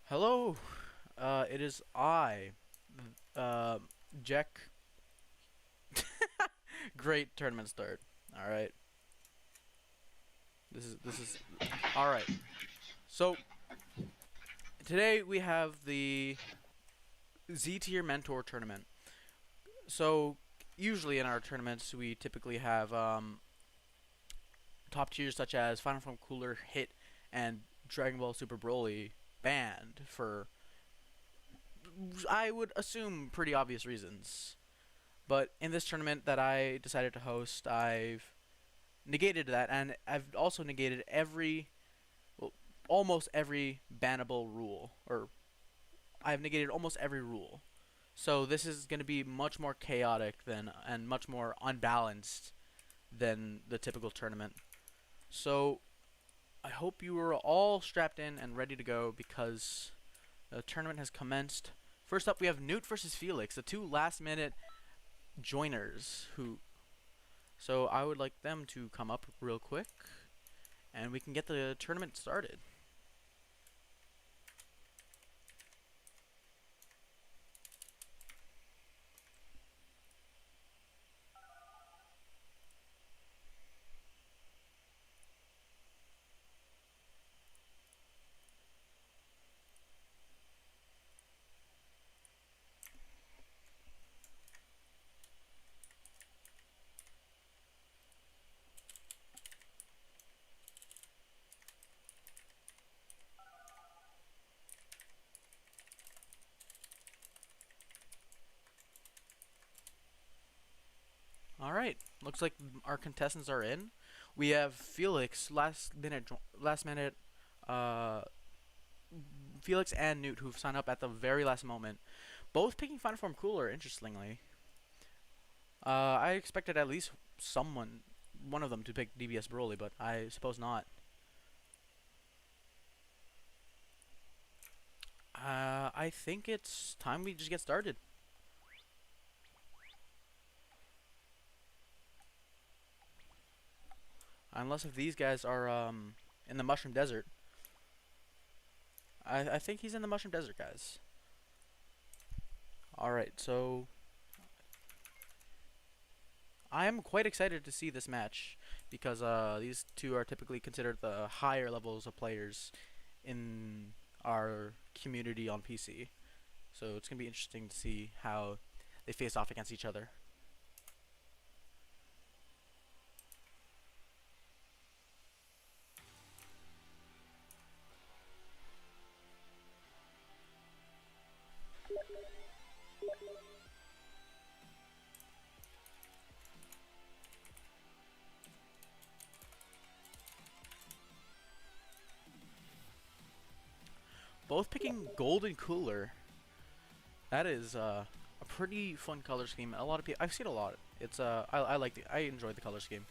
Hello, it is I, uh, Jack. Great tournament start. All right, this is all right. So today we have the Z tier mentor tournament. So usually in our tournaments we typically have top tiers such as Final Form Cooler, Hit, and Dragon Ball Super Broly banned for, I would assume, pretty obvious reasons. But in this tournament that I decided to host, I've negated that, and I've also negated well, almost every bannable rule, or I've negated almost every rule. So this is going to be much more chaotic than, and much more unbalanced than the typical tournament. So I hope you are all strapped in and ready to go because the tournament has commenced. First up, we have Newt versus Felix, the two last-minute joiners so I would like them to come up real quick and we can get the tournament started. Alright, looks like our contestants are in. We have Felix, last minute, uh, Felix and Newt, who've signed up at the very last moment. Both picking Final Form Cooler, interestingly. I expected at least one of them to pick DBS Broly, but I suppose not. I think it's time we just get started. Unless if these guys are in the Mushroom Desert. I think he's in the Mushroom Desert, guys. Alright, so I am quite excited to see this match because these two are typically considered the higher levels of players in our community on PC. So it's going to be interesting to see how they face off against each other. Both picking Golden Cooler. That is a pretty fun color scheme. A lot of people, I've seen a lot. It's I enjoy the color scheme.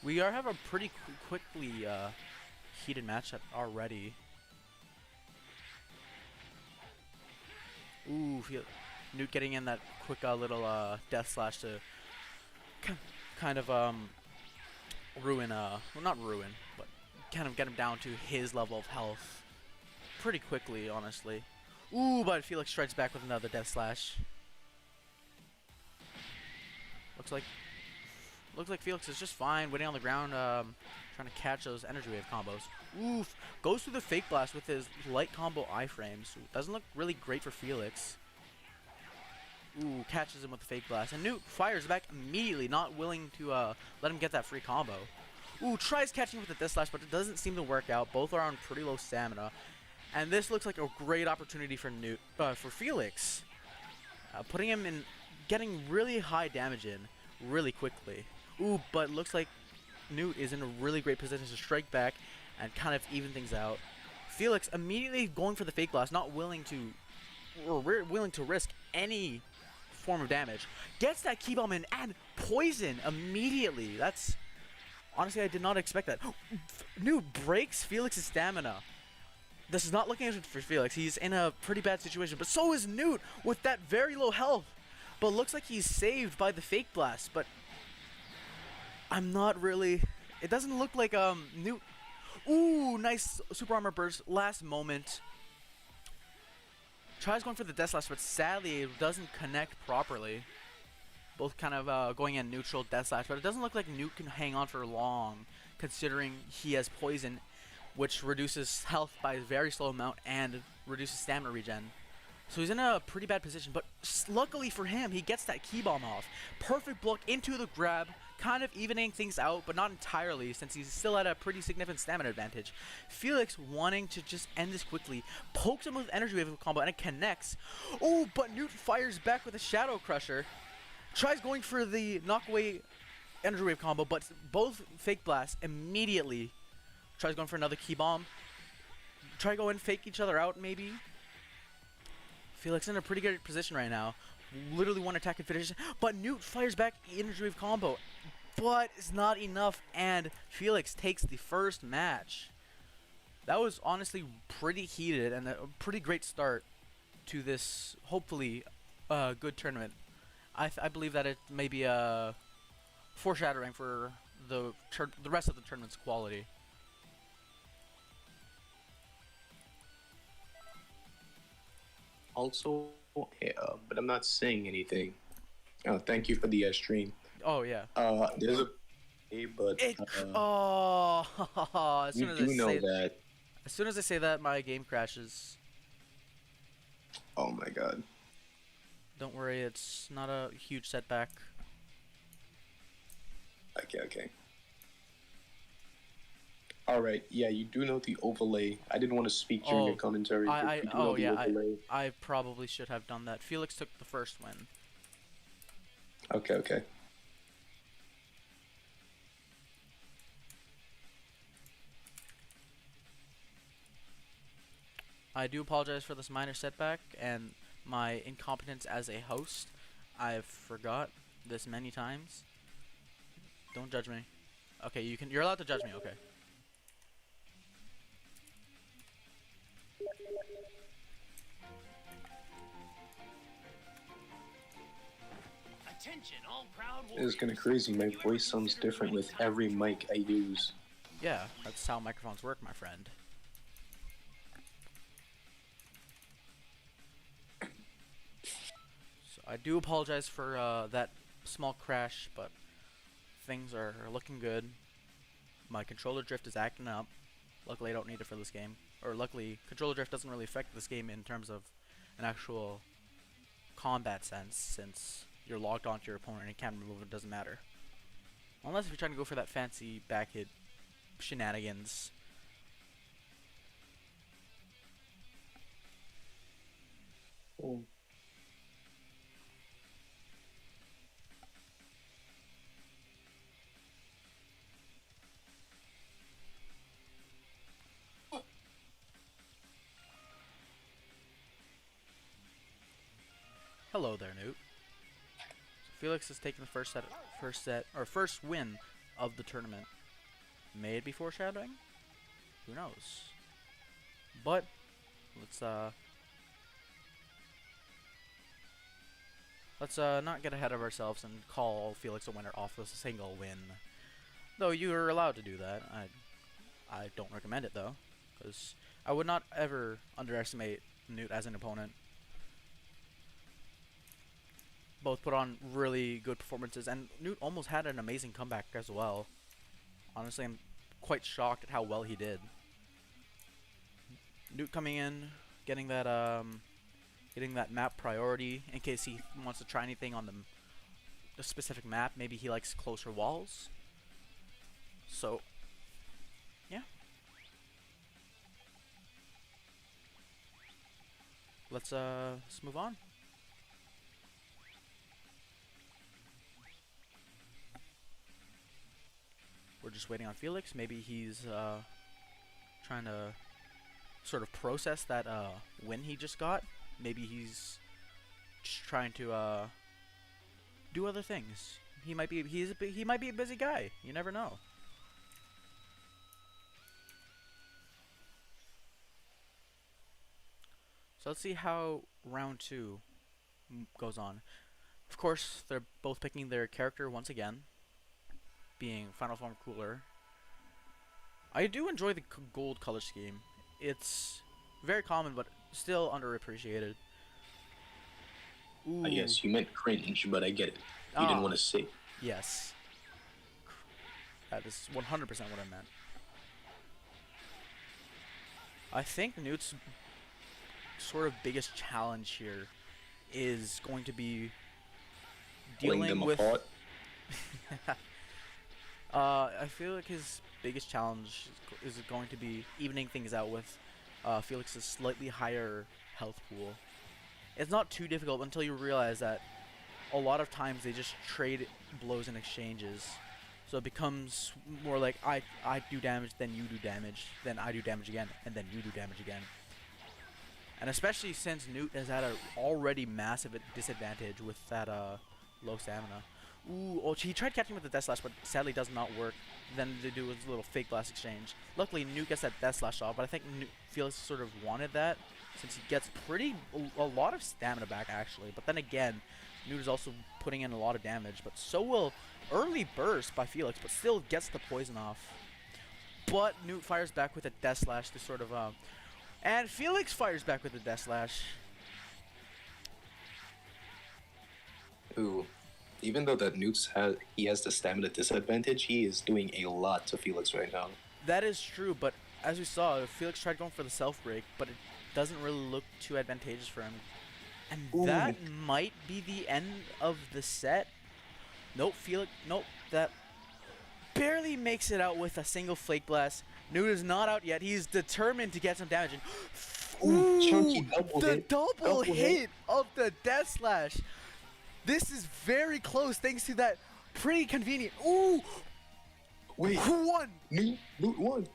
We have a pretty quickly heated match already. Ooh, Newt getting in that quick little death slash to kind of ruin well, not ruin, but kind of get him down to his level of health pretty quickly, honestly. Ooh, but Felix strikes back with another death slash. Looks like Felix is just fine, waiting on the ground, trying to catch those energy wave combos. Oof! Goes through the fake blast with his light combo iframes. Doesn't look really great for Felix. Ooh, catches him with the fake blast. And Newt fires back immediately, not willing to let him get that free combo. Ooh, tries catching with the death slash, but it doesn't seem to work out. Both are on pretty low stamina. And this looks like a great opportunity for for Felix. Putting him in, getting really high damage in really quickly. Ooh, but looks like Newt is in a really great position to strike back and kind of even things out. Felix immediately going for the fake blast, not willing to, or willing to risk any form of damage. Gets that key bomb in and poison immediately. That's, honestly, I did not expect that. Newt breaks Felix's stamina. This is not looking good for Felix. He's in a pretty bad situation, but so is Newt with that very low health. But looks like he's saved by the fake blast, but I'm not really. It doesn't look like Newt. Ooh, nice super armor burst. Last moment. Tries going for the Death Slash, but sadly it doesn't connect properly. Both kind of going in neutral Death Slash, but it doesn't look like Newt can hang on for long, considering he has poison, which reduces health by a very slow amount and reduces stamina regen. So he's in a pretty bad position, but luckily for him, he gets that key bomb off. Perfect block into the grab, kind of evening things out, but not entirely, since he's still at a pretty significant stamina advantage. Felix, wanting to just end this quickly, pokes him with Energy Wave combo, and it connects. Oh, but Newt fires back with a Shadow Crusher. Tries going for the knockaway Energy Wave combo, but both Fake Blast immediately. Tries going for another key bomb. Try go and fake each other out, maybe. Felix in a pretty good position right now. Literally one attack and finish. But Newt fires back Energy Wave combo. But it's not enough, and Felix takes the first match. That was honestly pretty heated and a pretty great start to this, hopefully, good tournament. I believe that it may be a foreshadowing for the rest of the tournament's quality. Also, but I'm not saying anything. Thank you for the stream. Oh yeah. There's but as you soon as do I know say that. as soon as I say that, my game crashes. Oh my god. Don't worry, it's not a huge setback. Okay. All right. Yeah, you do know the overlay. I didn't want to speak during your commentary. I probably should have done that. Felix took the first win. Okay. I do apologize for this minor setback and my incompetence as a host. I've forgot this many times. Don't judge me. Okay, you're allowed to judge me, okay. It's kind of crazy. My voice sounds different with every mic I use. Yeah, that's how microphones work, my friend. So I do apologize for that small crash, but things are looking good. My controller drift is acting up. Luckily, I don't need it for this game. Or luckily, controller drift doesn't really affect this game in terms of an actual combat sense, since you're logged onto your opponent and you can't remove it, it doesn't matter. Unless if you're trying to go for that fancy back hit shenanigans. Oh. Hello there, Newt. So Felix has taken the first win of the tournament. May it be foreshadowing? Who knows? But let's not get ahead of ourselves and call Felix a winner off with a single win. Though you are allowed to do that. I don't recommend it though, because I would not ever underestimate Newt as an opponent. Both put on really good performances, and Newt almost had an amazing comeback as well. Honestly, I'm quite shocked at how well he did. Newt coming in, getting that map priority in case he wants to try anything on the specific map. Maybe he likes closer walls. So, yeah. Let's move on. We're just waiting on Felix. Maybe he's trying to sort of process that win he just got. Maybe he's just trying to do other things. He might be a busy guy. You never know. So let's see how round 2 goes on. Of course, they're both picking their character once again. being Final Form cooler. I do enjoy the gold color scheme. It's very common, but still underappreciated. Ooh. Yes, you meant cringe, but I get it. You didn't Ah, want to say. yes. That is 100% what I meant. I think Newt's sort of biggest challenge here is going to be Pulling dealing them with. apart. I feel like his biggest challenge is going to be evening things out with Felix's slightly higher health pool. It's not too difficult until you realize that a lot of times they just trade blows and exchanges. So it becomes more like I do damage, then you do damage, then I do damage again, and then you do damage again. And especially since Newt has had an already massive disadvantage with that low stamina. Ooh, oh, he tried catching with the Death Slash, but sadly does not work. Then they do his little fake blast exchange. Luckily, Newt gets that Death Slash off, but I think Felix sort of wanted that since he gets a lot of stamina back actually. But then again, Newt is also putting in a lot of damage, but so will early burst by Felix, but still gets the poison off. But Newt fires back with a Death Slash to sort of and Felix fires back with a Death Slash. Ooh. Even though that he has the stamina disadvantage, he is doing a lot to Felix right now. That is true, but as we saw, Felix tried going for the self break, but it doesn't really look too advantageous for him. And Ooh. that might be the end of the set. Nope, Felix. Nope, that barely makes it out with a single Flake Blast. Newt is not out yet. He's determined to get some damage. And Ooh, chunky double the hit. double hit of the Death Slash. This is very close thanks to that pretty convenient. Ooh! Wait. Who won? Newt won.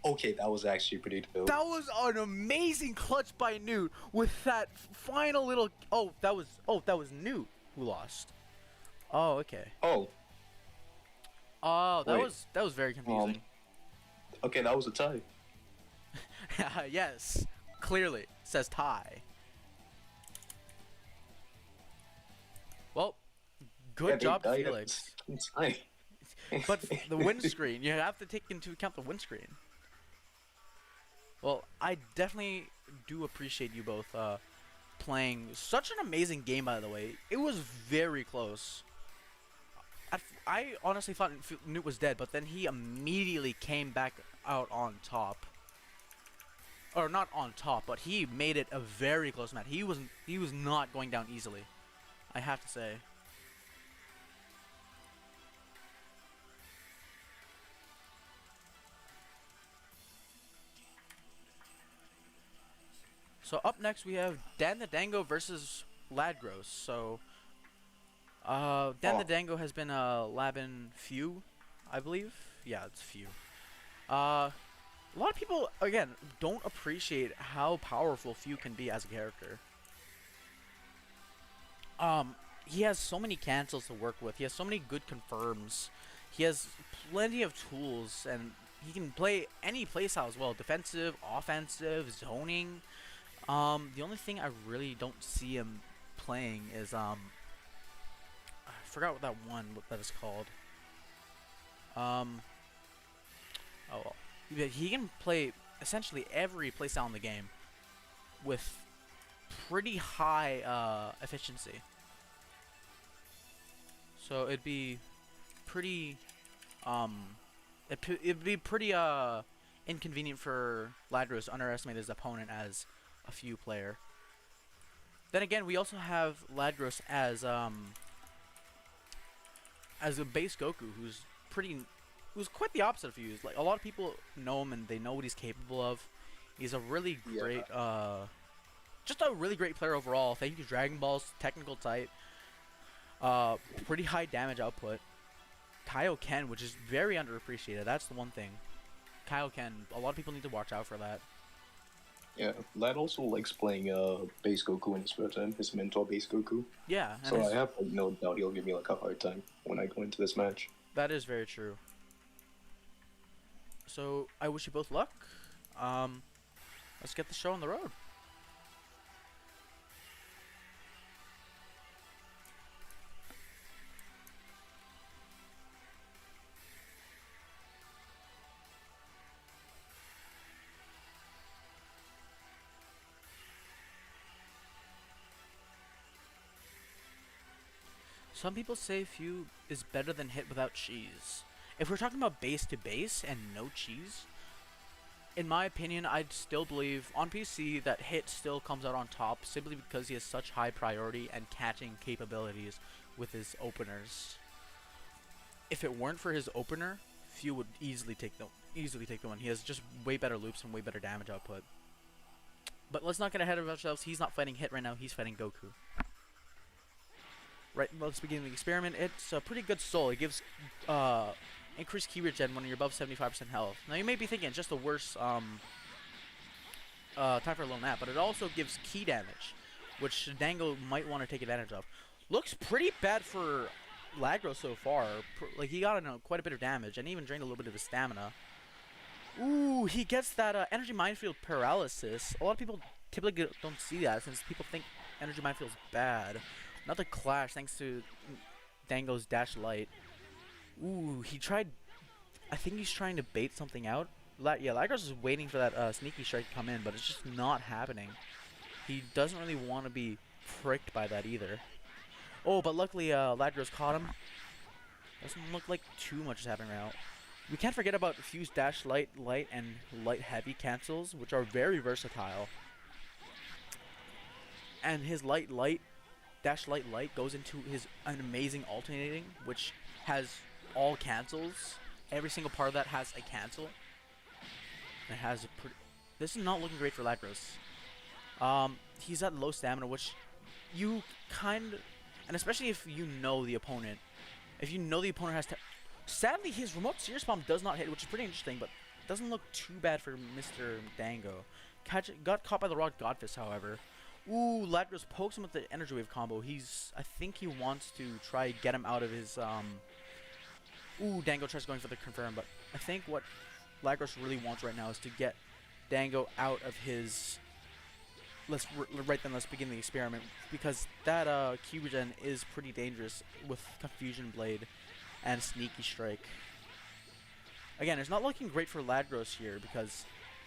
Okay, that was actually pretty dope. That was an amazing clutch by Newt with that final little. Oh, that was Newt who lost. Oh, okay. Oh. Oh, that Wait. was very confusing. Okay, that was a tie. Yes, clearly says tie. Well, good job, Felix. Tie. But the windscreen, you have to take into account the windscreen. Well, I definitely do appreciate you both playing such an amazing game, by the way. It was very close. I honestly thought Newt was dead, but then he immediately came back out on top. Or not on top, but he made it a very close match. He was not going down easily, I have to say. So up next we have Dan the Dango versus Ladgros. So Dan the Dango has been labbing Few, I believe. Yeah, it's Few. A lot of people again don't appreciate how powerful Few can be as a character. He has so many cancels to work with. He has so many good confirms. He has plenty of tools, and he can play any playstyle as well. Defensive, offensive, zoning. The only thing I really don't see him playing is I forgot what that is called. Oh well. He can play essentially every playstyle in the game with pretty high efficiency. So it'd be pretty it'd be pretty inconvenient for Ladros to underestimate his opponent as a Few player. Then again, we also have Ladros as a base Goku who's quite the opposite of Few. Like a lot of people know him and they know what he's capable of. He's a really great just a really great player overall. Thank you Dragon Ball's technical type. Pretty high damage output. Kaioken, which is very underappreciated. That's the one thing. Kaioken, a lot of people need to watch out for that. Yeah, Lad also likes playing base Goku in his spare time, his mentor base Goku. Yeah. So I have no doubt he'll give me like a hard time when I go into this match. That is very true. So I wish you both luck. Let's get the show on the road. Some people say Few is better than Hit without cheese. If we're talking about base to base and no cheese, in my opinion, I'd still believe on PC that Hit still comes out on top simply because he has such high priority and catching capabilities with his openers. If it weren't for his opener, Few would easily take the one. He has just way better loops and way better damage output. But let's not get ahead of ourselves. He's not fighting Hit right now. He's fighting Goku. Right, let's begin the experiment. It's a pretty good soul. It gives increased key regen when you're above 75% health. Now you may be thinking it's just the worst time for a little nap, but it also gives key damage, which Dango might want to take advantage of. Looks pretty bad for Lagros so far. Like, he got quite a bit of damage and even drained a little bit of his stamina. Ooh, he gets that energy minefield paralysis. A lot of people typically don't see that since people think energy minefield is bad. Another clash thanks to Dango's dash light. Ooh, he tried. I think he's trying to bait something out. Yeah, Lagros is waiting for that sneaky strike to come in, but it's just not happening. He doesn't really want to be pricked by that either. Oh, but luckily Lagros caught him. Doesn't look like too much is happening right now. We can't forget about Fuse dash light, and light heavy cancels, which are very versatile. And his dash light goes into an amazing alternating, which has all cancels. Every single part of that has a cancel. It has a this is not looking great for Lagros. He's at low stamina, which you and especially if you know the opponent. If you know the opponent has sadly, his remote Sears Bomb does not hit, which is pretty interesting, but doesn't look too bad for Mr. Dango. Got caught by the Rock Godfist, however. Ooh, Lagros pokes him with the Energy Wave combo. I think he wants to try get him out of his, Ooh, Dango tries going for the confirm, but I think what Lagros really wants right now is to get Dango out of his... Let's begin the experiment, because that Q regen is pretty dangerous with Confusion Blade and Sneaky Strike. Again, it's not looking great for Lagros here, because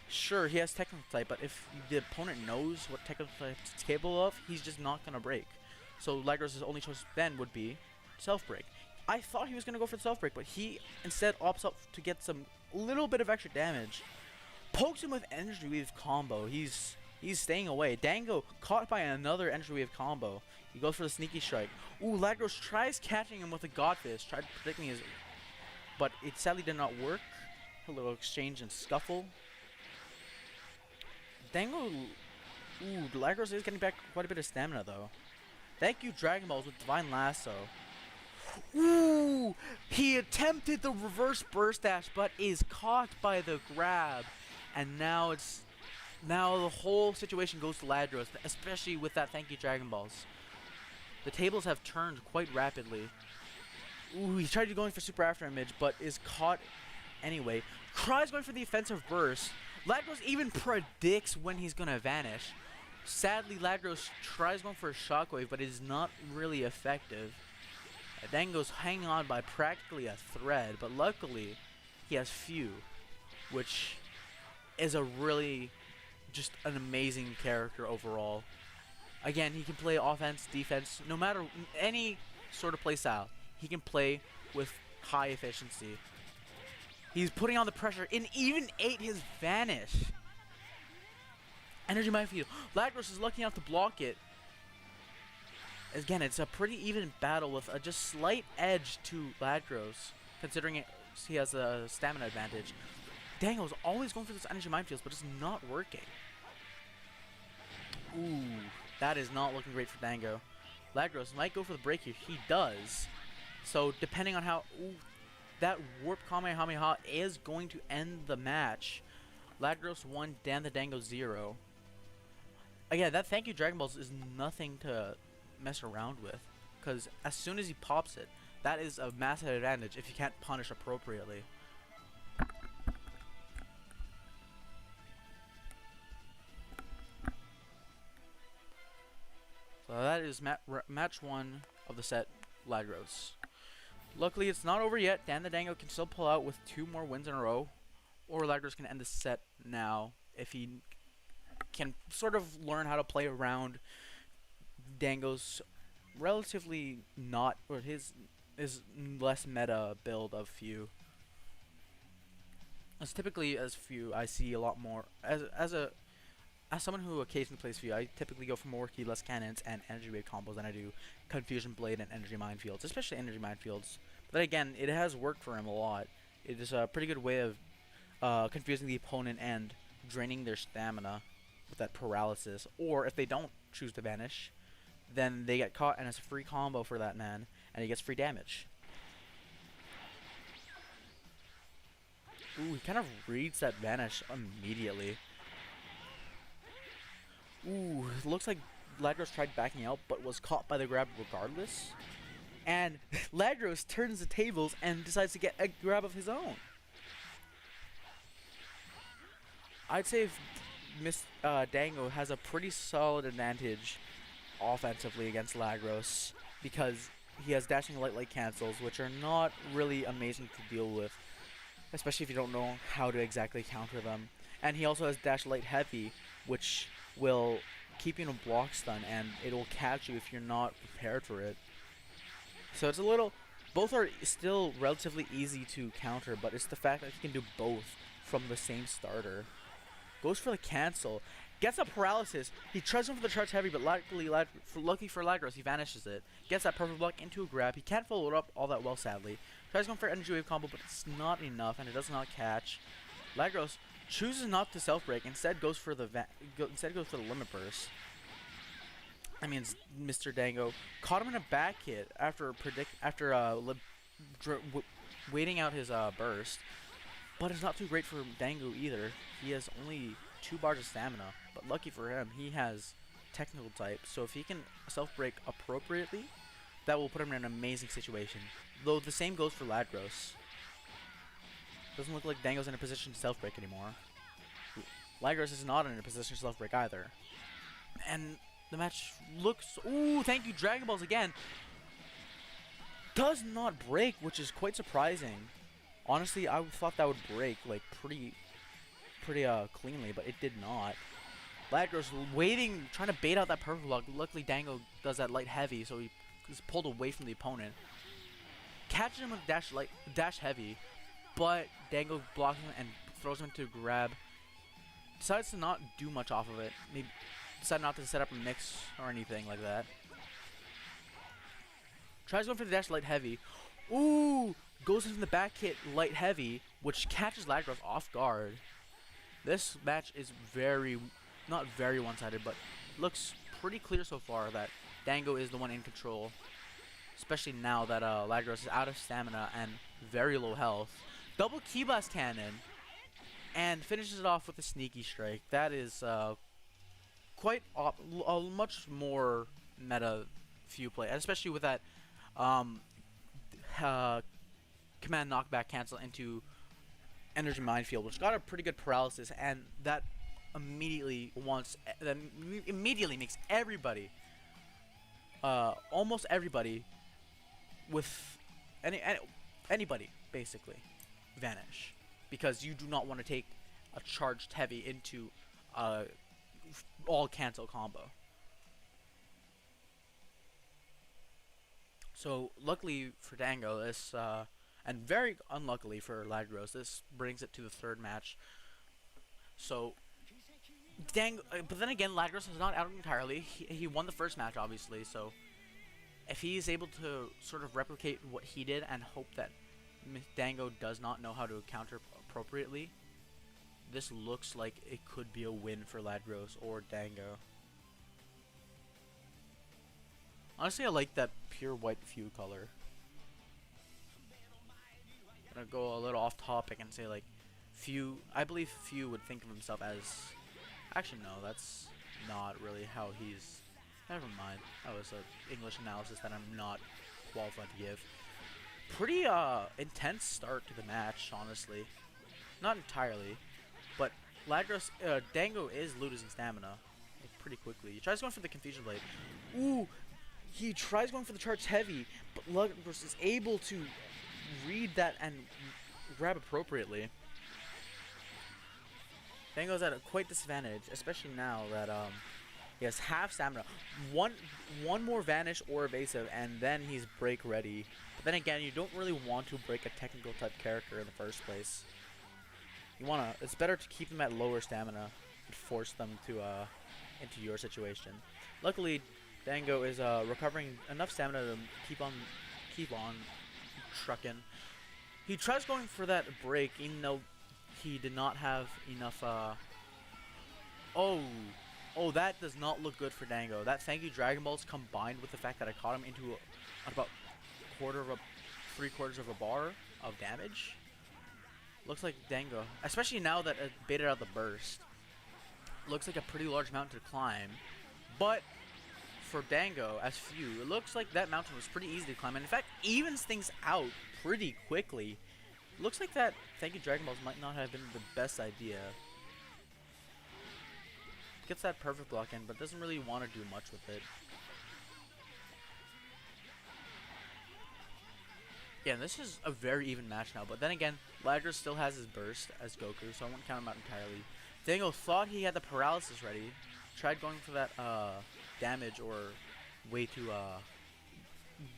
sure, he has Technical Type, but if the opponent knows what Technical Type is capable of, he's just not going to break. So Lagros' only choice then would be Self-Break. I thought he was going to go for the Self-Break, but he instead opts up to get some little bit of extra damage. Pokes him with Energy Wave combo. He's staying away. Dango caught by another Energy Wave combo. He goes for the Sneaky Strike. Ooh, Lagros tries catching him with a Godfist. Tried predicting his... But it sadly did not work. A little exchange and scuffle. Dango... Ooh, Lagros is getting back quite a bit of stamina, though. Thank you, Dragon Balls with Divine Lasso. Ooh! He attempted the reverse burst dash, but is caught by the grab. And now the whole situation goes to Lagros, especially with that Thank You, Dragon Balls. The tables have turned quite rapidly. Ooh, he tried going for super after image, but is caught anyway. Cry's going for the offensive burst. Lagros even predicts when he's gonna vanish. Sadly, Lagros tries going for a shockwave, but is not really effective. Dango's hanging on by practically a thread, but luckily he has Few, which is a really just an amazing character overall. Again, he can play offense, defense, no matter any sort of play style. He can play with high efficiency. He's putting on the pressure and even ate his vanish. Energy Minefield. Lagros is lucky enough to block it. Again, it's a pretty even battle with a just slight edge to Lagros, considering he has a stamina advantage. Dango's always going for this Energy Minefields, but it's not working. Ooh, that is not looking great for Dango. Lagros might go for the break here. He does. So, depending on how... Ooh, that Warp Kamehameha is going to end the match. Lagros 1, Dan the Dango 0. Again, that Thank You Dragon Balls is nothing to mess around with. Because as soon as he pops it, that is a massive advantage if you can't punish appropriately. So that is match 1 of the set, Lagros. Luckily, it's not over yet. Dan the Dango can still pull out with 2 more wins in a row. Or Lagros can end the set now if he can sort of learn how to play around Dango's relatively not, or his is less meta build of few. As typically as few, I see a lot more as someone who occasionally plays few. I typically go for more keyless cannons and energy wave combos than I do confusion blade and energy minefields, especially energy minefields. But then again, it has worked for him a lot. It is a pretty good way of confusing the opponent and draining their stamina with that paralysis. Or if they don't choose to vanish, then they get caught and it's a free combo for that man, and he gets free damage. Ooh, he kind of reads that vanish immediately. Ooh, looks like Lagros tried backing out, but was caught by the grab regardless. And Lagros turns the tables and decides to get a grab of his own. I'd say Dango has a pretty solid advantage offensively against Lagros because he has dashing light cancels, which are not really amazing to deal with, especially if you don't know how to exactly counter them. And he also has dash light heavy, which will keep you in a block stun, and it'll catch you if you're not prepared for it. So it's a little, both are still relatively easy to counter, but it's the fact that he can do both from the same starter. Goes for the cancel, gets a paralysis. He tries going for the charge heavy, but lucky for Lagros, he vanishes it. Gets that perfect block into a grab. He can't follow it up all that well, sadly. Tries going for energy wave combo, but it's not enough, and it does not catch. Lagros chooses not to self break. Instead goes for the limit burst. I mean, Mr. Dango caught him in a back hit after waiting out his burst. But it's not too great for Dango either. He has only 2 bars of stamina, but lucky for him, he has technical type. So if he can self-break appropriately, that will put him in an amazing situation. Though the same goes for Lagros. Doesn't look like Dango's in a position to self-break anymore. Lagros is not in a position to self-break either. And the match looks... Ooh, thank you, Dragon Balls again. Does not break, which is quite surprising. Honestly, I thought that would break like pretty cleanly, but it did not. Lagros waiting, trying to bait out that perfect block. Luckily, Dango does that light heavy, so he's pulled away from the opponent. Catches him with dash heavy, but Dango blocks him and throws him into a grab. Decides to not do much off of it. Maybe decide not to set up a mix or anything like that. Tries going for the dash light heavy. Ooh! Goes into the back hit light heavy, which catches Lagros off guard. This match is not very one-sided, but looks pretty clear so far that Dango is the one in control. Especially now that Lagros is out of stamina and very low health. Double Key Blast Cannon, and finishes it off with a sneaky strike. That is quite a much more meta few play, especially with that command knockback cancel into energy minefield, which got a pretty good paralysis, and that immediately makes everybody, almost everybody, with anybody basically vanish, because you do not want to take a charged heavy into all cancel combo. So luckily for Dango, this and very unluckily for Lagros, this brings it to the third match. So Dango, but then again, Lagros is not out entirely. He won the first match, obviously. So if he is able to sort of replicate what he did and hope that Dango does not know how to counter appropriately, this looks like it could be a win for Lagros or Dango. Honestly, I like that pure white Few color. I'm gonna go a little off topic and say, like, Few, I believe Few would think of himself as, actually no, that's not really how he's, never mind. That was an English analysis that I'm not qualified to give. Pretty intense start to the match, honestly. Not entirely, but Lagros, Dango is losing stamina like, pretty quickly. He tries going for the Confusion Blade. Ooh! He tries going for the charge heavy, but Lagros is able to read that and grab appropriately. Dango's at a quite disadvantage, especially now that He has half stamina. One more vanish or evasive, and then he's break ready. But then again, you don't really want to break a technical type character in the first place. You wanna. It's better to keep them at lower stamina and force them to into your situation. Luckily, Dango is recovering enough stamina to keep on trucking. He tries going for that break, even though he did not have enough. Oh, that does not look good for Dango. That thank you Dragon Balls combined with the fact that I caught him into about three-quarters of a bar of damage. Looks like Dango, especially now that it baited out the burst, looks like a pretty large mountain to climb. But for Dango, as few, it looks like that mountain was pretty easy to climb, and in fact evens things out pretty quickly. Looks like that thank you Dragon Balls might not have been the best idea. Gets that perfect block in, but doesn't really want to do much with it. Yeah, this is a very even match now, but then again, Lagros still has his burst as Goku, so I won't count him out entirely. Dango thought he had the paralysis ready, tried going for that damage or way to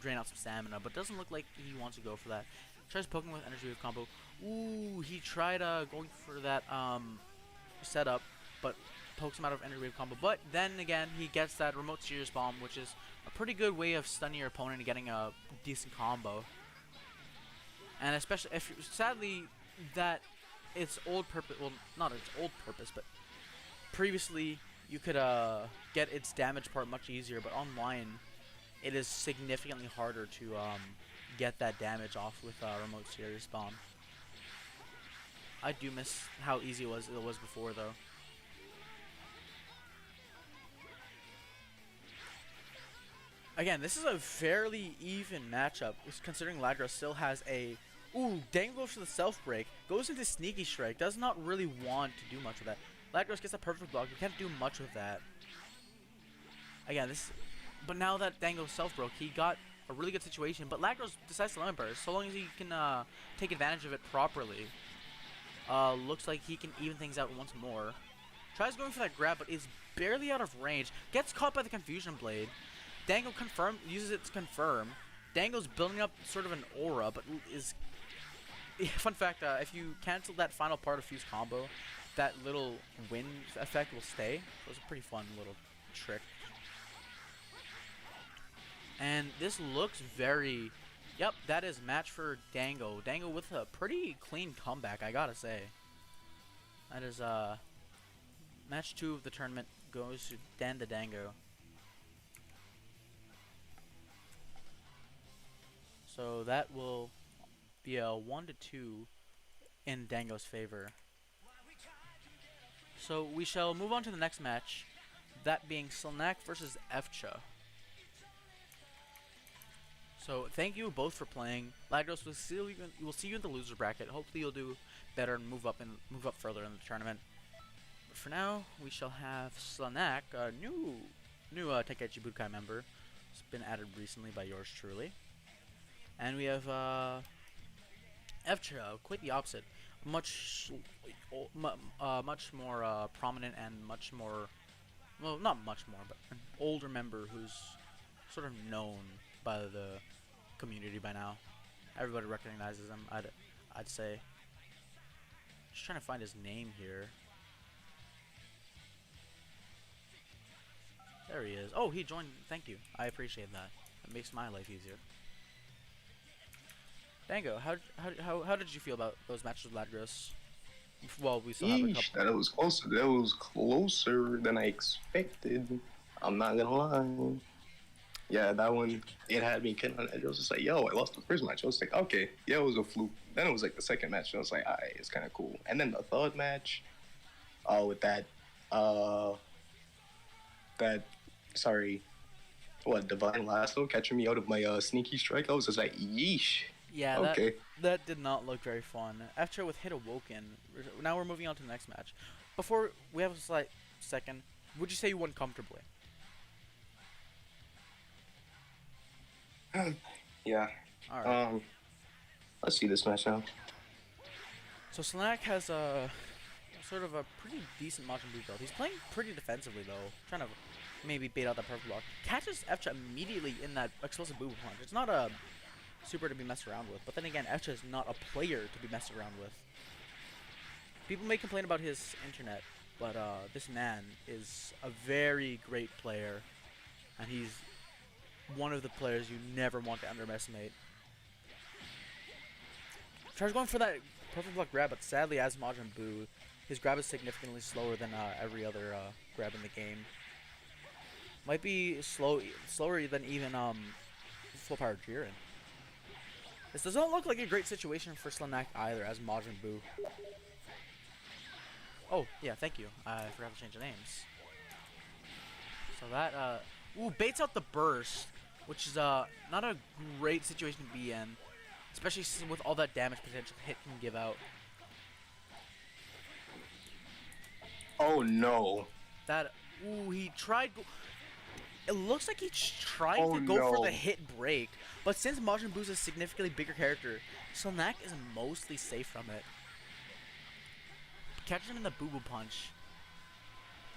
drain out some stamina, but doesn't look like he wants to go for that. Tries poking with energy wave combo. Ooh, he tried going for that setup, but pokes him out of energy wave combo. But then again, he gets that remote serious bomb, which is a pretty good way of stunning your opponent and getting a decent combo. And especially if sadly that its old purpose, well, not its old purpose, but previously you could get its damage part much easier, but online it is significantly harder to get that damage off with remote serious bomb. I do miss how easy it was before though. Again, this is a fairly even matchup, considering Lagros still has a... Ooh, Dango goes for the self-break, goes into Sneaky Strike, does not really want to do much with that. Lagros gets a perfect block, you can't do much with that. Again, this... But now that Dango self-broke, he got a really good situation, but Lagros decides to limit burst, so long as he can take advantage of it properly. Looks like he can even things out once more. Tries going for that grab, but is barely out of range. Gets caught by the Confusion Blade. Dango uses it to confirm. Dango's building up sort of an aura, but is... Fun fact, if you cancel that final part of Fuse combo, that little wind effect will stay. So it's a pretty fun little trick. And this looks very... Yep, that is match for Dango. Dango with a pretty clean comeback, I gotta say. That is, match 2 of the tournament goes to Dan the Dango. So that will be a 1-2 in Dango's favor. So we shall move on to the next match, that being Slanak versus Efcha. So thank you both for playing. Lagros, we'll see you in the loser bracket. Hopefully you'll do better and move up further in the tournament. But for now, we shall have Slanak, a new Tenkaichi Budokai member. It's been added recently by yours truly. And we have Efcha, quite the opposite. Much more prominent and much more, well, not much more, but an older member who's sort of known by the community by now. Everybody recognizes him, I'd say. Just trying to find his name here. There he is. Oh, he joined. Thank you. I appreciate that. It makes my life easier. Dango, how did you feel about those matches with Lagros? Well, we still have a couple. That was closer. That was closer than I expected. I'm not gonna lie. Yeah, that one, it had me kidding on edge. I was just like, yo, I lost the first match. I was like, okay, yeah, it was a fluke. Then it was like the second match, and I was like, alright, it's kind of cool. And then the third match, with that, Divine Lasso catching me out of my Sneaky Strike. I was just like, yeesh. Yeah, okay. That did not look very fun. After with Hit Awoken, now we're moving on to the next match. Before we have a slight second, would you say you won comfortably? Yeah. All right. Let's see this match now. So Slanak has a sort of a pretty decent Majin Buu build. He's playing pretty defensively though, trying to maybe bait out that perfect block. Catches Fcha immediately in that explosive booba punch. It's not a super to be messed around with, but then again, Fcha is not a player to be messed around with. People may complain about his internet, but this man is a very great player, and he's one of the players you never want to underestimate. Tries going for that perfect block grab, but sadly, as Majin Buu, his grab is significantly slower than every other grab in the game. Might be slower than even full power Jiren. This doesn't look like a great situation for Slanek either, as Majin Buu. Oh, yeah, thank you. I forgot to change the names. So that, ooh, baits out the burst, which is not a great situation to be in, especially with all that damage potential hit can give out. Oh no. That, ooh, he tried. It looks like he's trying Oh, to go for no. the hit break, but since Majin Buu's a significantly bigger character, Slanek is mostly safe from it. Catches him in the boo-boo punch.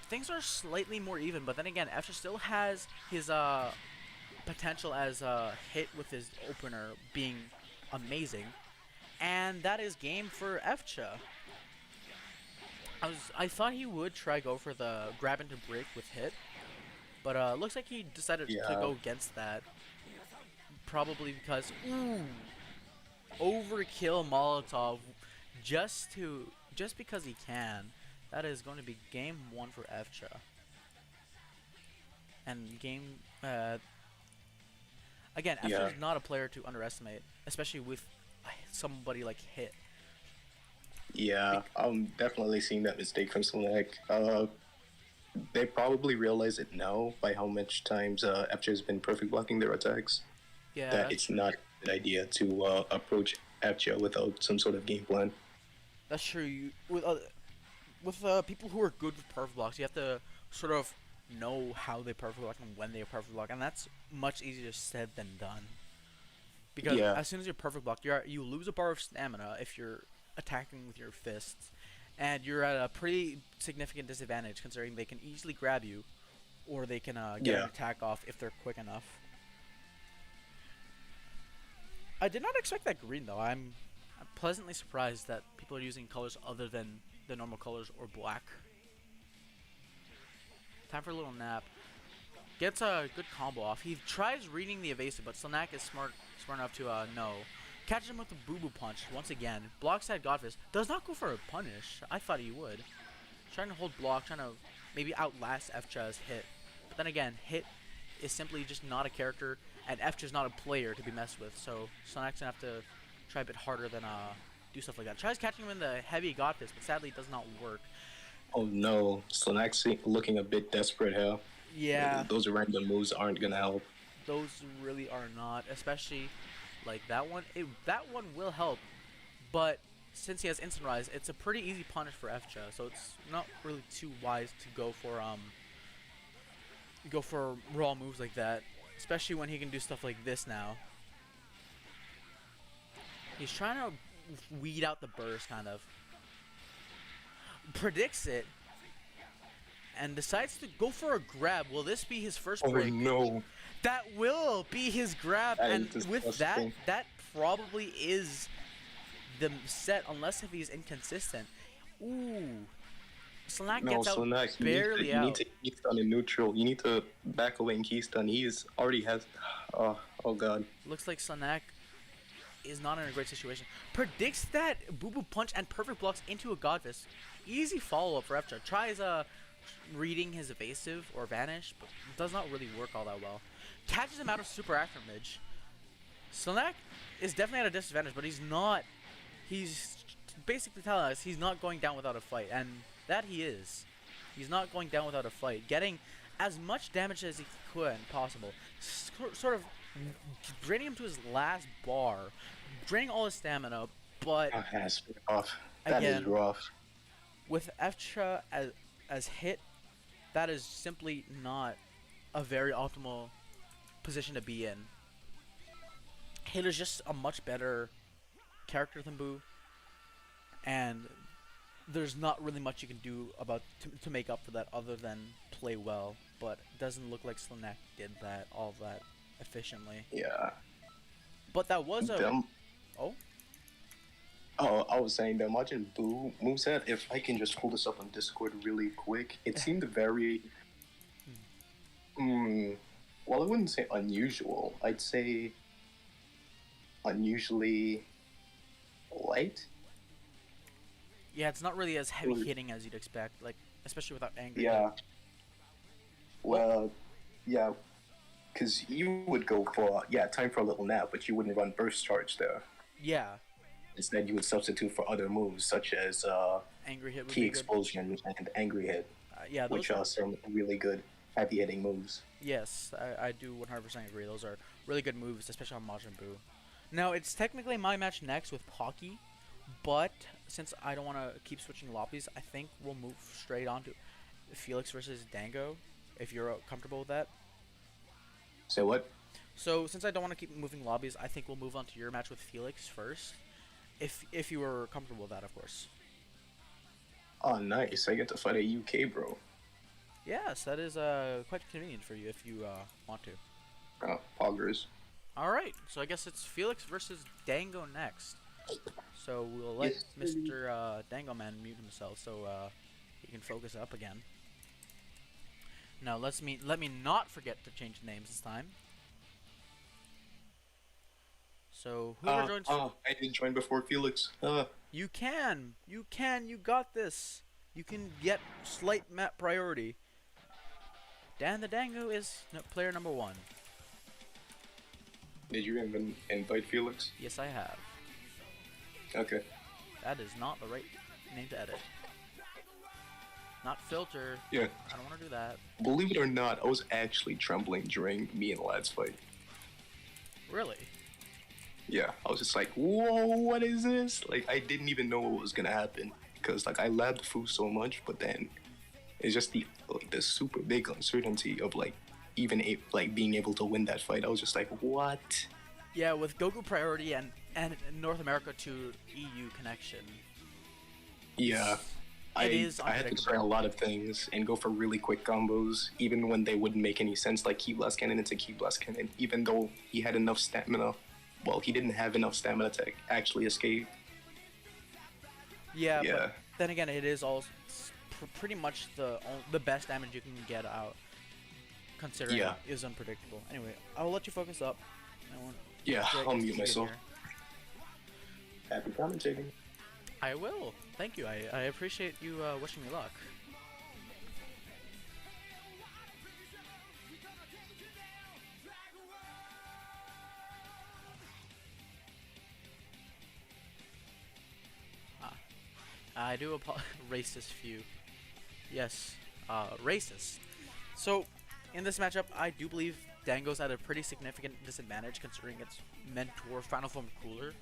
Things are slightly more even, but then again, Fcha still has his potential as a hit with his opener being amazing, and that is game for Fcha. I thought he would try go for the grab into break with hit, but looks like he decided to go against that. Probably because overkill Molotov just because he can. That is going to be game 1 for Fcha. And game again, Fcha is not a player to underestimate, especially with somebody like Hit. Yeah, I'm definitely seeing that mistake from Slanek. They probably realize it now by how much times Fcha has been perfect blocking their attacks. Yeah, That it's not a good idea to approach Fcha without some sort of game plan. that's true. With people who are good with perfect blocks, you have to sort of know how they perfect block and when they perfect block, and that's much easier said than done. Because as soon as you're perfect block, you lose a bar of stamina if you're attacking with your fists, and you're at a pretty significant disadvantage considering they can easily grab you, or they can get an attack off if they're quick enough. I did not expect that green though. I'm pleasantly surprised that people are using colors other than the normal colors or black. Time for a little nap. Gets a good combo off. He tries reading the evasive, but Slanek is smart enough to know. Catches him with the boo-boo punch once again. Blocks that Godfist. Does not go for a punish. I thought he would. Trying to hold block, trying to maybe outlast Fcha's Hit. But then again, Hit is simply just not a character, and Fcha's not a player to be messed with. So Slanek's gonna have to try a bit harder than do stuff like that. Tries catching him in the heavy Godfist, but sadly it does not work. Oh no, Slanek's looking a bit desperate here. Yeah. Those random moves aren't gonna help. Those really are not, especially like that one. That one will help, but since he has instant rise, it's a pretty easy punish for Fcha. So it's not really too wise to go for raw moves like that, especially when he can do stuff like this now. He's trying to weed out the burst, kind of. Predicts it, and decides to go for a grab. Will this be his first break? Oh no. That will be his grab, That and is with that, disgusting. that probably is the set, unless if he's inconsistent. Ooh. Slanek No, gets out Slanek, barely you out. need to keystun in neutral. You need to back away and keystun. He's already has. Oh god. Looks like Slanek is not in a great situation. Predicts that boo-boo punch and perfect blocks into a Godfist. Easy follow-up for Fcha. Tries reading his evasive or vanish, but does not really work all that well. Catches him out of super aftermage. Slanek is definitely at a disadvantage, but he's not. He's basically telling us he's not going down without a fight, and that he is. He's not going down without a fight. Getting as much damage as he could possible. Sort of draining him to his last bar, draining all his stamina, but That's rough. That is Again, rough. with Fcha as Hit, that is simply not a very optimal position to be in. Hit is just a much better character than Boo, and there's not really much you can do about to make up for that other than play well. but doesn't look like Slaneck did that all that efficiently. Yeah. But that was a Them. oh Oh, I was saying the Majin Buu moveset, if I can just pull this up on Discord really quick, it seemed very, well, I wouldn't say unusual. I'd say unusually light. yeah, it's not really as heavy hitting as you'd expect, like especially without anger. Yeah. Well, yeah, because you would go for, yeah, time for a little nap, but you wouldn't run burst charge there. Yeah, Instead, you would substitute for other moves such as angry hit would Key be good. Explosion and Angry Hit, Yeah, those which are are some really good heavy hitting moves. yes, I do 100% agree. Those are really good moves, especially on Majin Buu. Now it's technically my match next with Pocky, but since I don't want to keep switching lobbies, I think we'll move straight on to Felix versus Dango, if you're comfortable with that. Say what? So since I don't want to keep moving lobbies, I think we'll move on to your match with Felix first, if you were comfortable with that, of course. Oh, nice. I get to fight a UK bro. Yes, that is quite convenient for you if you want to. Oh, poggers. All right, so I guess it's Felix versus Dango next. So we'll let Yes. Mr. Dango Man mute himself so he can focus up again. Now let me not forget to change the names this time. So whoever joins, I didn't join before Felix. you got this. You can get slight map priority. Dan the Dango is player number 1. Did you even invite Felix? Yes, I have. Okay. That is not the right name to edit. Not filter. Yeah. I don't want to do that. Believe it or not, I was actually trembling during me and Lad's fight. Really? Yeah, I was just like, whoa, what is this? Like, I didn't even know what was gonna happen. Because, like, I labbed Fu so much, but then it's just the super big uncertainty of, like, even being able to win that fight. I was just like, what? Yeah, with Goku priority and North America to EU connection. Yeah. It is I had to try a lot of things and go for really quick combos, even when they wouldn't make any sense, like Key Blast Cannon into Key Blast Cannon, even though he had enough stamina. Well, he didn't have enough stamina to actually escape. Yeah, but then again, it is all pretty much the best damage you can get out, considering it is unpredictable. Anyway, I'll let you focus up. I'll mute myself. Happy commentating. I will. Thank you. I appreciate you wishing me luck. I do racist few. Yes, racist. So, in this matchup, I do believe Dango's at a pretty significant disadvantage considering its mentor Final Form Cooler.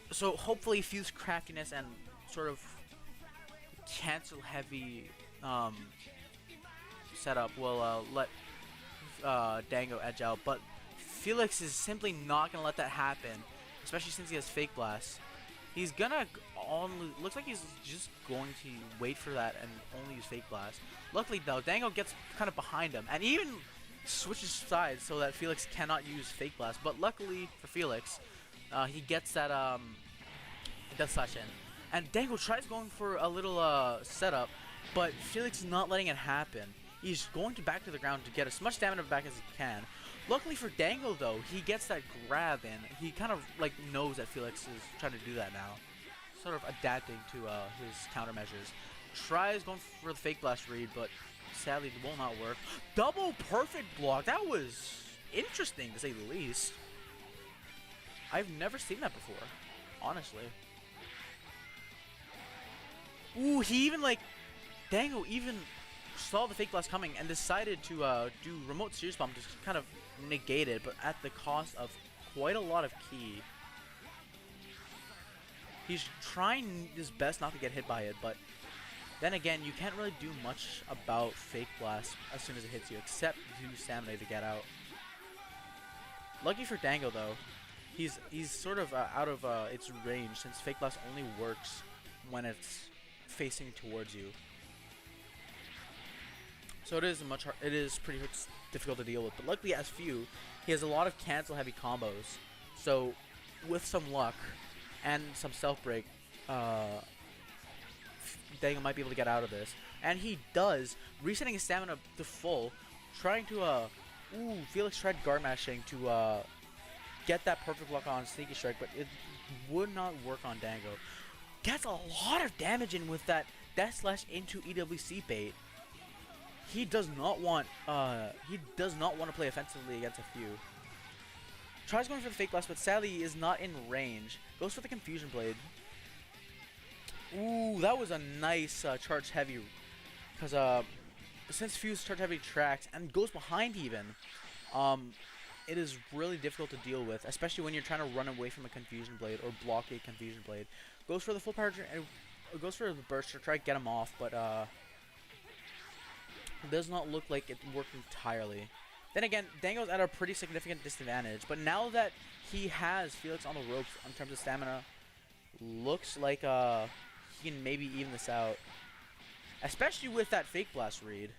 So hopefully Fuse craftiness and sort of cancel heavy setup will let Dango edge out, but Felix is simply not gonna let that happen, especially since he has Fake Blast. He's gonna looks like he's just going to wait for that and only use Fake Blast. Luckily though, Dango gets kind of behind him and even switches sides so that Felix cannot use Fake Blast. But luckily for Felix, he gets that Death Slash in. And Dango tries going for a little setup, but Felix is not letting it happen. He's going back to the ground to get as much stamina back as he can. Luckily for Dango though, he gets that grab in. He kind of like knows that Felix is trying to do that now. Sort of adapting to his countermeasures. Tries going for the Fake Blast read, but sadly it will not work. Double perfect block. That was interesting to say the least. I've never seen that before, honestly. Ooh, he even Dango even saw the Fake Blast coming and decided to do Remote Serious Bomb to kind of negate it, but at the cost of quite a lot of ki. He's trying his best not to get hit by it, but then again, you can't really do much about Fake Blast as soon as it hits you, except use stamina to get out. Lucky for Dango though, he's sort of out of its range since Fake Blast only works when it's facing towards you. So it is it is pretty difficult to deal with. But luckily, as few, he has a lot of cancel heavy combos. So with some luck and some self break, Dango might be able to get out of this. And he does, resetting his stamina to full, trying to Felix tried guard mashing to get that perfect block on Sneaky Strike, but it would not work on Dango. Gets a lot of damage in with that Death Slash into EWC bait. He does not want to play offensively against a few. Tries going for the Fake Blast, but sadly is not in range. Goes for the Confusion Blade. Ooh, that was a nice charge heavy, because since Fuse charge heavy tracks and goes behind even, it is really difficult to deal with, especially when you're trying to run away from a Confusion Blade or block a Confusion Blade. Goes for the full power and goes for the burst to try to get him off, but does not look like it worked entirely. Then again, Dango's at a pretty significant disadvantage, but now that he has Felix on the ropes in terms of stamina, looks like he can maybe even this out, especially with that Fake Blast read.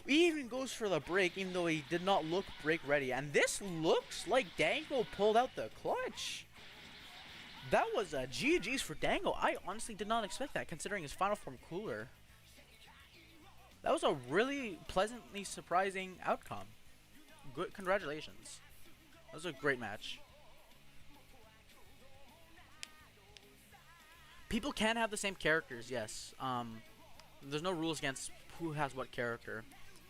He even goes for the break, even though he did not look break ready, and this looks like Dango pulled out the clutch. That was a GG's for Dango. I honestly did not expect that, considering his final form cooler. That was a really pleasantly surprising outcome. Good, congratulations. That was a great match. People can have the same characters, yes. There's no rules against who has what character.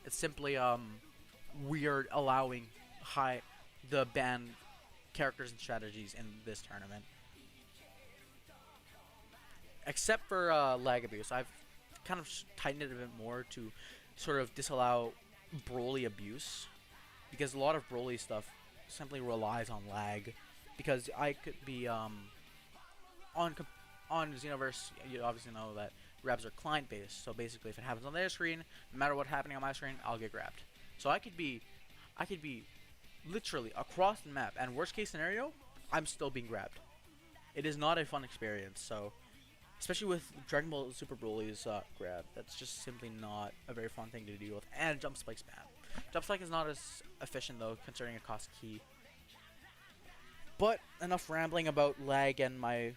It's simply we are allowing the banned characters and strategies in this tournament. Except for lag abuse. I've kind of tightened it a bit more to sort of disallow Broly abuse, because a lot of Broly stuff simply relies on lag. Because I could be on Xenoverse, you obviously know that grabs are client based, so basically if it happens on their screen, no matter what's happening on my screen, I'll get grabbed. So I could be literally across the map, and worst case scenario, I'm still being grabbed. It is not a fun experience, so especially with Dragon Ball Super Broly's grab, that's just simply not a very fun thing to deal with. And Jump Spike spam. Jump Spike is not as efficient though, considering it costs key. But enough rambling about lag and my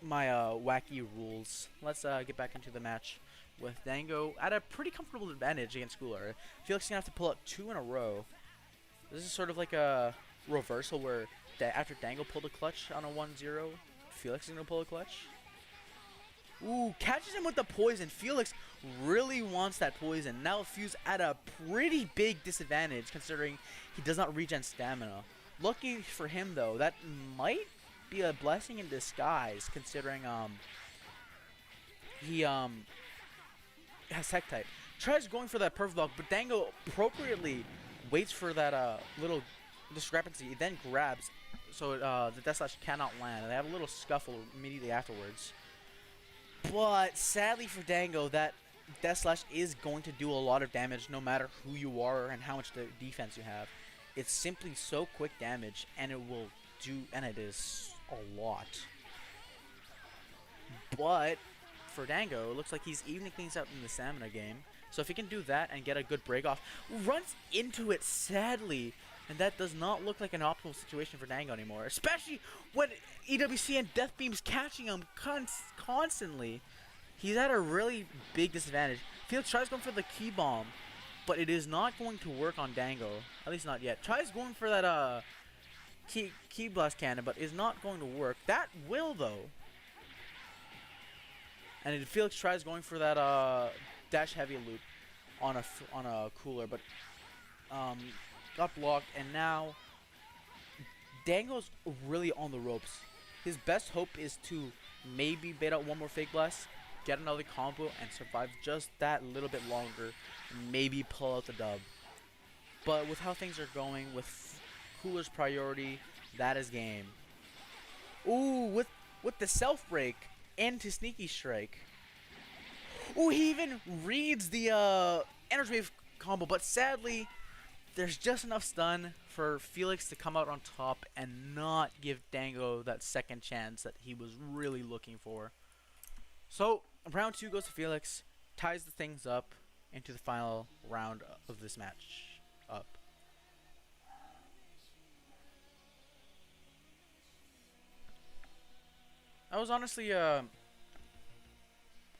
wacky rules. Let's get back into the match with Dango at a pretty comfortable advantage against Cooler. Felix is gonna have to pull up 2 in a row. This is sort of like a reversal where after Dango pulled a clutch on a 1-0, Felix is gonna pull a clutch. Ooh, catches him with the poison. Felix really wants that poison. Now Fuse at a pretty big disadvantage considering he does not regen stamina. Lucky for him though, that might be a blessing in disguise considering he has tech type. Tries going for that perfect block, but Dango appropriately waits for that little discrepancy, then grabs so the Death Slash cannot land, and they have a little scuffle immediately afterwards. But sadly for Dango, that Death Slash is going to do a lot of damage no matter who you are and how much defense you have. It's simply so quick damage, and it will do, and it is a lot. But for Dango, it looks like he's evening things out in the stamina game. So if he can do that and get a good break off, runs into it sadly, and that does not look like an optimal situation for Dango anymore, especially when EWC and Death Beam's catching him constantly. He's at a really big disadvantage. Felix tries going for the key bomb, but it is not going to work on Dango, at least not yet. Tries going for that key blast cannon, but is not going to work. That will though. And Felix tries going for that dash heavy loop on a cooler, but got blocked, and now Dango's really on the ropes. His best hope is to maybe bait out one more fake blast, get another combo, and survive just that little bit longer, maybe pull out the dub. But with how things are going, with Cooler's priority, that is game. Ooh, with the self break into Sneaky Strike. Ooh, he even reads the Energy Wave combo, but sadly, there's just enough stun for Felix to come out on top and not give Dango that second chance that he was really looking for. So, round 2 goes to Felix, ties the things up. into the final round of this match up. That was honestly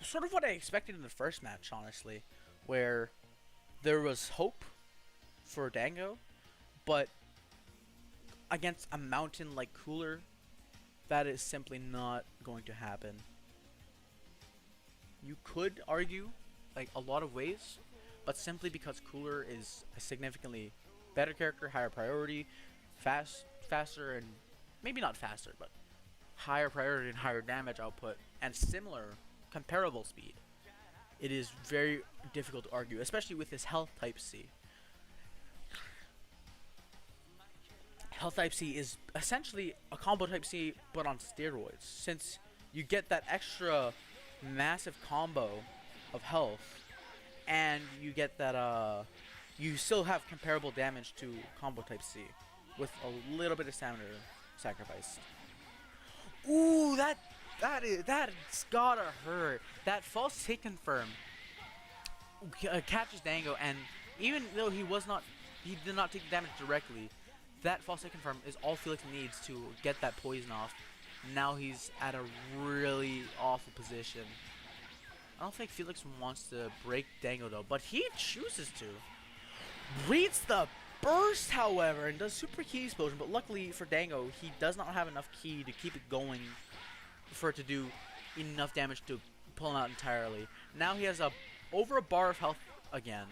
sort of what I expected in the first match, honestly, where there was hope for Dango, but against a mountain like Cooler, that is simply not going to happen. You could argue like a lot of ways, but simply because Cooler is a significantly better character, higher priority, faster, and maybe not faster, but higher priority and higher damage output, and similar comparable speed, it is very difficult to argue, especially with his health type C. Health type C is essentially a combo type C but on steroids, since you get that extra massive combo of health and you get that you still have comparable damage to combo type C with a little bit of stamina sacrificed. Ooh, that's gotta hurt. That false hit confirm catches Dango, and even though he did not take the damage directly, that false hit confirm is all Felix needs to get that poison off. Now he's at a really awful position. I don't think Felix wants to break Dango though, but he chooses to. Reads the burst, however, and does super key explosion, but luckily for Dango, he does not have enough key to keep it going for it to do enough damage to pull him out entirely. Now he has over a bar of health again,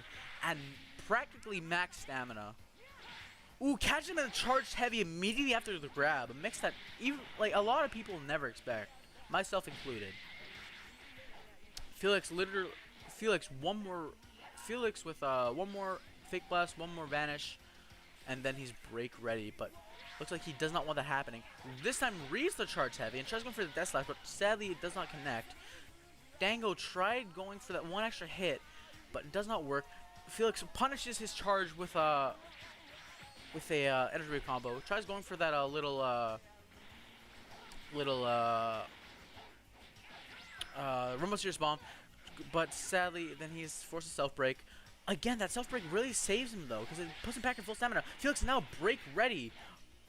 and practically max stamina. Ooh, catch him in a charged heavy immediately after the grab. A mix that even like a lot of people never expect, myself included. Felix with one more fake blast, one more vanish, and then he's break ready. But looks like he does not want that happening. This time reads the charge heavy and tries going for the death slash, but sadly it does not connect. Dango tried going for that one extra hit, but it does not work. Felix punishes his charge with a energy wave combo. Tries going for that little Rumble Series bomb, but sadly then he's forced to self break. Again, that self break really saves him though, because it puts him back in full stamina. Felix is now break ready,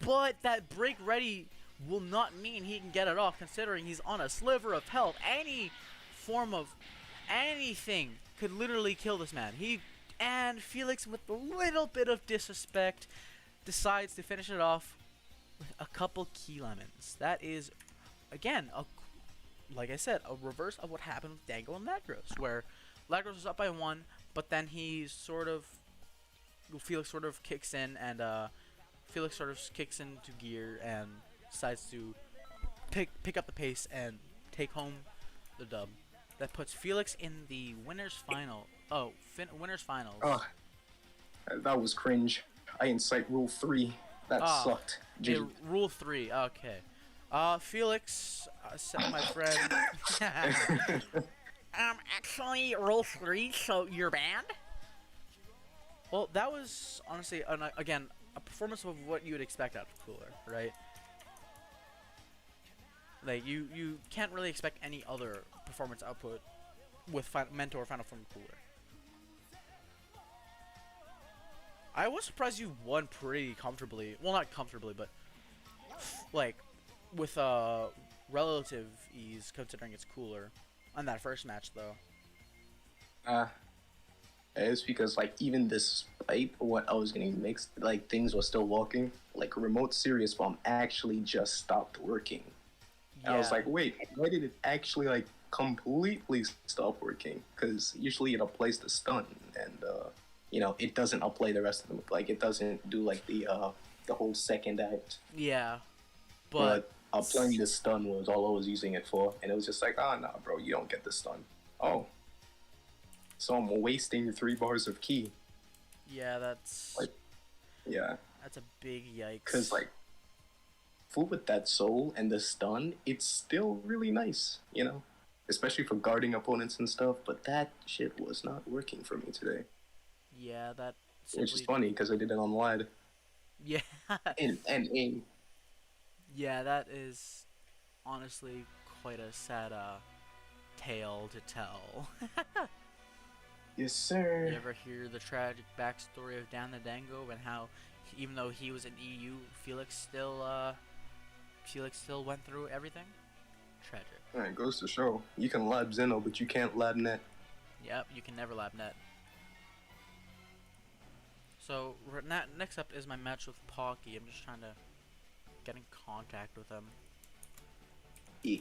but that break ready will not mean he can get it off, considering he's on a sliver of health. Any form of anything could literally kill this man. And Felix, with a little bit of disrespect, decides to finish it off with a couple key lemons. That is, again, like I said, a reverse of what happened with Dango and Lagros, where Lagros was up by 1, but then Felix sort of kicks in, and Felix sort of kicks into gear and decides to pick up the pace and take home the dub. That puts Felix in the winners final. Winners finals. Oh, that was cringe. I incite Rule 3. That sucked. Rule 3. Okay. Felix, my friend. Actually, Rule 3. So you're banned. Well, that was honestly, again, a performance of what you would expect out of Cooler, right? Like you can't really expect any other performance output with Mentor Final Form Cooler. I was surprised you won pretty comfortably. Well, not comfortably, but like with relative ease, considering it's Cooler on that first match, though. It's because like even despite what I was getting mixed, like things were still working. Like remote serious bomb actually just stopped working. Yeah. I was like, wait, why did it actually like completely stop working? Because usually it applies the stun, and it doesn't apply the rest of them. Like it doesn't do like the whole second act. Yeah, but applying the stun was all I was using it for, and it was just like, nah, bro, you don't get the stun. Oh, so I'm wasting 3 bars of key. Yeah, that's like, yeah, that's a big yikes. Because like, food with that soul and the stun, it's still really nice, especially for guarding opponents and stuff. But that shit was not working for me today. Yeah, that. Which is funny because I did it on wide. Yeah. and aim. Yeah, that is honestly quite a sad tale to tell. Yes, sir. You ever hear the tragic backstory of Dan the Dango and how, even though he was in EU, Felix still went through everything? Tragic. Alright, goes to show. You can lab Zeno, but you can't lab net. Yep, you can never lab net. So, next up is my match with Pocky. I'm just trying to get in contact with him. Yeah.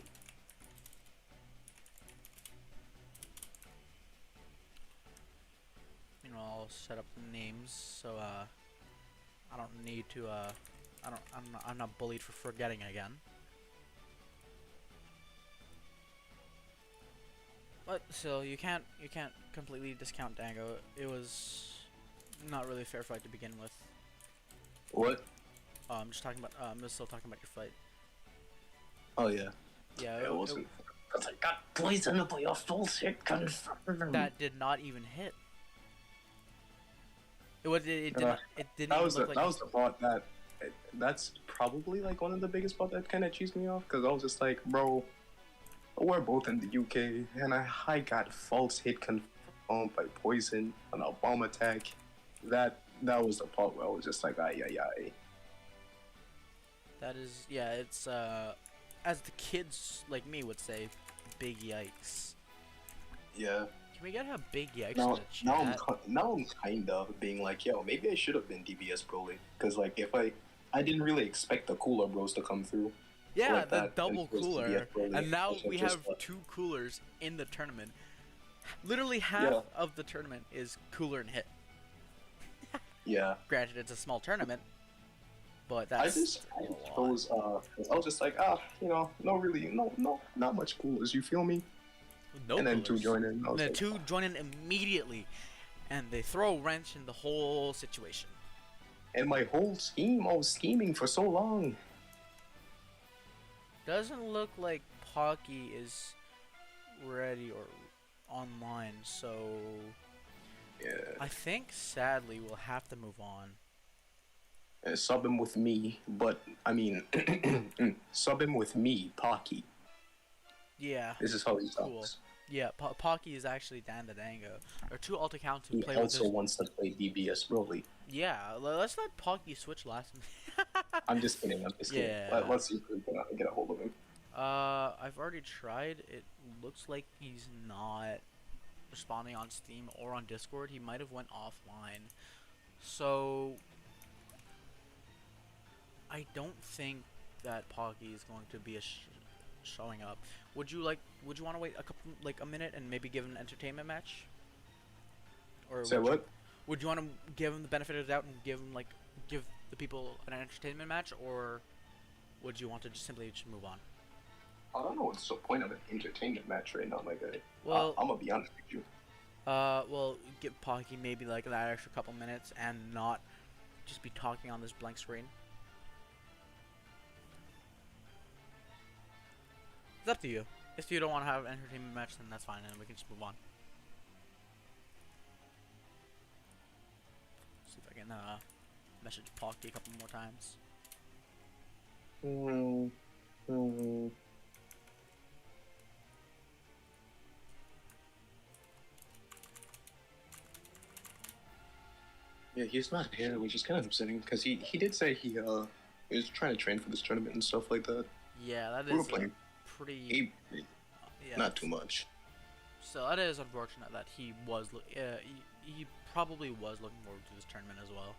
Meanwhile, I'll set up the names so I don't need to I'm not bullied for forgetting again. But still, you can't completely discount Dango. It was not really a fair fight to begin with. What? I'm just talking about I'm still talking about your fight. Oh, yeah. Yeah, It wasn't. Because I got poisoned by a false hit confirmed. that did not even hit. It didn't That even was look that like was the part that. That's probably like one of the biggest part that kind of cheesed me off. Because I was just like, bro, we're both in the UK, and I got false hit confirmed by poison on a bomb attack. That was the part where I was just like, ay, ay, ay. that is, yeah, it's as the kids like me would say, big yikes. Yeah. Can we get a big yikes Now, in the chat? now I'm kind of being like, yo, maybe I should have been DBS Broly. Because, like, if I didn't really expect the cooler bros to come through. Yeah, like the that, double and it was cooler, DBS Broly, and now which I we just have thought- 2 coolers in the tournament. Literally half Yeah. of the tournament is cooler and hit. Yeah. Granted, it's a small tournament, but I that's just a lot. chose, I was just like, not much coolers, you feel me? No and then coolers. 2 join in. I And was then like, 2 join in immediately, and they throw a wrench in the whole situation. and my whole scheme, I was scheming for so long. Doesn't look like Pocky is ready or online, so Yeah. I think sadly we'll have to move on. Sub him with me, but, I mean, sub him with me, Pocky. Yeah. This is how he Cool. talks. Yeah, Pocky is actually Dan the Dango. There are 2 alt accounts who He play with also this. wants to play DBS Broly. Yeah, let's let Pocky switch last. I'm just kidding, Yeah. Let's see if we can get a hold of him. I've already tried. It looks like he's not responding on Steam or on Discord. He might have went offline. So I don't think that Pocky is going to be showing up. Would you want to wait a minute and maybe give him an entertainment match? Or Say what? Would you want to give him the benefit of the doubt and give the people an entertainment match, or would you want to just simply move on? I don't know what's the point of an entertainment match right now, my guy. Well, I'm gonna be honest with you. well, give Pocky maybe like that extra couple minutes and not just be talking on this blank screen. It's up to you. If you don't want to have an entertainment match, then that's fine, and we can just move on. See if I can message Pocky a couple more times. Yeah, he's not here, which is kind of upsetting because he did say he was trying to train for this tournament and stuff like that. Yeah, that We were is playing. pretty. Yeah, Not too much. So that is unfortunate that he was. He probably was looking forward to this tournament as well.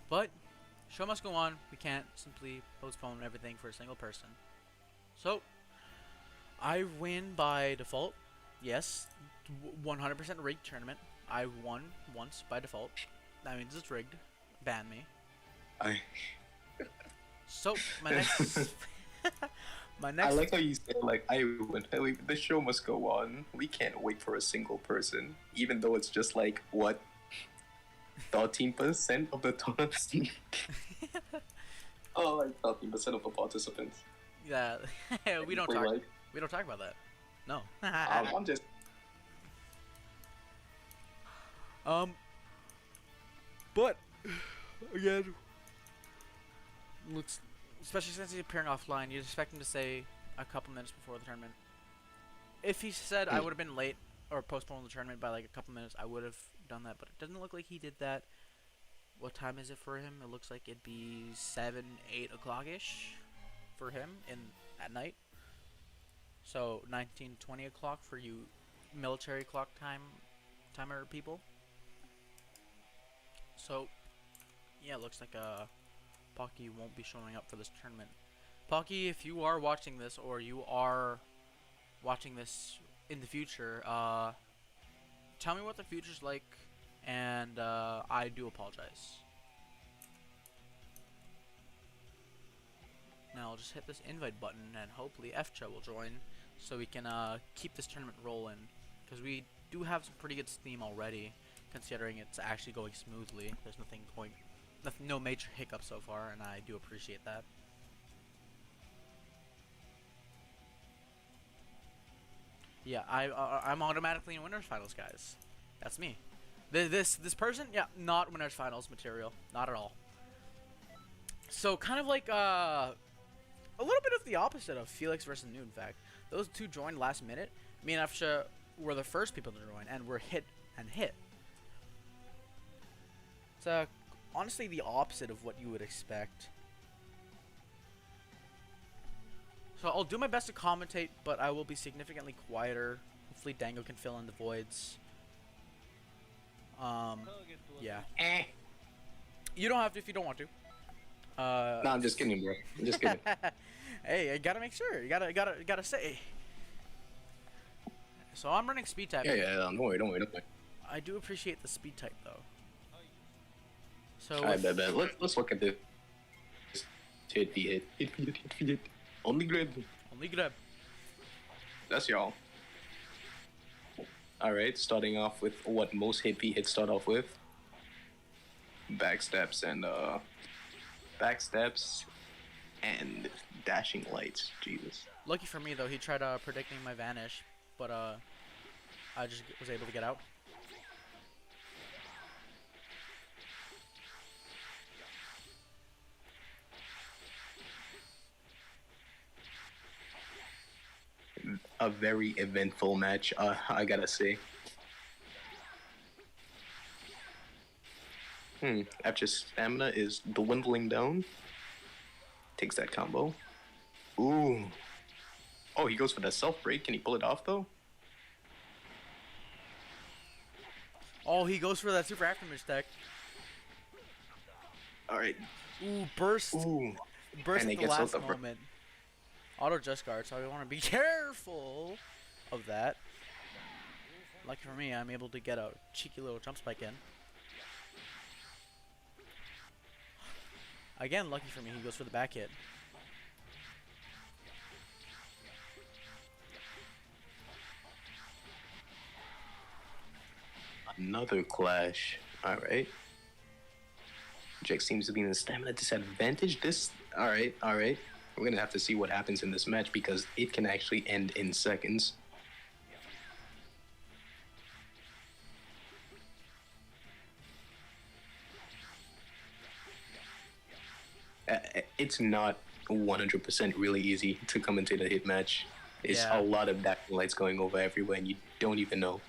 But show must go on. We can't simply postpone everything for a single person. So I win by default. Yes, 100% rigged tournament. I won once by default. That means it's rigged. Ban me. So my next. I like how you said, like, the show must go on. We can't wait for a single person, even though it's just like, what, 13% of the tournament? Oh, like 13% of the participants. Yeah, we don't Wait, talk. like, We don't talk about that. No. I'm just. But again, looks, especially since he's appearing offline, you'd expect him to say a couple minutes before the tournament. If he said I would have been late, or postpone the tournament by like a couple minutes, I would have done that. But it doesn't look like he did that. What time is it for him? It looks like it'd be 7, 8 o'clock ish for him in at night. So 19, 20 o'clock for you military clock timer people. So yeah, it looks like Pocky won't be showing up for this tournament. Pocky, if you are watching this or you are watching this in the future, tell me what the future's like, and I do apologize. Now I'll just hit this invite button, and hopefully FCHA will join, so we can keep this tournament rolling, because we do have some pretty good steam already, considering it's actually going smoothly. There's no major hiccups so far, and I do appreciate that. Yeah, I'm automatically in winners finals, guys. That's me. This person, yeah, not winners finals material, not at all. So kind of like a little bit of the opposite of Felix versus New. In fact, those two joined last minute. Me and Afsha were the first people to join, and were hit and hit. It's honestly the opposite of what you would expect. So I'll do my best to commentate, but I will be significantly quieter. Hopefully Dango can fill in the voids. Yeah. You don't have to if you don't want to. No, I'm just kidding, bro. I'm just kidding. Hey, I gotta make sure. You gotta say. So I'm running speed type. Yeah, don't worry. I do appreciate the speed type though. So I bet. Let's look at this. Hit. Only grab. That's y'all. Alright, starting off with what most hit hits start off with. Backsteps and dashing lights. Jesus. Lucky for me though, he tried predicting my vanish, but I just was able to get out. A very eventful match, I gotta say. After stamina is dwindling down. Takes that combo. Ooh. Oh, he goes for that self break. Can he pull it off though? Oh, he goes for that super aftermatch tech. Alright. Ooh, burst. Ooh. Burst at the last moment. Auto just guard, so I want to be careful of that. Lucky for me, I'm able to get a cheeky little jump spike in. Again, lucky for me, he goes for the back hit. Another clash. Alright. Jack seems to be in a stamina disadvantage. Alright. We're gonna have to see what happens in this match because it can actually end in seconds. It's not 100% really easy to commentate a hit match. It's a lot of dashing lights going over everywhere and you don't even know.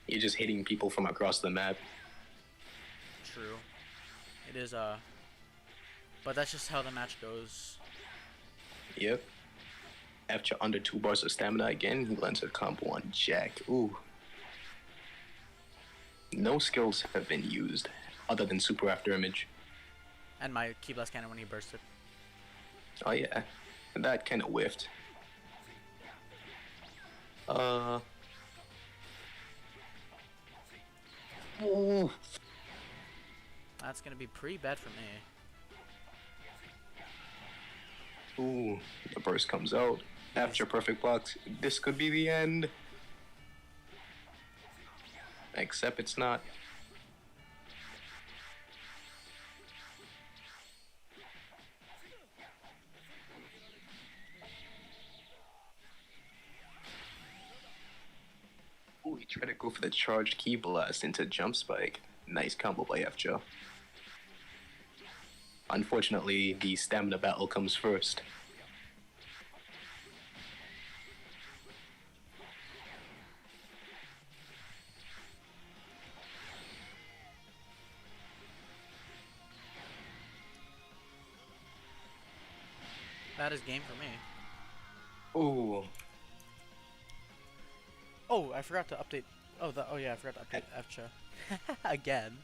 You're just hitting people from across the map. True. It is, but that's just how the match goes. Yep. After under 2 bars of stamina again, he lands a combo on Jack. Ooh. No skills have been used other than super after image. And my key blast cannon when he bursted. Oh yeah. That kind of whiffed. Ooh. That's gonna be pretty bad for me. Ooh, the burst comes out. After perfect blocks, this could be the end. Except it's not. Ooh, he tried to go for the charged key blast into jump spike. Nice combo by FJo. Unfortunately, the stamina battle comes first. That is game for me. Ooh. Oh, I forgot to update. Oh yeah, I forgot to update Fcha. Again.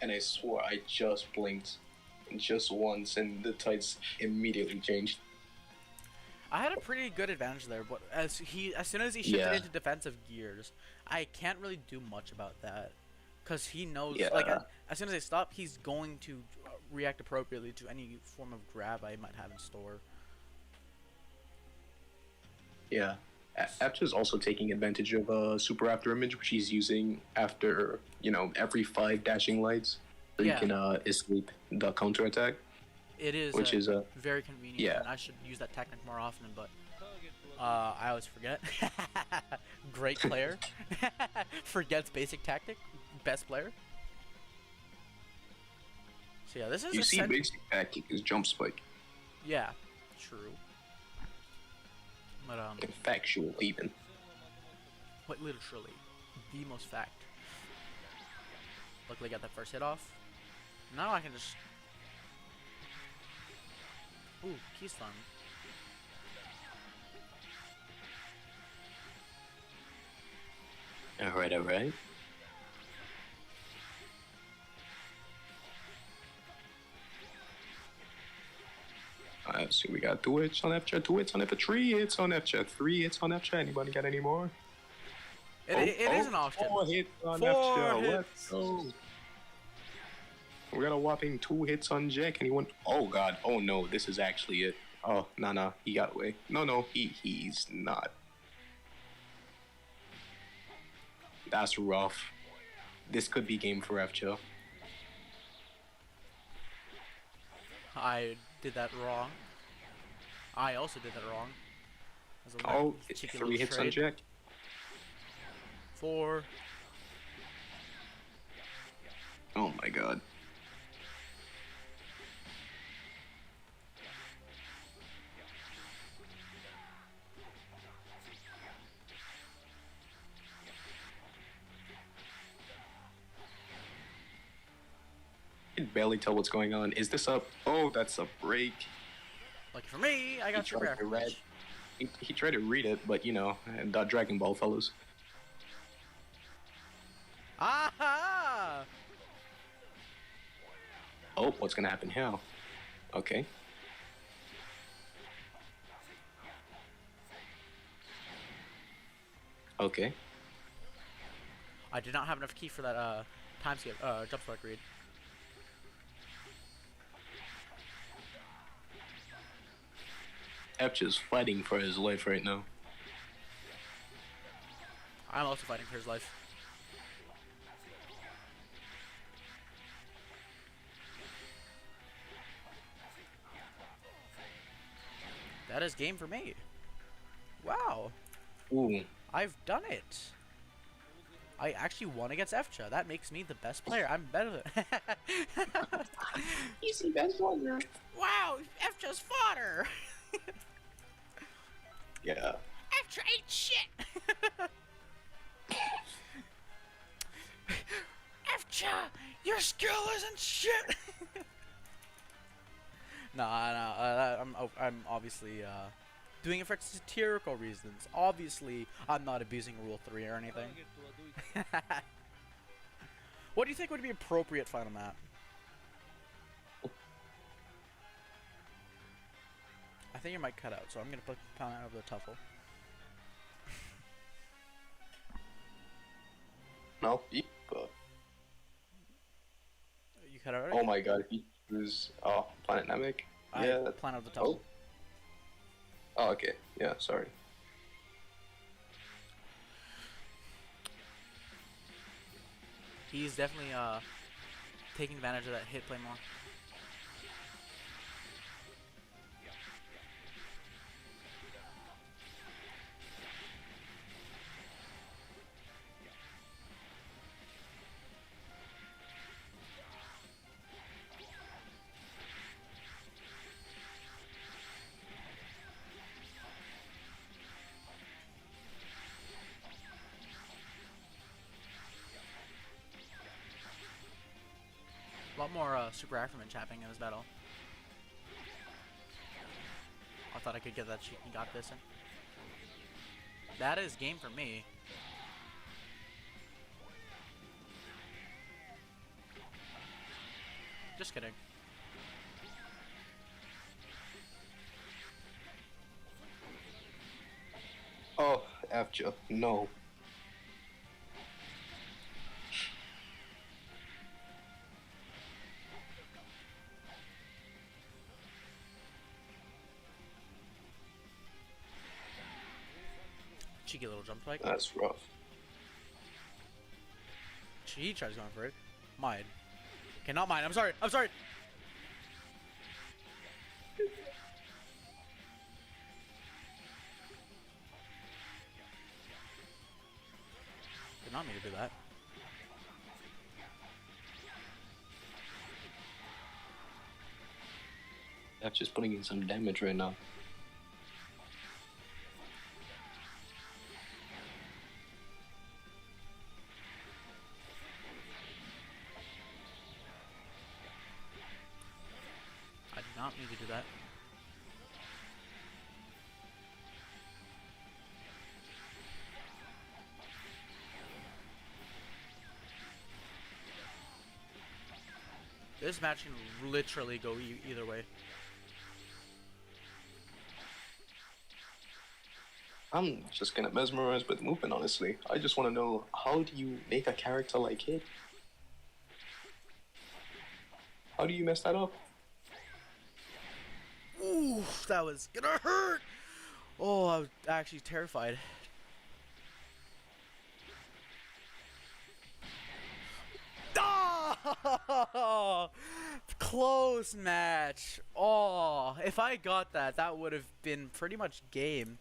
And I swore I just blinked just once and the tides immediately changed. I had a pretty good advantage there, but as soon as he shifted Yeah. into defensive gears, I can't really do much about that, cause he knows. Yeah. Like as soon as I stop, he's going to react appropriately to any form of grab I might have in store. Yeah. After's also taking advantage of Super After Image, which he's using after, every 5 dashing lights. So Yeah. you can escape the counterattack. It is, which is very convenient, yeah. and I should use that technique more often, but I always forget. Great player. Forgets basic tactic. Best player. So yeah, this is You see basic tactic is jump spike. Yeah, true. But Factual even. Quite literally, the most fact. Luckily, got that first hit off. Now I can just. Ooh, keys fun. Alright. So we got 2 hits on F chat, 2 hits on F chat, 3 hits on F chat, 3 hits on F chat. Anybody got any more? It is an option. 4 hits on F chat. Let's go. We got a whopping 2 hits on Jack. Anyone? Oh god. Oh no. This is actually it. Oh no. He got away. No. He's not. That's rough. This could be game for F chat. I did that wrong. I also did that wrong. It's 3 hits on Jack. 4. Oh my god. I can barely tell what's going on. Is this up? Oh, that's a break. Lucky for me, I got Super After Image. He tried to read it, but and Dragon Ball fellas. Aha! Oh, what's gonna happen now? Okay. Okay. I did not have enough key for that time skip jump spike read. F just fighting for his life right now. I'm also fighting for his life. That is game for me. Wow. Ooh. I've done it. I actually won against Fcha. That makes me the best player. I'm better than. He's the best one. Wow, Fcha's fodder. Yeah. Fcha ain't shit. Fcha, your skill isn't shit. I'm obviously doing it for satirical reasons. Obviously, I'm not abusing Rule 3 or anything. What do you think would be appropriate final map? I think it might cut out, so I'm gonna put pound out of the tuffle. No. You cut out. Oh my god, he was Planet Namek. Yeah. Planet of the tuffle. Oh, okay. Yeah, sorry. He's definitely taking advantage of that hit play more. A lot more super affirmation happening in this battle. thought I could get that cheat and got this in. That is game for me. Just kidding. Oh, after no. Cheeky little jump spike. That's rough. He tries going for it. Mine. Okay, not mine. I'm sorry. I'm sorry. Did not mean to do that. That's just putting in some damage right now. I did not mean to do that. This match can literally go either way. I'm just gonna mesmerize with the movement, honestly. I just want to know, how do you make a character like it? How do you mess that up? Ooh, that was gonna hurt! Oh, I was actually terrified. Oh, close match. Oh, if I got that, that would have been pretty much game.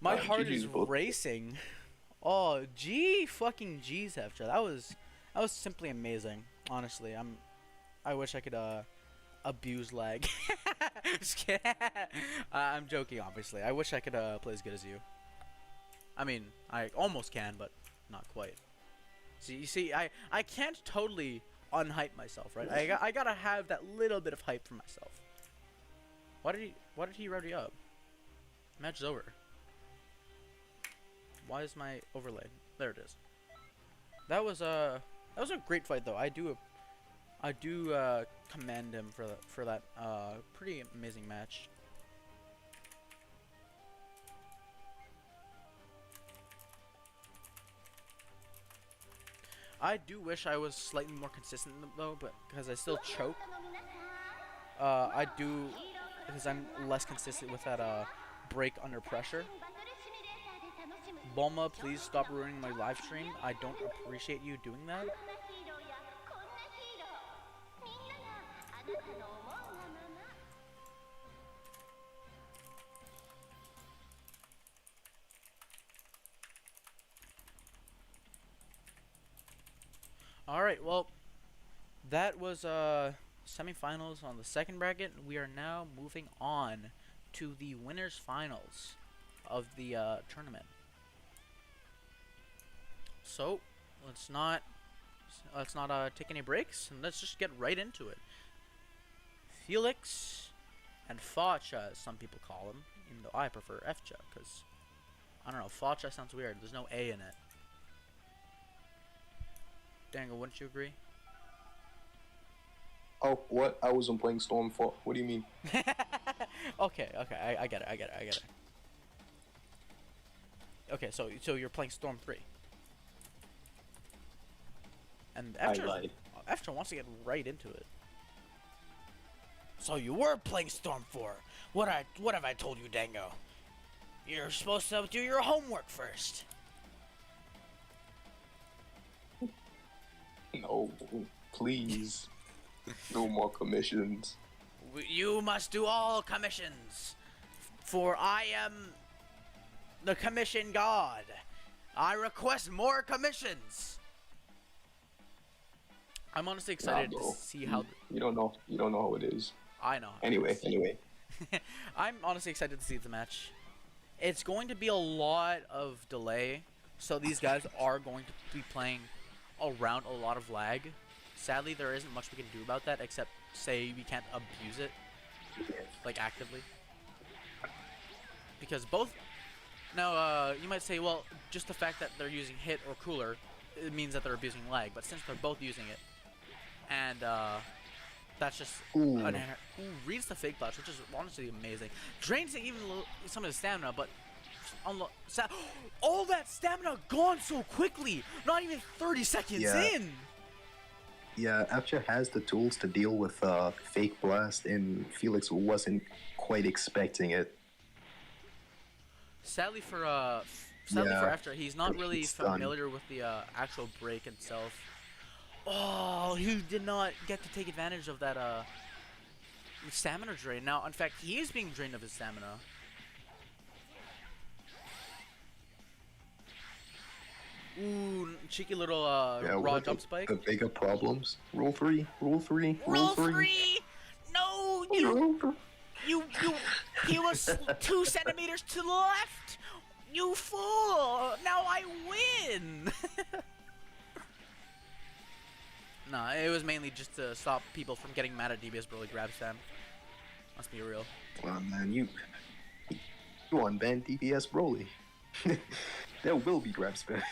My heart is racing. Oh, gee, fucking G's, Hefcha. That was simply amazing. Honestly, I wish I could abuse lag. Just kidding. I'm joking, obviously. I wish I could play as good as you. I mean, I almost can, but not quite. See, you see, I can't totally unhype myself, right? I gotta have that little bit of hype for myself. Why did he ready up? Match is over. Why is my overlay? There it is. That was a great fight though. I do commend him for that pretty amazing match. I do wish I was slightly more consistent though, but because I still choke. I do, because I'm less consistent with that break under pressure. Bulma, please stop ruining my live stream. I don't appreciate you doing that. Alright, well, that was semifinals on the second bracket. We are now moving on to the winners finals of the tournament. So let's not take any breaks, and let's just get right into it. Felix and Facha, as some people call him, even though I prefer Fcha, because I don't know, Facha sounds weird. There's no A in it. Dangle, wouldn't you agree? Oh, what? I wasn't playing Storm 4. What do you mean? Okay, I get it. Okay, so you're playing Storm 3. And Fcha wants to get right into it. So you were playing Storm 4. What have I told you, Dango? You're supposed to do your homework first. No, please. No more commissions. You must do all commissions, for I am the commission god. I request more commissions. I'm honestly excited to see how. You don't know how it is. I know. Anyway. I'm honestly excited to see the match. It's going to be a lot of delay, so these guys are going to be playing around a lot of lag. Sadly, there isn't much we can do about that except say we can't abuse it, like actively. because both. Now, you might say, well, just the fact that they're using hit or cooler, it means that they're abusing lag. But since they're both using it, and that's just Ooh. reads the fake blast, which is honestly amazing. Drains even some of his stamina, but all that stamina gone so quickly. Not even 30 seconds Yeah. in. Yeah, After has the tools to deal with fake blast, and Felix wasn't quite expecting it. Sadly for Yeah, After, he's not really he's done. familiar with the actual break itself. Oh, he did not get to take advantage of that stamina drain. Now, in fact, he is being drained of his stamina. Ooh, cheeky little Yeah, raw what jump spike. the bigger problems? Rule 3, Rule 3, Rule 3! No, you, he was 2 centimeters to the left! You fool! Now I win! Nah, it was mainly just to stop people from getting mad at DBS Broly grab spam. Let's be real. Well, man, you unbanned DPS Broly. There will be grab spam.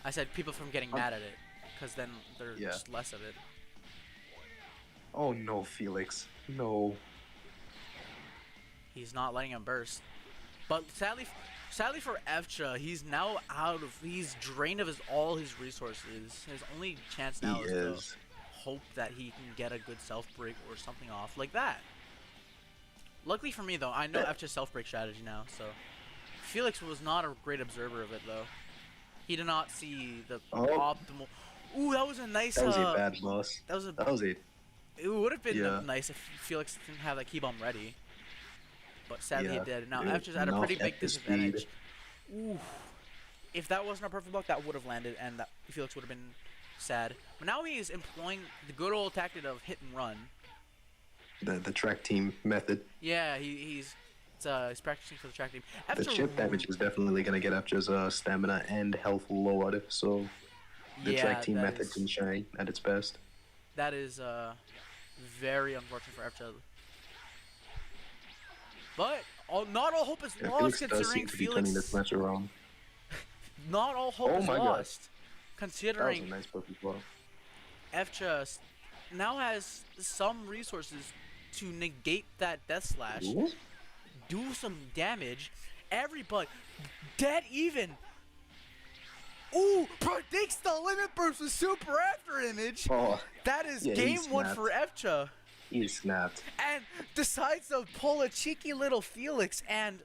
I said people from getting mad at it, because then there's just less of it. Oh no, Felix. No. He's not letting him burst. But sadly for Efcha, he's now he's drained of all his resources. His only chance now is to hope that he can get a good self break or something off like that. Luckily for me though, I know Efcha's self break strategy now, so Felix was not a great observer of it though. He did not see the optimal. Ooh, that was a nice. That was a bad loss. That was it. It would have been nice if Felix didn't have that key bomb ready. But sadly he did. Now Efcha's at a pretty big disadvantage. Ooh. If that wasn't a perfect block, that would have landed, and that Felix would have been sad. But now he is employing the good old tactic of hit and run. The track team method. Yeah, he's practicing for the track team. The chip damage is definitely gonna get Efcha's stamina and health lowered, so the track team method can shine at its best. That is very unfortunate for Efcha. But not all hope is lost, considering Felix. This match around. Not all hope is lost, considering that was a nice perfect blow. Efcha now has some resources to negate that death slash, do some damage. Everybody dead even. Ooh, predicts the limit burst with super after image. Oh, that is game 1 for Efcha. He snapped. And decides to pull a cheeky little Felix and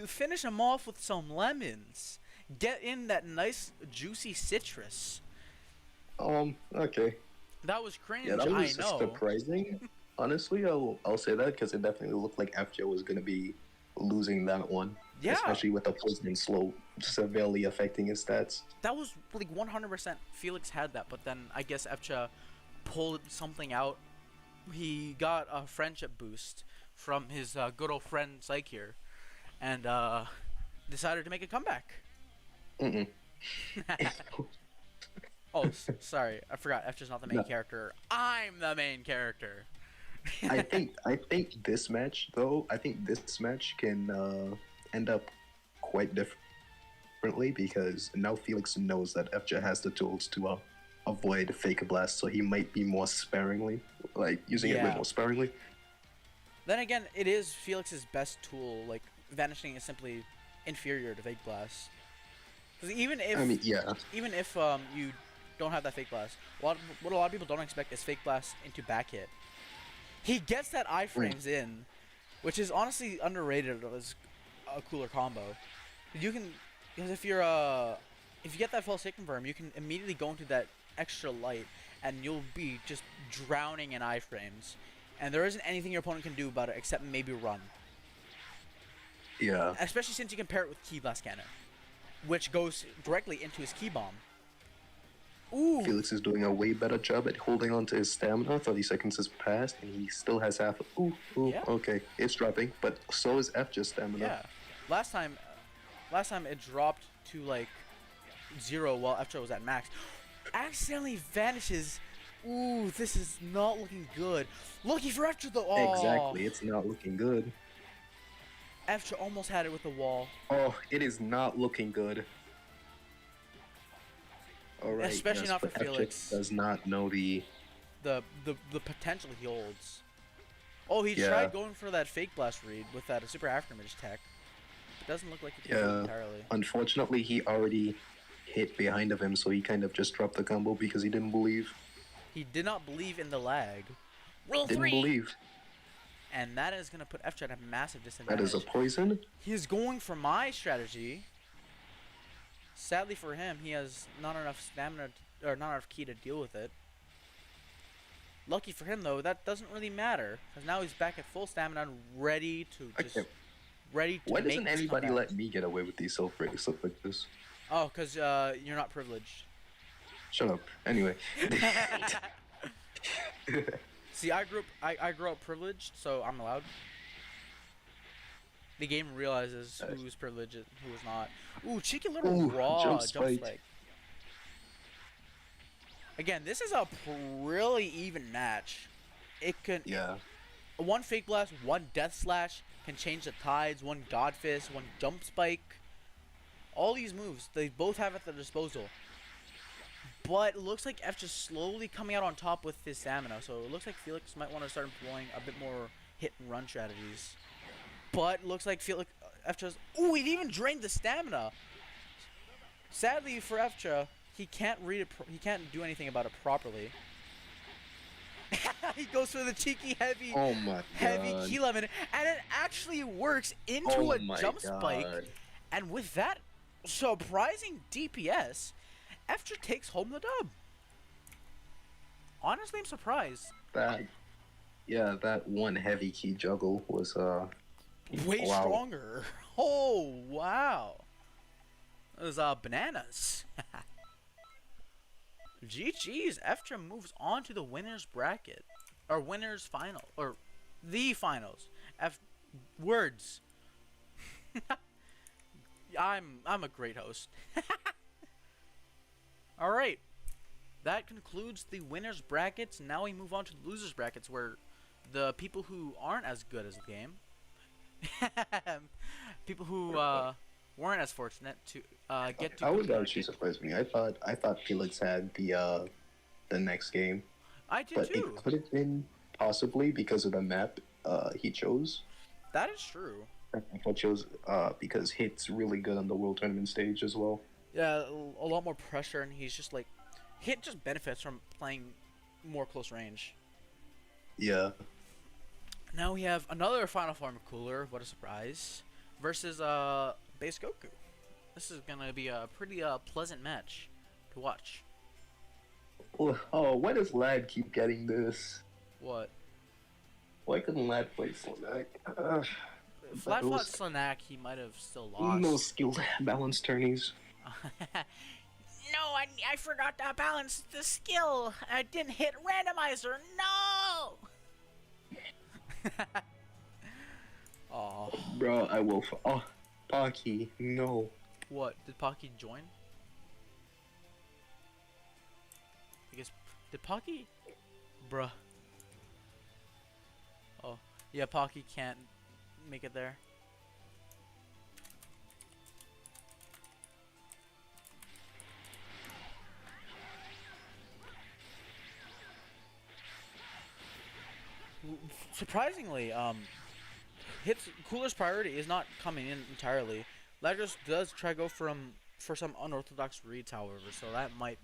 finish him off with some lemons. Get in that nice juicy citrus. Okay. That was cringe, yeah, that was I know. Surprising. Honestly, I'll say that because it definitely looked like Efcha was gonna be losing that one. Yeah. Especially with the poison slow severely affecting his stats. That was like 100% Felix had that, but then I guess Efcha pulled something out. He got a friendship boost from his good old friend Psyche here, and decided to make a comeback. Oh, sorry, I forgot. Efcha's not the main character. I'm the main character. I think this match though. I think this match can end up quite differently because now Felix knows that Efcha has the tools to avoid fake blast, so he might be more sparingly, like using it way more sparingly. Then again, it is Felix's best tool. Like vanishing is simply inferior to fake blast. Because even if even if you don't have that fake blast, what a lot of people don't expect is fake blast into back hit. He gets that iframes in, which is honestly underrated as a cooler combo. You can, because if you get that false hit confirm, you can immediately go into that extra light, and you'll be just drowning in iframes, and there isn't anything your opponent can do about it except maybe run. Yeah. Especially since you can pair it with Key Blast Cannon, which goes directly into his Key Bomb. Ooh. Felix is doing a way better job at holding on to his stamina. 30 seconds has passed, and he still has half. Okay, it's dropping, but so is Efcha's stamina. Yeah. Last time it dropped to like 0 while Efcha was at max. Accidentally vanishes. Ooh, this is not looking good. Lucky for Efcha though. Oh. Exactly, it's not looking good. Eftra almost had it with the wall. Oh, it is not looking good. Alright, Especially yes, not for but F Felix. does not know The potential he holds. Oh, he Yeah. tried going for that fake blast read with that super aftermage tech. It doesn't look like he can do it Yeah. entirely. Unfortunately, he already hit behind of him, so he kind of just dropped the combo because he didn't believe. He did not believe in the lag. Roll Didn't 3! believe. And that is going to put F-Chat at a massive That disadvantage. is a poison. He is going for my strategy. Sadly for him, he has not enough stamina, or not enough ki to deal with it. Lucky for him, though, that doesn't really matter. Because now he's back at full stamina and ready to just... Okay. Ready to Why make doesn't this anybody comeback. let me get away with these self breaks stuff like this? Oh, because you're not privileged. Shut up. Anyway. See, I grew up privileged, so I'm allowed. The game realizes Nice. who's privileged and who is not. Ooh, cheeky little Ooh, raw jump jump spike. spike. Again, this is a really even match. It can Yeah. one fake blast, one death slash can change the tides. One god fist, one jump spike. All these moves they both have at their disposal. But it looks like F just slowly coming out on top with his stamina. So it looks like Felix might want to start employing a bit more hit and run strategies. But it looks like Felix F just ooh, he even drained the stamina. Sadly for Efcha, he can't read it. He can't do anything about it properly. He goes for the cheeky heavy, Oh my heavy god. key lemon, and it actually works into Oh a my jump god. spike. And with that surprising DPS, Efcha takes home the dub. Honestly, I'm surprised. That one heavy key juggle was Way wow. stronger. Oh wow. It was bananas. GG's. Eftra moves on to the winners bracket, or winners final, or the finals. Words. I'm a great host. All right. That concludes the winners brackets. Now we move on to the losers brackets, where the people who aren't as good as the game, people who weren't as fortunate to get to. I was actually surprised me. I thought Felix had the next game, I did but too. it could have been possibly because of the map he chose. That is true. I chose because Hit's really good on the World Tournament stage as well. Yeah, a lot more pressure, and he's just like, Hit just benefits from playing more close range. Yeah. Now we have another Final Form Cooler, what a surprise, versus Base Goku. This is gonna be a pretty pleasant match to watch. Oh, why does Lad keep getting this? What? Why couldn't Lad play Slack? Flat Slanak, he might have still lost. No skill balance turnies. No, I forgot to balance the skill. I didn't hit randomizer. No. Oh, Bro, I will. Oh, Pocky, no. what? Did Pocky join? I guess did Pocky? Bruh. Oh, yeah. Pocky can't make it there. Surprisingly, Hit's Cooler's priority is not coming in entirely. Lagros does try to go for some unorthodox reads, however, so that might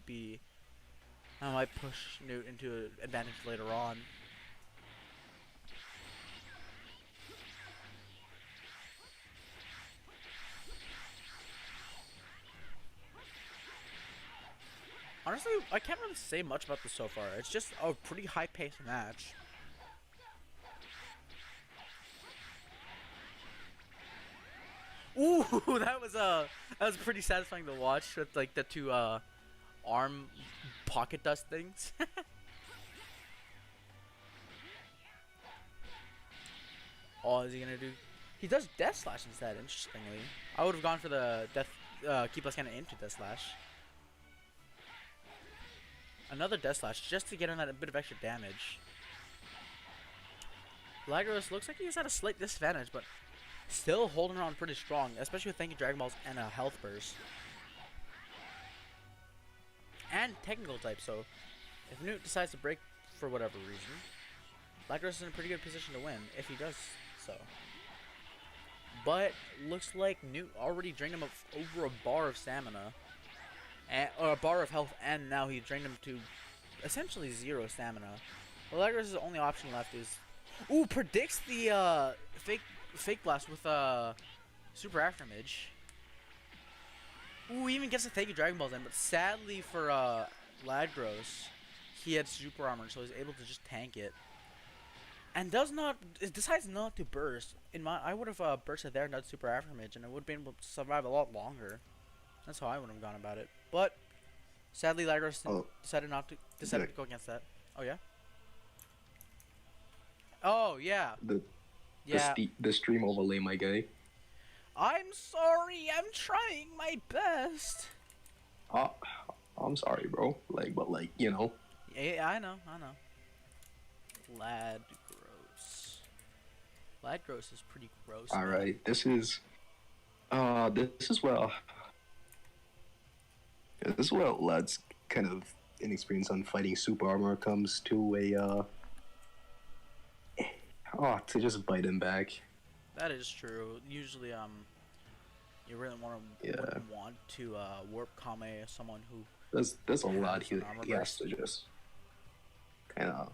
push Newt into an advantage later on. Honestly, I can't really say much about this so far. It's just a pretty high-paced match. Ooh, that was pretty satisfying to watch with like the two arm pocket dust things. Oh, is he gonna do? He does death slash instead. Interestingly, I would have gone for the death keep us kind of into death slash. Another death slash just to get in that a bit of extra damage. Lagros looks like he's at a slight disadvantage, but Still holding on pretty strong, especially with Thank You Dragon Balls and a health burst. And technical type, so if Newt decides to break for whatever reason, Black is in a pretty good position to win, if he does so. But looks like Newt already drained him of over a bar of stamina, or a bar of health, and now he drained him to essentially 0 stamina. Black's only option left is, ooh, predicts the fake blast with super afterimage. Ooh, he even gets the Thank You Dragon Balls in, but sadly for Ladgros, he had super armor, so he's able to just tank it. And decides not to burst. I would have bursted there and done super afterimage, and it would have been able to survive a lot longer. That's how I would have gone about it. But sadly, Ladgros decided to go against that. Oh yeah. Oh yeah. The stream overlay, my guy. I'm sorry. I'm trying my best. I'm sorry, bro. But you know. Yeah, I know. Ladgros is pretty gross. All right, this is where Lad's kind of inexperience on fighting super armor comes to to just bite him back. That is true. Usually, you really wouldn't want to warp Kame someone who. There's a lot he has to just kind of.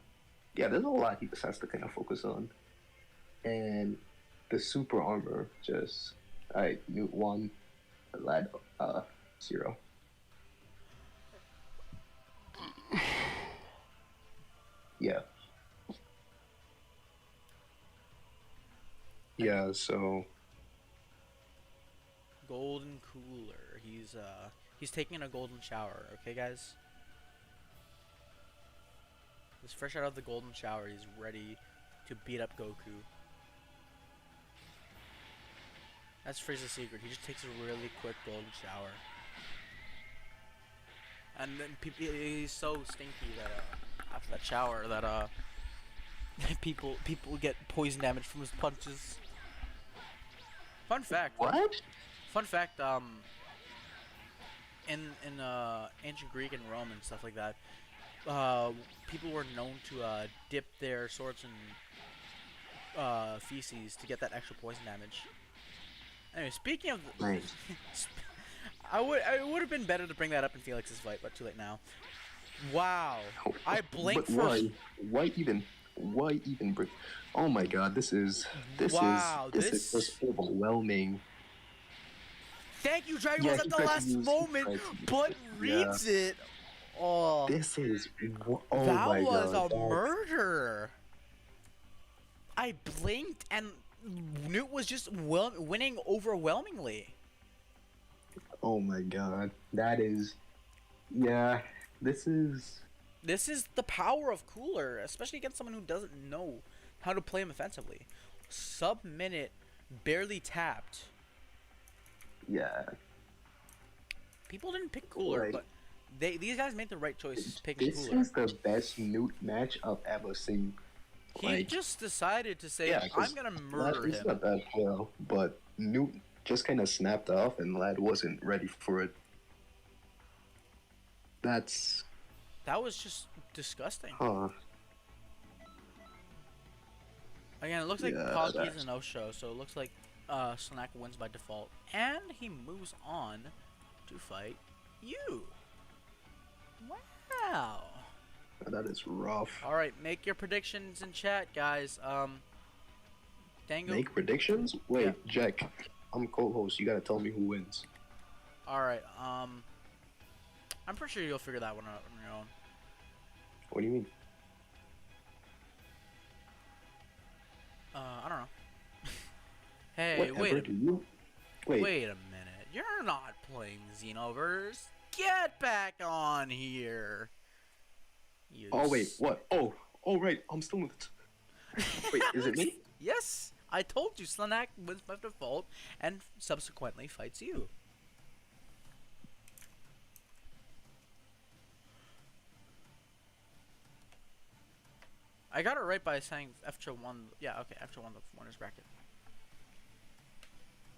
Yeah, there's a lot he just has to kind of focus on. And the super armor just. Alright, Newt 1, Lad 0. Yeah. Yeah, so. Golden Cooler. He's taking a golden shower, okay guys? He's fresh out of the golden shower, he's ready to beat up Goku. That's Frieza's secret, he just takes a really quick golden shower. And then he's so stinky that after that shower that people get poison damage from his punches. Fun fact. What? Fun fact, in ancient Greek and Rome and stuff like that, people were known to dip their swords in feces to get that extra poison damage. Anyway, speaking of, Nice. it would have been better to bring that up in Felix's fight, but too late now. Wow, I blinked But for. why even bring? Oh my God, this is just overwhelming. Thank you, Dragon Balls Yeah, at he the tried to last use- moment, he tried to use but it. reads it. Oh, This is oh that my was God, a murder. I blinked and Newt was just winning overwhelmingly. Oh my God, that is, yeah. This is the power of Cooler, especially against someone who doesn't know how to play him offensively. Sub-minute, barely tapped. yeah. People didn't pick Cooler, Right. but these guys made the right choice picking This Cooler. is the best Newt match I've ever seen. He just decided to say, Yeah, 'cause I'm gonna murder Lad, him. not that well, but Newt just kind of snapped off, and Lad wasn't ready for it. That's That was just disgusting. huh. Again, it looks like Yeah, Poggie's that's- a no-show, so it looks like Snack wins by default. And he moves on to fight you. Wow. That is rough. Alright, make your predictions in chat, guys. Dango. Make predictions? Wait, Yeah. Jack. I'm co-host. You gotta tell me who wins. Alright, I'm pretty sure you'll figure that one out on your own. What do you mean? I don't know. Hey, Whatever, do you? wait a minute. You're not playing Xenoverse. Get back on here. You Oh wait, what? Oh, right. I'm still with it. Wait, is it me? Yes, I told you Slanak wins by default and subsequently fights you. I got it right by saying F1. Yeah, okay, F1 the winners bracket.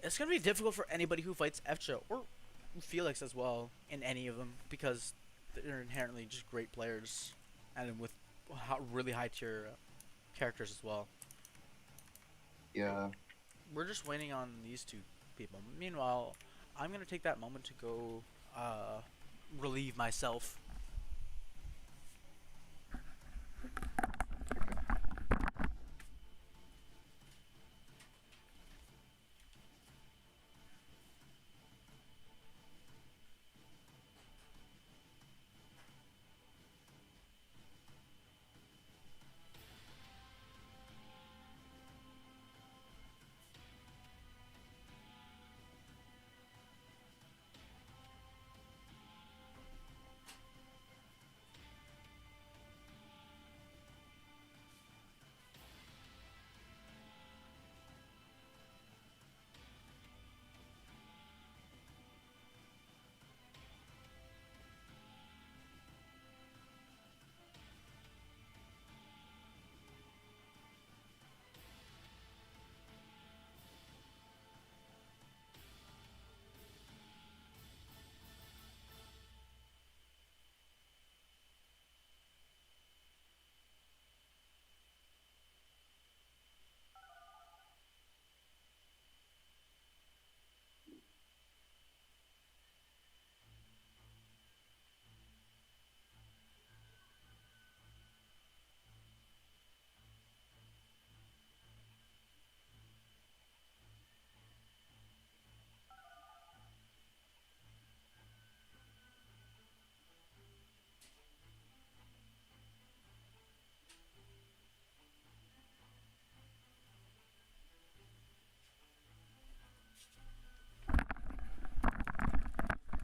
It's gonna be difficult for anybody who fights Efcha or Felix as well in any of them because they're inherently just great players and with really high tier characters as well. Yeah. We're just waiting on these two people. Meanwhile, I'm gonna take that moment to go relieve myself.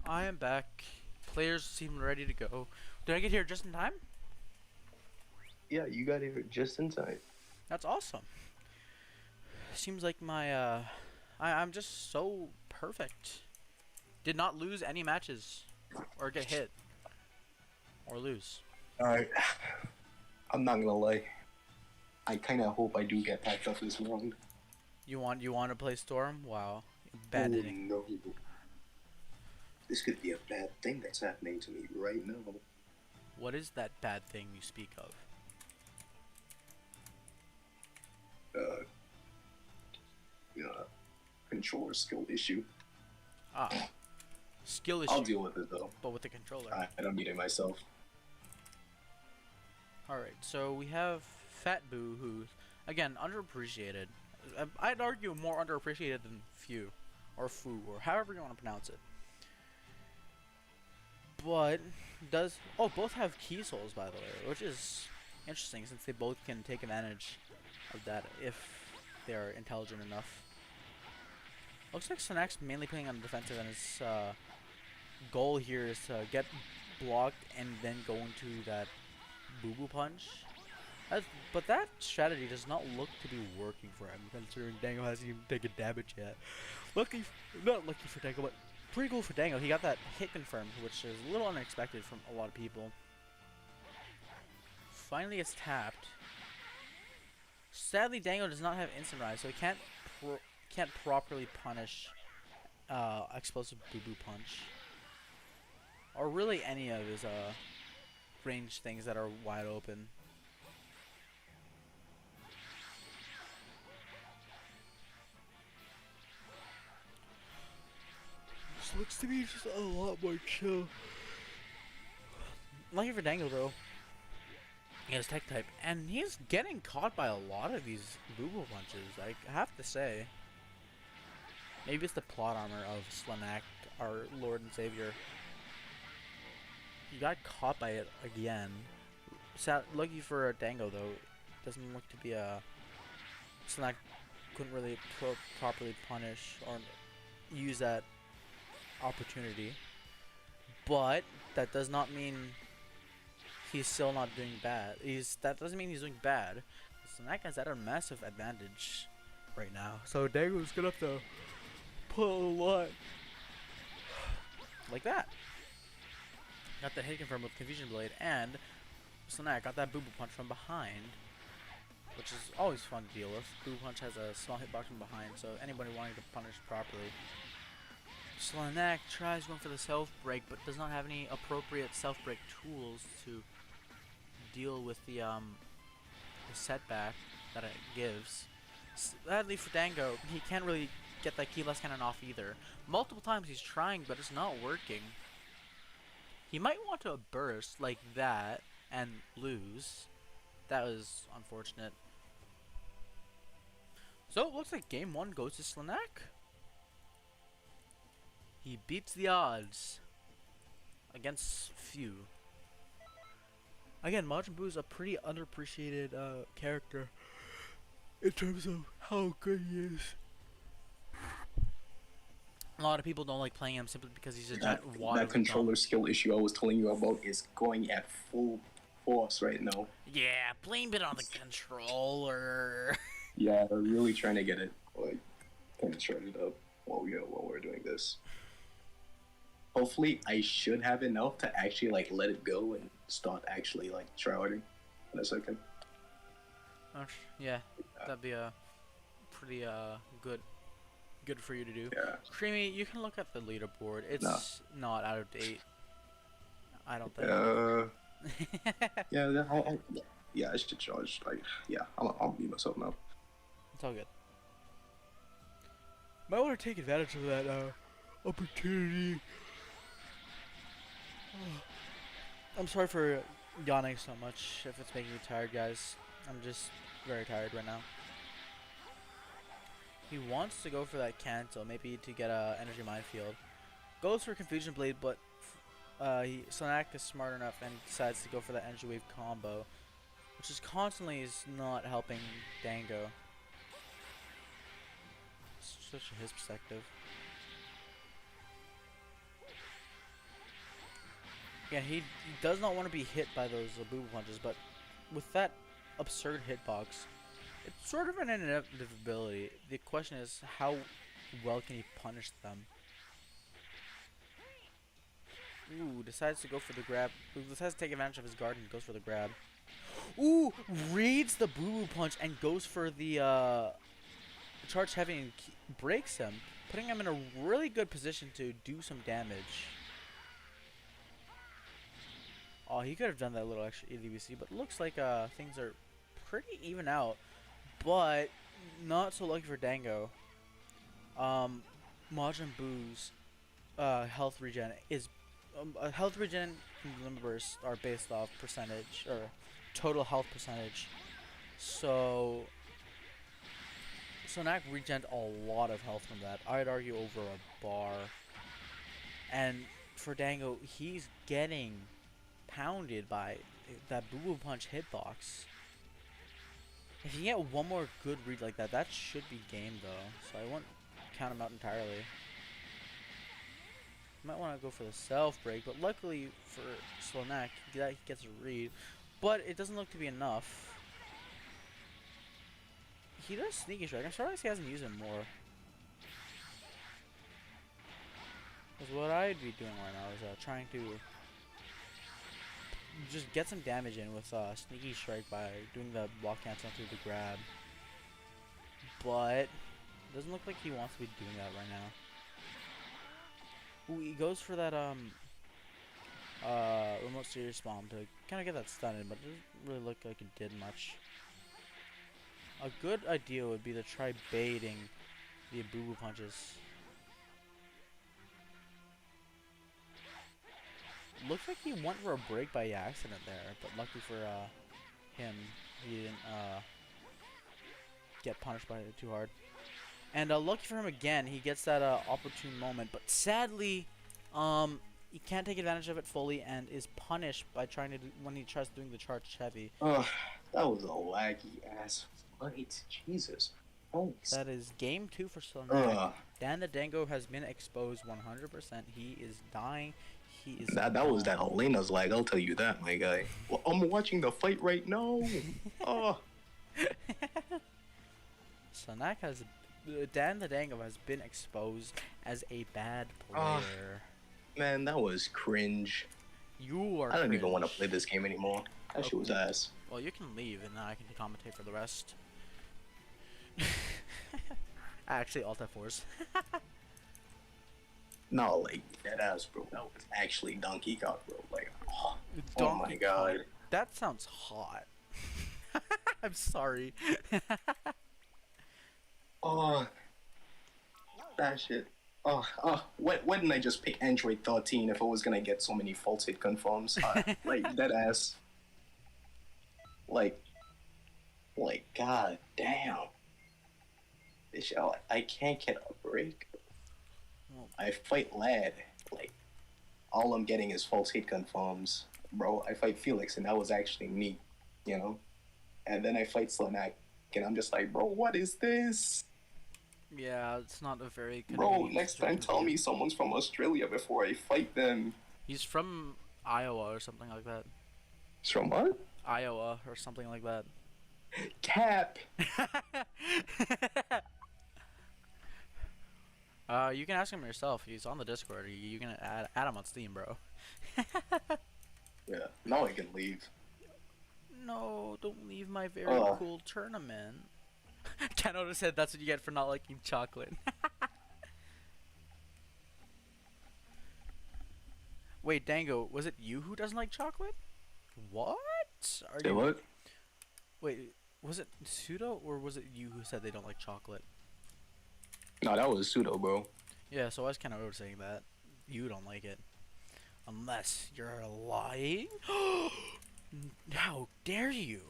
I am back. Players seem ready to go. Did I get here just in time? Yeah, you got here just in time. That's awesome. Seems like I'm just so perfect. Did not lose any matches, or get hit, or lose. Alright. I'm not gonna lie. I kinda hope I do get packed up this round. You want to play Storm? Wow, bad inning. No. This could be a bad thing that's happening to me right now. What is that bad thing you speak of? Controller skill issue. Ah, skill issue. I'll deal with it though. But with the controller. I don't need it myself. Alright, so we have Fat Boo, who's, again, underappreciated. I'd argue more underappreciated than Few, or Fu, or however you want to pronounce it. But, both have key souls, by the way, which is interesting since they both can take advantage of that if they're intelligent enough. Looks like Sonak's mainly playing on the defensive, and his goal here is to get blocked and then go into that boo-boo punch. But that strategy does not look to be working for him, considering Dango hasn't even taken damage yet. Not lucky for Dango, but pretty cool for Dango. He got that hit confirmed, which is a little unexpected from a lot of people. Finally gets tapped. Sadly, Dango does not have instant rise, so he can't properly punish explosive boo-boo punch, or really any of his range things that are wide open. This looks to be just a lot more chill. Lucky for Dango though, he has tech type, and he's getting caught by a lot of these boo-boo punches. I have to say. Maybe it's the plot armor of Slanak, our Lord and Savior. He got caught by it again. Lucky for Dango though, doesn't look to be a Slanak couldn't really properly punish or use that opportunity. But that does not mean he's still not doing bad. That doesn't mean he's doing bad. Slanak is at a massive advantage right now. So Dango's gonna have to put a lot like that. Got the hit confirmed with Confusion Blade, and Slanak got that boo-boo punch from behind. which is always fun to deal with. Boo Punch has a small hitbox from behind, so anybody wanting to punish properly. Slanek tries going for the self-break, but does not have any appropriate self-break tools to deal with the setback that it gives. Sadly for Dango, he can't really get that key blast cannon off either. Multiple times he's trying, but it's not working. He might want to burst like that and lose. That was unfortunate. So it looks like game 1 goes to Slanek. He beats the odds against few. Again, Majin Buu is a pretty underappreciated character in terms of how good he is. A lot of people don't like playing him simply because he's a giant water. That controller skill issue I was telling you about is going at full force right now. Yeah, blame it on the controller. Yeah, they're really trying to get it like kind of shredded up while we're doing this. Hopefully, I should have enough to actually like let it go and start actually like tryharding in a second. Yeah, that'd be a pretty good for you to do. Yeah. Creamy, you can look at the leaderboard. It's not out of date. I don't think. I should charge. Like, yeah, I'll beat myself now. It's all good. Might want to take advantage of that opportunity. I'm sorry for yawning so much if it's making you tired, guys. I'm just very tired right now. He wants to go for that cancel, maybe to get a energy minefield. Goes for Confusion Blade, but Slanek is smart enough and decides to go for that energy wave combo, which is constantly not helping Dango. Such his perspective. Yeah, he does not want to be hit by those boo punches, but with that absurd hitbox, it's sort of an inevitability. The question is, how well can he punish them? Ooh, decides to go for the grab. Ooh, decides to take advantage of his guard and goes for the grab. Ooh, reads the boo punch and goes for the charge heavy and breaks him, putting him in a really good position to do some damage. Oh, he could have done that little extra EDBC, but looks like things are pretty even out. But not so lucky for Dango. Majin Buu's health regen is health regen in Xenoverse are based off percentage or total health percentage. So Slanek regened a lot of health from that. I'd argue over a bar. And for Dango, he's getting pounded by that boo punch hitbox. If you get one more good read like that, that should be game though. So I won't count him out entirely. Might want to go for the self break, but luckily for Slanek, he gets a read. But it doesn't look to be enough. He does sneaky strike. I'm surprised he hasn't used it more. Because what I'd be doing right now is trying to just get some damage in with sneaky strike by doing the block cancel through the grab. But it doesn't look like he wants to be doing that right now. Ooh, he goes for that remote serious bomb to kind of get that stun in, but it doesn't really look like it did much. A good idea would be to try baiting the boo-boo punches. Looks like he went for a break by accident there, but lucky for him, he didn't get punished by it too hard. And lucky for him again, he gets that opportune moment, but sadly, he can't take advantage of it fully and is punished by trying to when he tries doing the charge heavy. Oh, that was a laggy ass fight. Jesus. Oh. That is game 2 for Slanek. Dan the Dango has been exposed 100%. He is dying. He is that was that Elena's lag, I'll tell you that, my guy. Well, I'm watching the fight right now. Oh. Slanek has Dan the Dango has been exposed as a bad player. Man, that was cringe. You are I don't cringe. even want to play this game anymore. That shit was ass. Well, you can leave, and then I can commentate for the rest. I actually alt F4s. No, like that ass, bro. That was actually Donkey Kong, bro. Like, oh my Donkey god. Kong. That sounds hot. I'm sorry. Oh, that shit. When didn't I just pick Android 13 if I was gonna get so many false hit confirms? Like, that ass. Like, god damn. This shit, I can't get a break. Well, I fight Lad. Like, all I'm getting is false hit confirms. Bro, I fight Felix, and that was actually neat, you know? And then I fight Slanak, and I'm just like, bro, what is this? yeah, it's not a very Bro, convenient next time situation tell for you. me someone's from Australia before I fight them. He's from Iowa or something like that. It's from what? Iowa or something like that. Cap. You can ask him yourself. He's on the Discord. You can add him on Steam, bro. Yeah, now I can leave. No, don't leave my very Oh. cool tournament. Kanoda said that's what you get for not liking chocolate. Wait, Dango, was it you who doesn't like chocolate? What? Are Say you? what? Wait, was it Pseudo or was it you who said they don't like chocolate? No, that was pseudo, bro. Yeah, so I was kind of saying that you don't like it, unless you're lying. How dare you?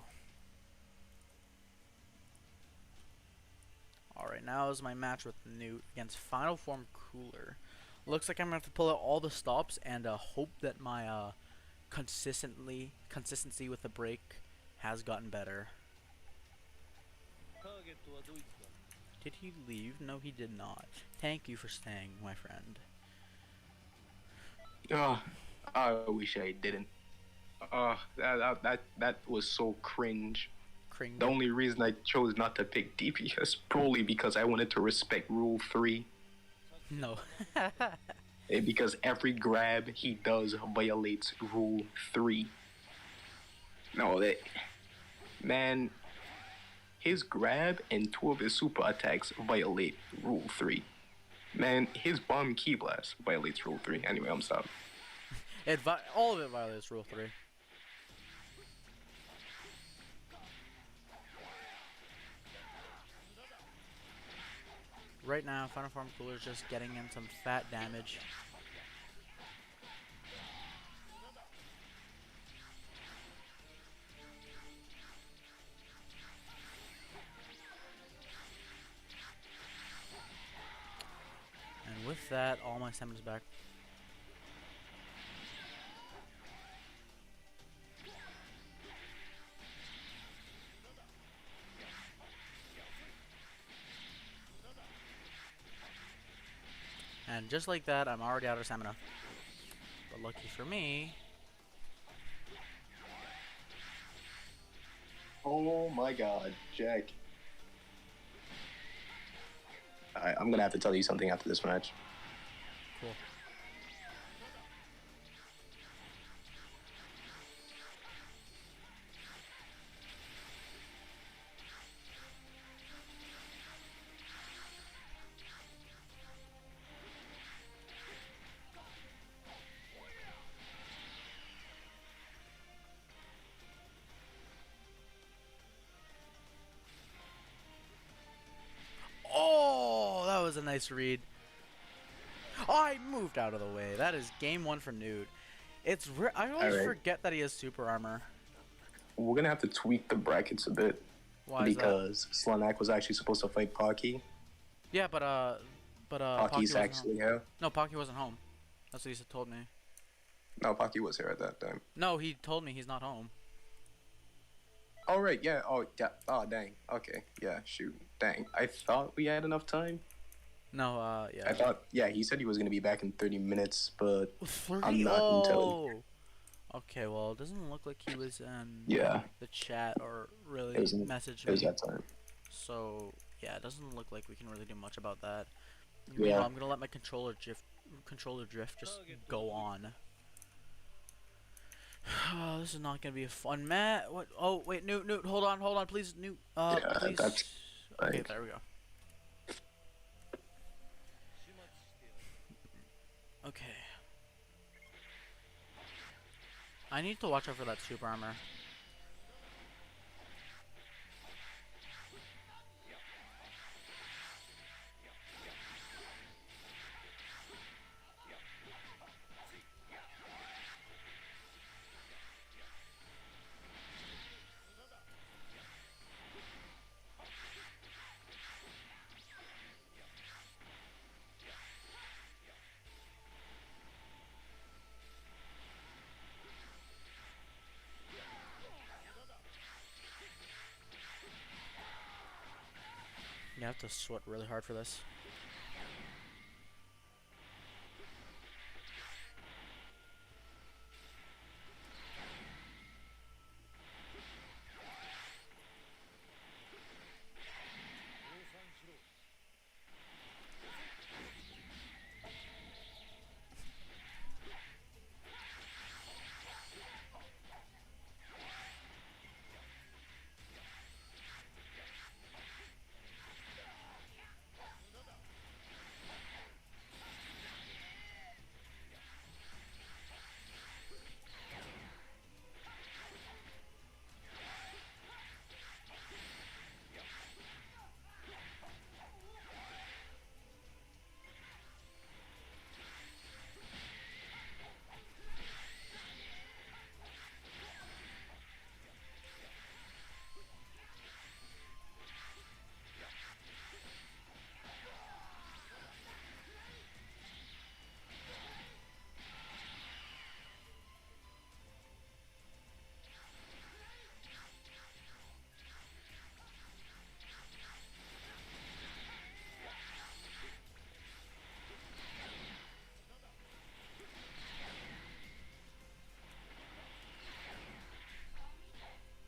Alright, now is my match with Newt against Final Form Cooler. Looks like I'm gonna have to pull out all the stops and hope that my consistency with the break has gotten better. Did he leave? No, he did not. Thank you for staying, my friend. I wish I didn't. That was so cringe. Cring. The only reason I chose not to pick DPS probably because I wanted to respect Rule 3. No. Because every grab he does violates Rule 3. No, man, his grab and 2 of his super attacks violate Rule 3. Man, his bomb key blast violates Rule 3. Anyway, I'm stopped. All of it violates Rule 3. Right now, Final Form Cooler's just getting in some fat damage. And with that, all my stamina's back. And just like that, I'm already out of stamina. But lucky for me... Oh my god, Jack. I'm gonna have to tell you something after this match. Cool. Oh, that was a nice read. Oh, I moved out of the way. That is game 1 for Nude. I always Alright. forget that he has super armor. We're gonna have to tweak the brackets a bit Why is that? because Slanak was actually supposed to fight Pocky. Yeah, but Pocky Pocky's wasn't actually home. here. No, Pocky wasn't home. That's what he told me. No, Pocky was here at that time. No, he told me he's not home. Oh right, yeah. Oh yeah. Oh dang. Okay. Yeah. Shoot. Dang. I thought we had enough time. No, yeah. I thought. Yeah. He said he was gonna be back in 30 minutes, but 30? I'm not Oh. Okay, well, it doesn't look like he was in yeah, the chat or really it was in- messaged it was me. that time. So, yeah, it doesn't look like we can really do much about that. Yeah. Meanwhile, I'm gonna let my controller drift just go on. Oh, this is not gonna be a fun match. What? Oh, wait, Newt, hold on, please, Newt. Yeah, Please. that's Okay, like there we go. Okay. I need to watch out for that super armor. You have to sweat really hard for this.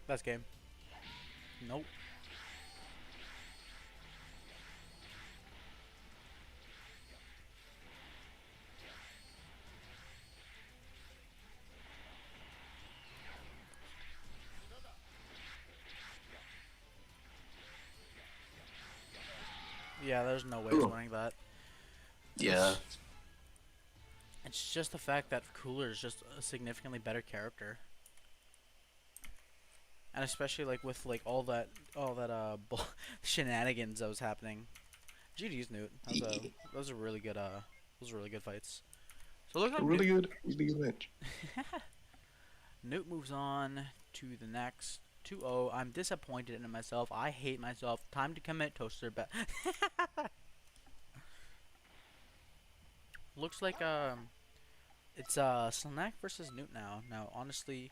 Best game. Nope. Yeah, there's no way he's Ooh. winning that. yeah. It's just the fact that Cooler is just a significantly better character. And especially like with like all that shenanigans that was happening. GG's Newt. Those are really good those are really good fights. So look like Really good match. Newt moves on to the next 2-0. I'm disappointed in myself. I hate myself. Time to commit toaster bet. Looks like it's Slanek versus Newt now. Now honestly,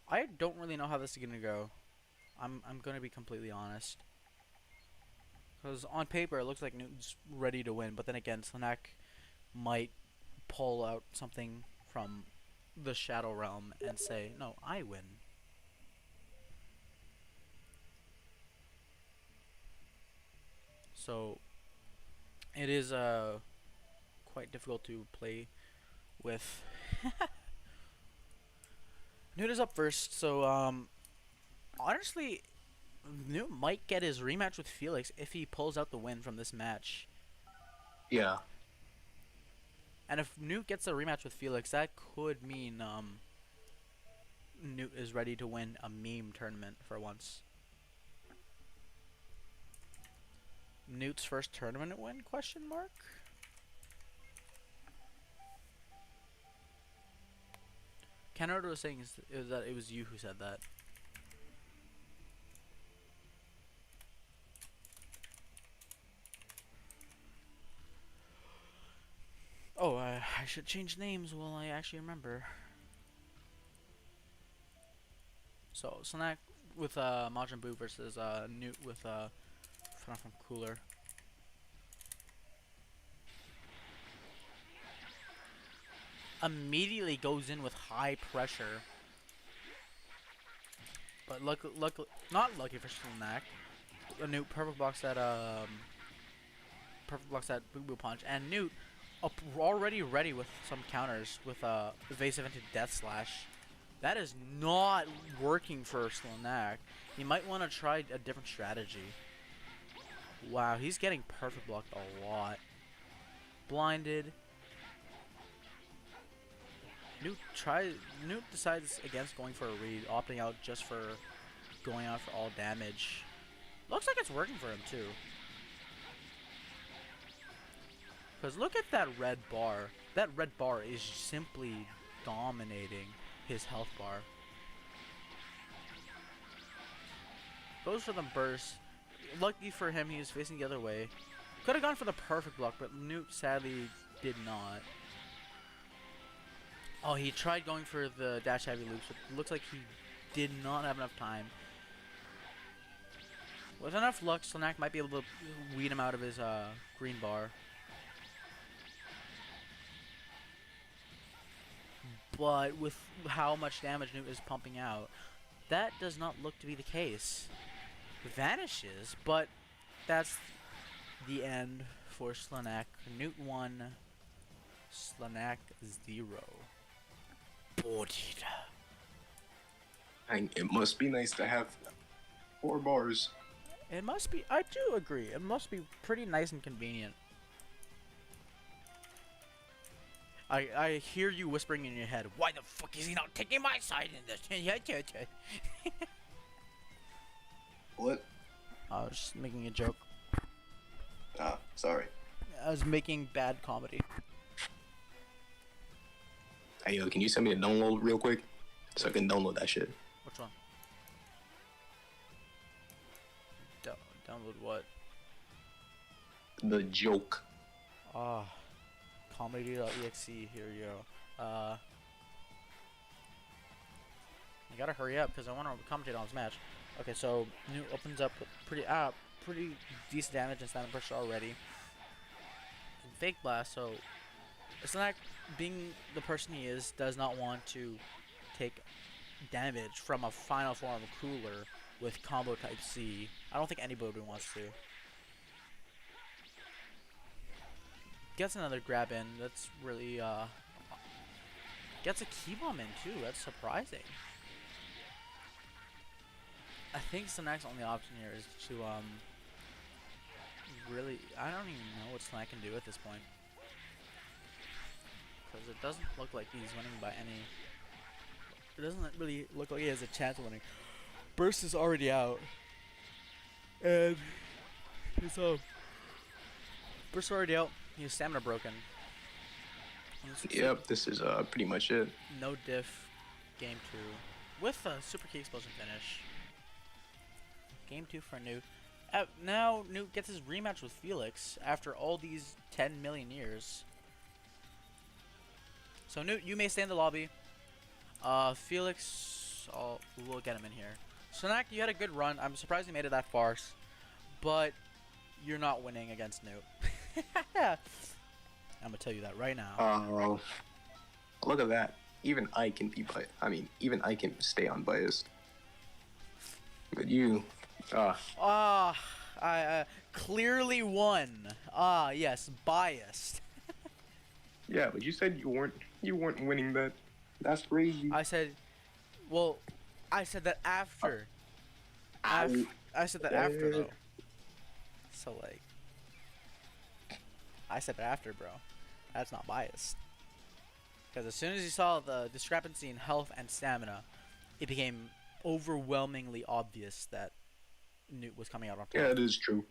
I don't really know how this is gonna go. I'm gonna be completely honest. Because on paper it looks like Newton's ready to win, but then again Slanek might pull out something from the Shadow Realm and say, no, I win. So it is quite difficult to play with. Newt is up first, so honestly Newt might get his rematch with Felix if he pulls out the win from this match. Yeah. And if Newt gets a rematch with Felix, that could mean Newt is ready to win a meme tournament for once. Newt's first tournament win? Question mark. Canada was saying is that it was you who said that. Oh, I should change names while I actually remember. So, Snack with Majin Buu versus Newt with from Cooler. Immediately goes in with high pressure. But not lucky for Snack. Newt perfect blocks that Boo Boo punch, and Newt already ready with some counters with evasive into Death Slash. That is not working for Slanak. He might want to try a different strategy. Wow, he's getting perfect blocked a lot. Blinded. Newt decides against going for a read, opting out just for going out for all damage. Looks like it's working for him too. Because look at that red bar. That red bar is simply dominating his health bar. Goes for the burst. Lucky for him, he was facing the other way. Could have gone for the perfect block, but Newt sadly did not. Oh, he tried going for the dash heavy loops, but it looks like he did not have enough time. With enough luck, Slanak might be able to weed him out of his green bar. But with how much damage Newt is pumping out, that does not look to be the case. Vanishes, but that's the end for Slanak. Newt 1, Slanak 0. Bodied. And it must be nice to have 4 bars. It must be, I do agree, it must be pretty nice and convenient. I hear you whispering in your head, why the fuck is he not taking my side in this? What? I was just making a joke. Ah, sorry. I was making bad comedy. Hey, yo, can you send me a download real quick? So I can download that shit. Which one? Download what? The joke. Ah, comedy.exe. Here you go. You gotta hurry up because I want to commentate on this match. Okay, so Newt opens up with pretty decent damage and standing pressure already. And fake blast. So Slanak, being the person he is, does not want to take damage from a final form cooler with combo type C. I don't think anybody wants to. Gets another grab in. That's really gets a key bomb in too. That's surprising. I think Snak's only option here is to really, I don't even know what Snack can do at this point, because it doesn't look like he's winning by any. It doesn't really look like he has a chance of winning. Burst is already out, and his burst already out. His stamina broken. Yep, this is pretty much it. No diff, game 2, with a super key explosion finish. Game 2 for Newt. Now Newt gets his rematch with Felix after all these 10 million years. So Newt, you may stay in the lobby. Felix, we'll get him in here. Snack, you had a good run. I'm surprised you made it that far, but you're not winning against Newt. I'm gonna tell you that right now. Oh, look at that. Even I can be biased. I mean, even I can stay unbiased. But you, I clearly won. Yes, biased. Yeah, but you said you weren't winning that. That's crazy. I said that after. I said that after though. So like, I said it after, bro. That's not biased. Because as soon as you saw the discrepancy in health and stamina, it became overwhelmingly obvious that Newt was coming out on top. Yeah, it is true.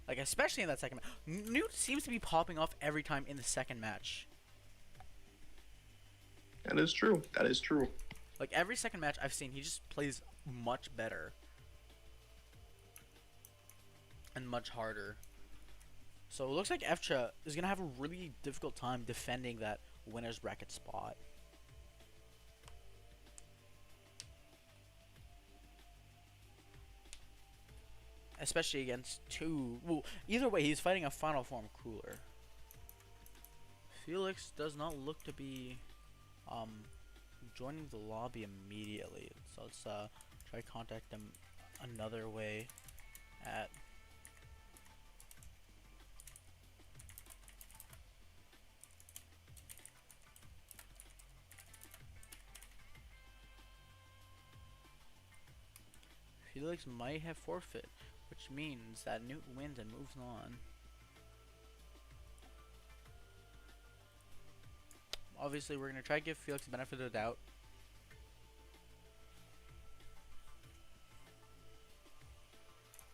Like, especially in that second match. Newt seems to be popping off every time in the second match. That is true. That is true. Like, every second match I've seen, he just plays much better. And much harder. So it looks like Efcha is going to have a really difficult time defending that winner's bracket spot. Especially against two. Well, either way, he's fighting a final form cooler. Felix does not look to be joining the lobby immediately. So let's try contact him another way at. Felix might have forfeit, which means that Newt wins and moves on. Obviously, we're gonna try to give Felix the benefit of the doubt.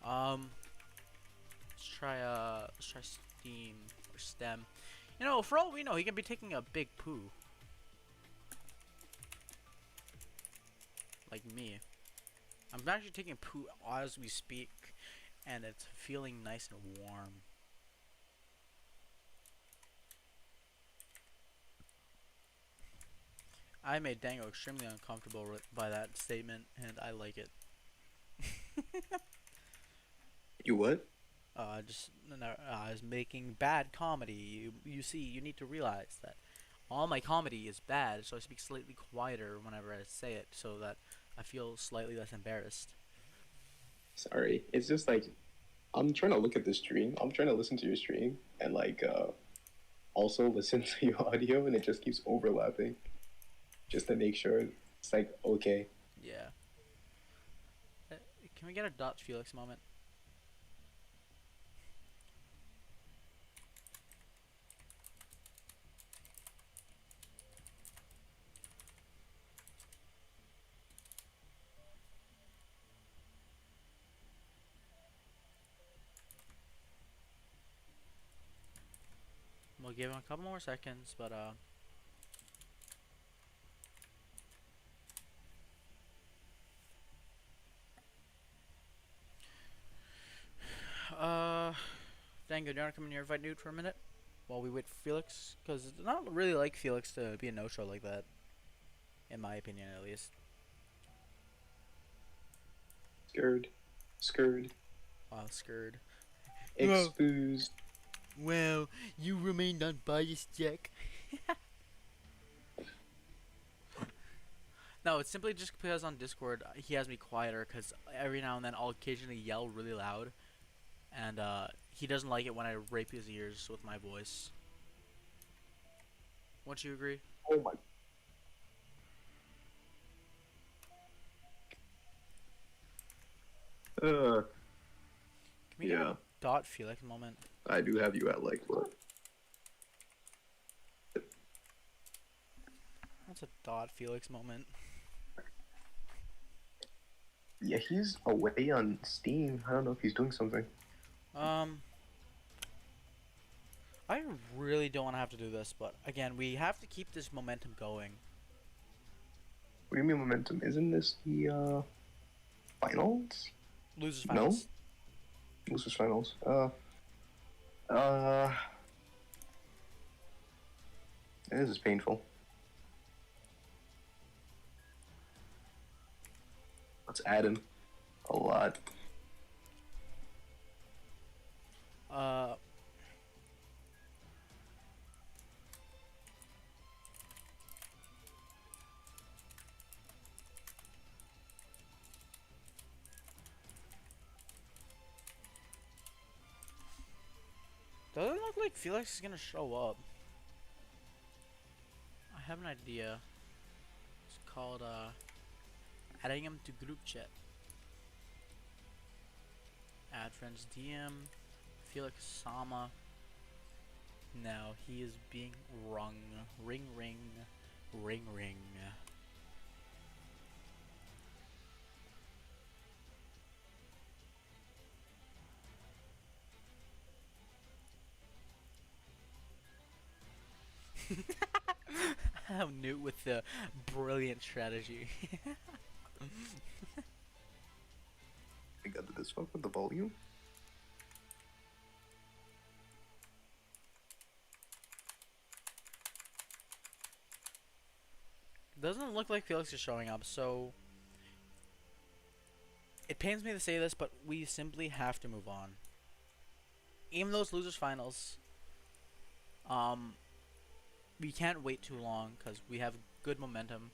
Let's try Steam or Stem. You know, for all we know, he can be taking a big poo. Like me. I'm actually taking a poo as we speak, and it's feeling nice and warm. I made Dango extremely uncomfortable by that statement, and I like it. You what? I was making bad comedy. You see, you need to realize that all my comedy is bad, so I speak slightly quieter whenever I say it, so that I feel slightly less embarrassed. Sorry. It's just like I'm trying to look at the stream. I'm trying to listen to your stream and like also listen to your audio, and it just keeps overlapping. Just to make sure it's like okay. Yeah. Can we get a Dot Felix moment? We'll give him a couple more seconds, but Dango, do you want to come in here and fight Newt for a minute? While we wait for Felix? Because it's not really like Felix to be a no-show like that. In my opinion, at least. Scared. Scared. Exposed. Well, you remained unbiased, Jack. No, it's simply just because on Discord he has me quieter because every now and then I'll occasionally yell really loud. And he doesn't like it when I rape his ears with my voice. Won't you agree? Oh my. Can we get Yeah. a Dot Felix moment? I do have you at like what? What's a Dot Felix moment? Yeah, he's away on Steam. I don't know if he's doing something. I really don't want to have to do this, but again, we have to keep this momentum going. What do you mean momentum? Isn't this the finals? Losers finals. No? Losers finals. This is painful. Let's add him a lot. Doesn't look like Felix is gonna show up. I have an idea. It's called adding him to group chat. Add friends DM. Felix Sama. No, he is being rung. Ring ring. Ring ring. How Newt with the brilliant strategy. I got this fuck with the volume. Doesn't look like Felix is showing up, so it pains me to say this, but we simply have to move on. Even though it's losers finals, we can't wait too long because we have good momentum.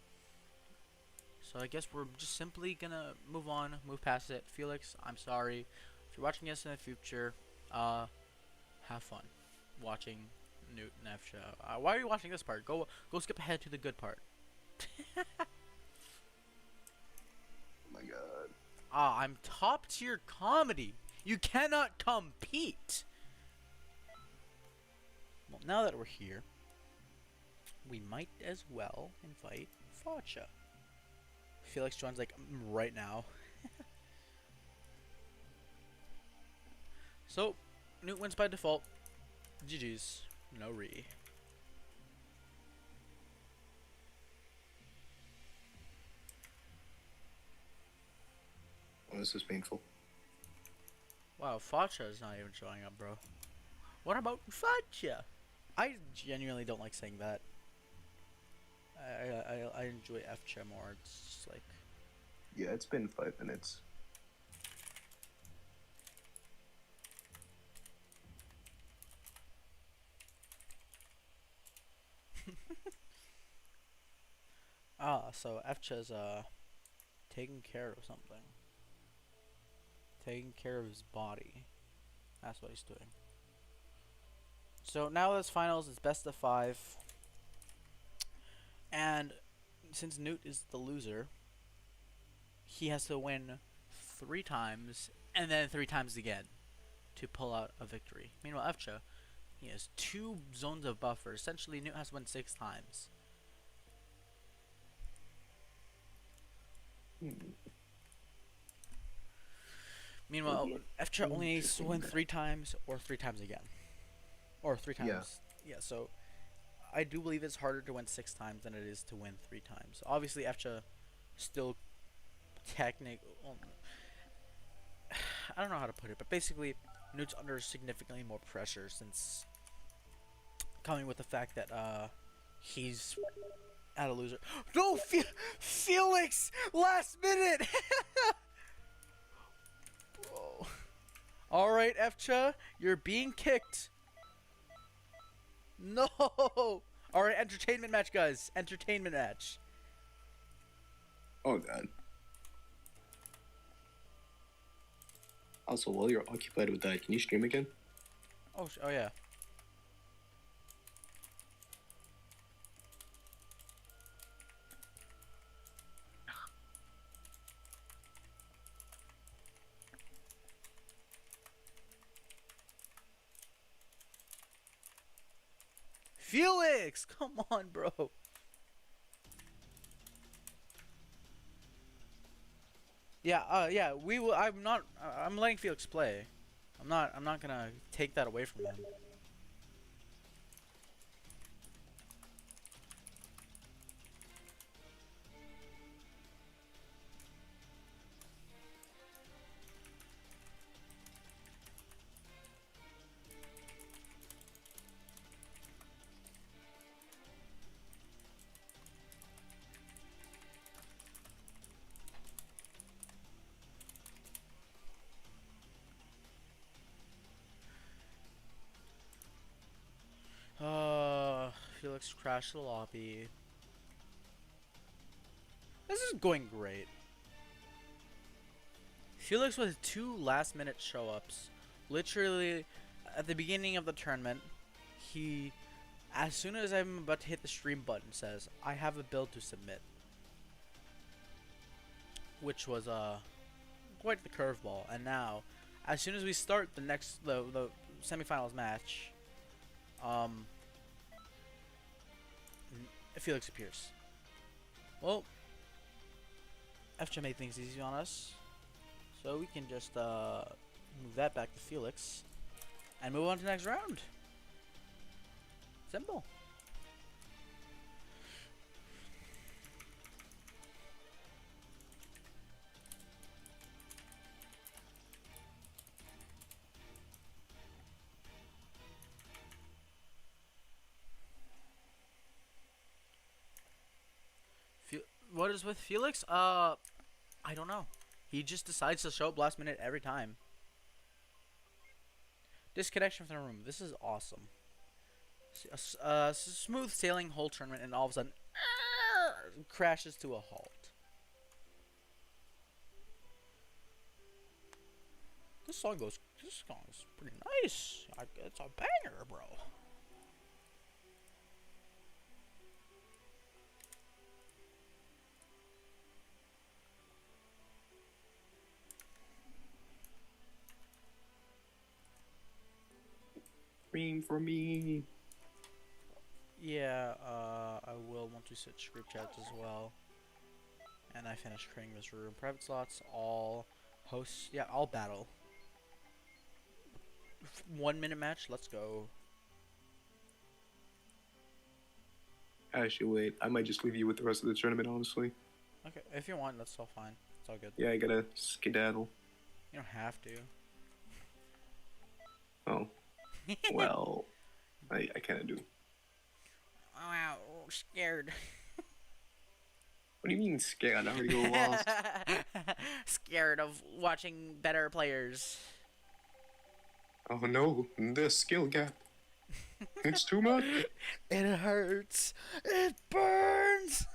So I guess we're just simply gonna move on, move past it. Felix, I'm sorry. If you're watching us in the future, have fun watching Newt and F show. Why are you watching this part? Go skip ahead to the good part. Oh my god. I'm top tier comedy. You cannot compete. Well, now that we're here, we might as well invite Facha. Felix joins like right now. So, Newt wins by default. GG's. No re. Oh, this is painful. Wow, Facha is not even showing up, bro. What about Facha? I genuinely don't like saying that. I enjoy Fcha more. It's just like... Yeah, it's been 5 minutes. So Fcha's taking care of something. Taking care of his body. That's what he's doing. So now this finals is best of 5. And since Newt is the loser, he has to win 3 times and then 3 times again to pull out a victory. Meanwhile, Fcha, he has 2 zones of buffer. Essentially, Newt has to win 6 times. Meanwhile, Fcha only needs to win 3 times or 3 times again. Or 3 times. Yeah, so I do believe it's harder to win 6 times than it is to win 3 times. Obviously, Fcha still well, I don't know how to put it, but basically, Newt's under significantly more pressure since coming with the fact that he's at a loser. No, Felix, last minute. Whoa. All right, Fcha, you're being kicked. No. All right, entertainment match, guys. Entertainment match. Oh god. Also, while you're occupied with that, can you stream again? Oh yeah. Felix, come on, bro. Yeah, we will. I'm letting Felix play. I'm not gonna take that away from him. Felix crashed the lobby. This is going great. Felix with 2 last-minute show-ups. Literally, at the beginning of the tournament, he, as soon as I'm about to hit the stream button, says, "I have a build to submit," which was quite the curveball. And now, as soon as we start the semifinals match, Felix appears. Well, Fcha made things easy on us, so we can just move that back to Felix and move on to the next round. Simple. What is with Felix? I don't know. He just decides to show up last minute every time. Disconnection from the room. This is awesome. Smooth sailing whole tournament, and all of a sudden, crashes to a halt. This song is pretty nice. It's a banger, bro. stream for me. Yeah, I will once we switch group chats as well. And I finish creating this room. Private slots, all hosts, yeah, all battle. 1 minute match, let's go. Actually, wait. I might just leave you with the rest of the tournament, honestly. Okay, if you want, that's still fine. It's all good. Yeah, I gotta skedaddle. You don't have to. Oh. Well, I kind of do. Wow, scared. What do you mean scared? I already lost. Scared of watching better players. Oh no, the skill gap. It's too much. It hurts. It burns.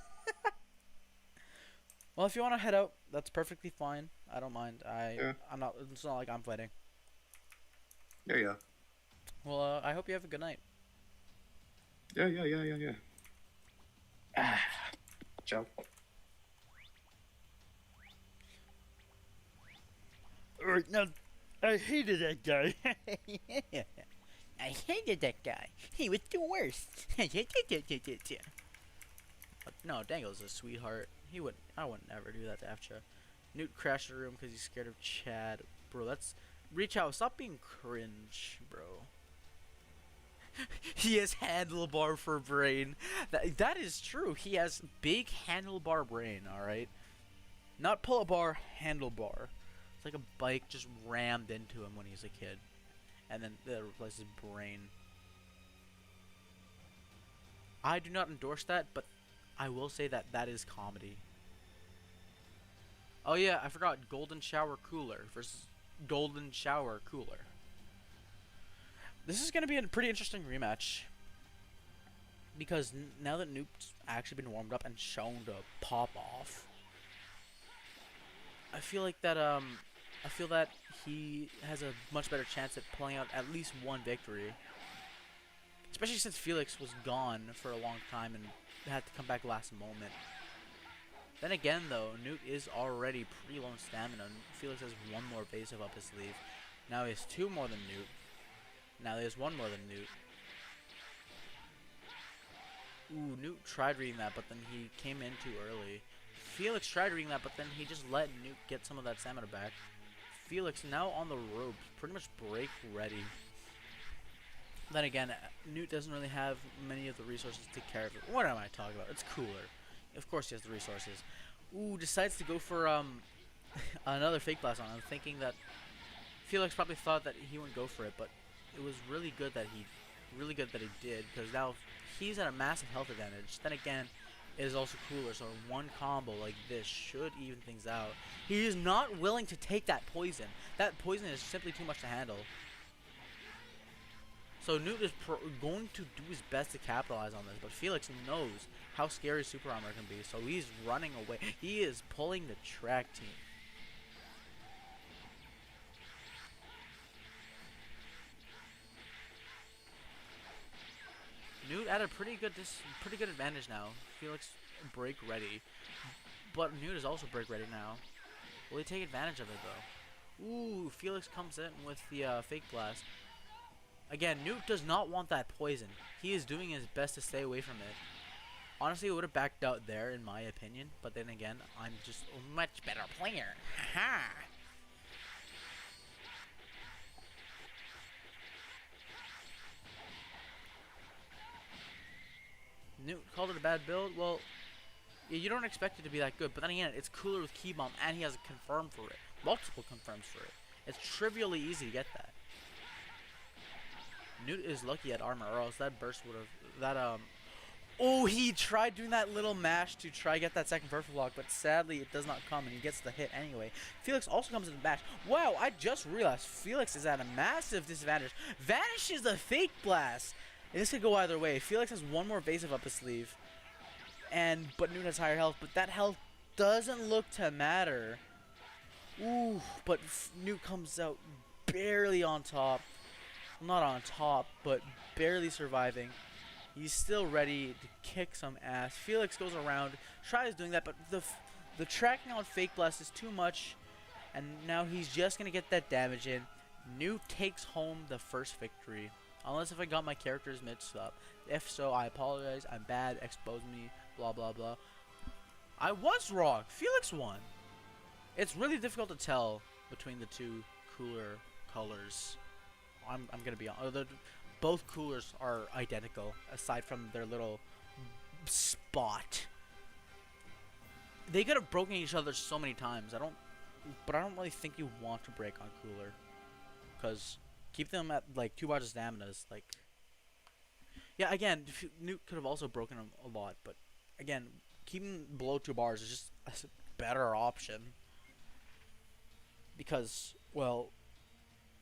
Well, if you want to head out, that's perfectly fine. I don't mind. I'm not. It's not like I'm fighting. Yeah. Well, I hope you have a good night. Yeah. Ciao. Alright, now, I hated that guy. I hated that guy. He was the worst. No, Dango's a sweetheart. I wouldn't ever do that to Afcha. Newt crashed the room because he's scared of Chad. Bro, that's... Reach out, stop being cringe, bro. He has handlebar for brain. That is true. He has big handlebar brain, alright? Not pull-up bar, handlebar. It's like a bike just rammed into him when he was a kid. And then that replaces brain. I do not endorse that, but I will say that that is comedy. Oh yeah, I forgot. Golden Shower Cooler versus Golden Shower Cooler. This is going to be a pretty interesting rematch. Because now that Noop's actually been warmed up and shown to pop off, I feel like that, I feel that he has a much better chance at pulling out at least one victory. Especially since Felix was gone for a long time and had to come back last moment. Then again though, Newt is already pretty low in stamina and Felix has one more evasive up his sleeve. Now he has two more than Newt. Now he has one more than Newt. Ooh, Newt tried reading that, but then he came in too early. Felix tried reading that, but then he just let Newt get some of that stamina back. Felix now on the ropes, pretty much break ready. Then again, Newt doesn't really have many of the resources to take care of it. What am I talking about? It's cooler. Of course he has the resources. Ooh, decides to go for another fake blast on him, thinking that Felix probably thought that he wouldn't go for it, but it was really good that he did, because now he's at a massive health advantage. Then again, it is also cooler, so one combo like this should even things out. He is not willing to take that poison. That poison is simply too much to handle. So Newt is going to do his best to capitalize on this, but Felix knows how scary Super Armor can be, so he's running away. He is pulling the track team. Newt at a pretty good advantage now. Felix break ready, but Newt is also break ready now. Will he take advantage of it though? Ooh, Felix comes in with the fake blast. Again, Newt does not want that poison. He is doing his best to stay away from it. Honestly, I would have backed out there in my opinion, but then again, I'm just a much better player. Haha. Newt called it a bad build. Well, yeah, you don't expect it to be that good, but then again, it's cooler with Key Bomb, and he has a confirm for it. Multiple confirms for it. It's trivially easy to get that. Newt is lucky at armor, or else that burst would have... Oh, he tried doing that little mash to try get that second purple block, but sadly it does not come, and he gets the hit anyway. Felix also comes in the bash. Wow, I just realized Felix is at a massive disadvantage. Vanishes the fake blast! And this could go either way. Felix has one more evasive up his sleeve, but Newt has higher health, but that health doesn't look to matter. Ooh, but Newt comes out barely on top. Not on top, but barely surviving. He's still ready to kick some ass. Felix goes around, tries doing that, but the tracking on fake blast is too much, and now he's just gonna get that damage in. Newt takes home the first victory. Unless if I got my characters mixed up. If so, I apologize. I'm bad. Expose me. Blah, blah, blah. I was wrong. Felix won. It's really difficult to tell between the two cooler colors. I'm gonna be honest. Both coolers are identical, aside from their little spot. They could have broken each other so many times. But I don't really think you want to break on cooler, cause keep them at like 2 bars of stamina is like. Yeah, again, Newt could have also broken them a lot, but again, keeping below 2 bars is just a better option. Because, well,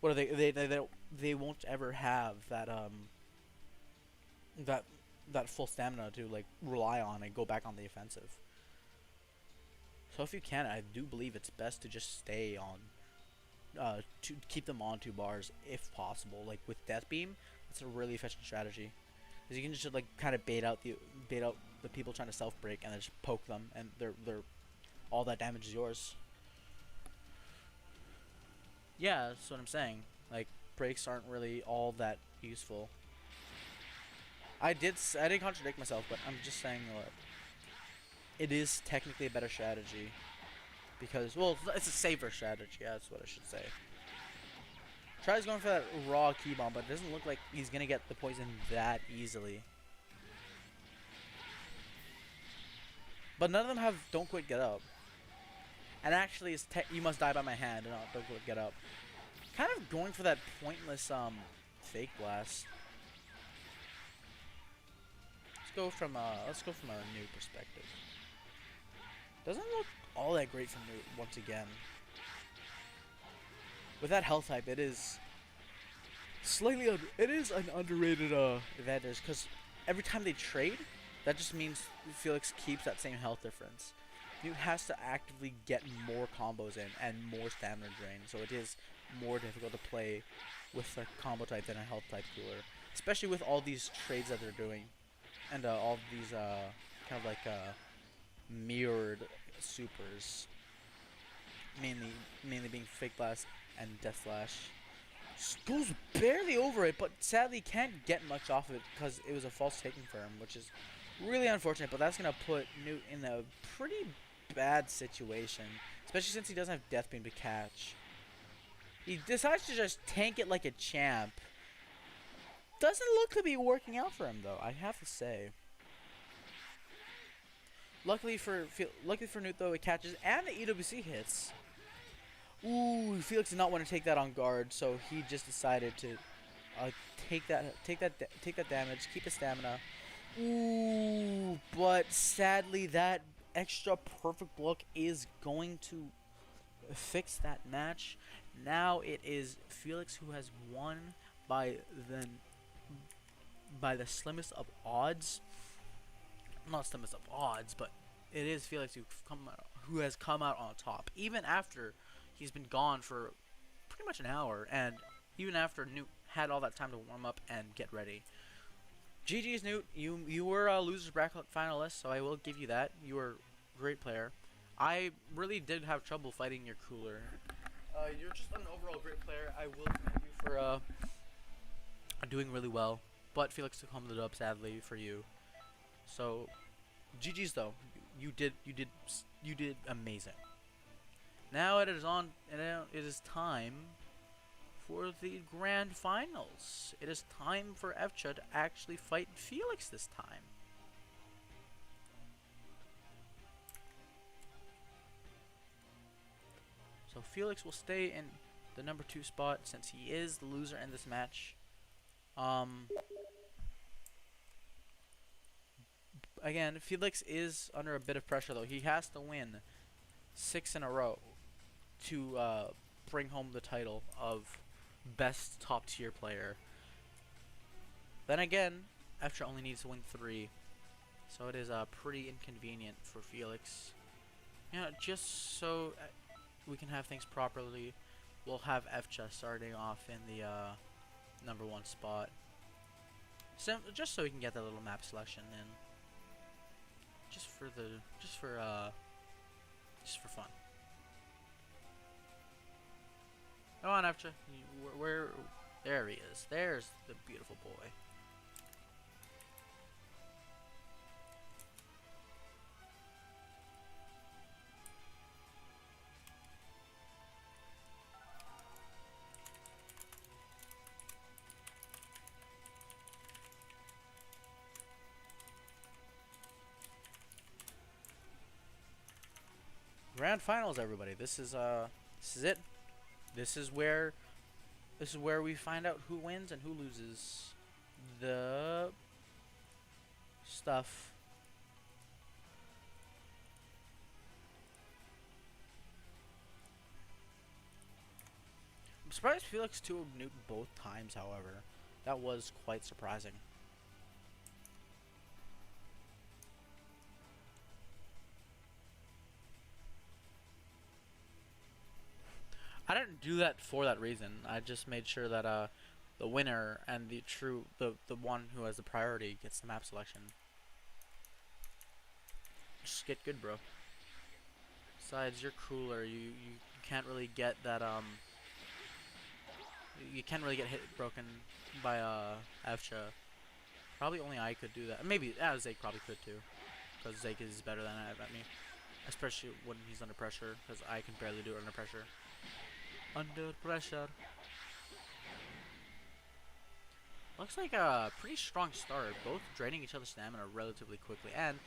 what are they won't ever have that that full stamina to like rely on and go back on the offensive. So if you can, I do believe it's best to just stay on to keep them on 2 bars if possible. Like with Death Beam, it's a really efficient strategy. Because you can just like kind of bait out the people trying to self break and then just poke them, and they're all that damage is yours. Yeah, that's what I'm saying. Like breaks aren't really all that useful. I did contradict myself, but I'm just saying it is technically a better strategy. Because, well, it's a safer strategy, that's what I should say. Tries going for that raw key bomb, but it doesn't look like he's gonna get the poison that easily. But none of them have don't quit get up. And actually, it's you must die by my hand and not don't quit get up. Kind of going for that pointless fake blast. Let's go from a new perspective. Doesn't look all that great from Newt once again. With that health type, it is it is an underrated advantage, because every time they trade, that just means Felix keeps that same health difference. Newt has to actively get more combos in and more stamina drain, so it is more difficult to play with a combo type than a health type cooler, especially with all these trades that they're doing, and all of these kind of like mirrored supers, mainly being Fake Blast and Death Slash. Goes barely over it, but sadly can't get much off of it because it was a false taking for him, which is really unfortunate. But that's gonna put Newt in a pretty bad situation, especially since he doesn't have Death Beam to catch. He decides to just tank it like a champ. Doesn't look to be working out for him though, I have to say. Luckily for Newt though, it catches and the EWC hits. Ooh, Felix did not want to take that on guard, so he just decided to take that damage, keep his stamina. Ooh, but sadly that extra perfect block is going to fix that match. Now it is Felix who has won by the slimmest of odds. Not slimmest of odds, but it is Felix who has come out on top, even after he's been gone for pretty much an hour, and even after Newt had all that time to warm up and get ready. GG's Newt, you were a losers bracket finalist, so I will give you that. You were a great player. I really did have trouble fighting your cooler. You're just an overall great player. I will commend you for doing really well, but Felix took home the dub sadly for you. So, GG's though. You did amazing. Now it is time for the grand finals. It is time for Evcha to actually fight Felix this time. So Felix will stay in the number 2 spot since he is the loser in this match. Again, Felix is under a bit of pressure though. He has to win 6 in a row to bring home the title of best top tier player. Then again, Eftra only needs to win 3, so it is pretty inconvenient for Felix. You know, just so we can have things properly, we'll have Efcha starting off in the number 1 spot. So just so we can get that little map selection in. Just for fun. Come on, Efcha. There he is. There's the beautiful boy. Grand finals, everybody. This is it. This is where we find out who wins and who loses. The stuff. I'm surprised Felix 2 nuked both times, however. That was quite surprising. I didn't do that for that reason. I just made sure that the winner and the one who has the priority gets the map selection. Just get good, bro. Besides, you're cooler. You can't really get that you can't really get hit broken by Evcha. Probably only I could do that. Maybe Zake probably could too, because Zake is better than I at me, especially when he's under pressure. Because I can barely do it under pressure. Under pressure. Looks like a pretty strong start. Both draining each other's stamina relatively quickly, and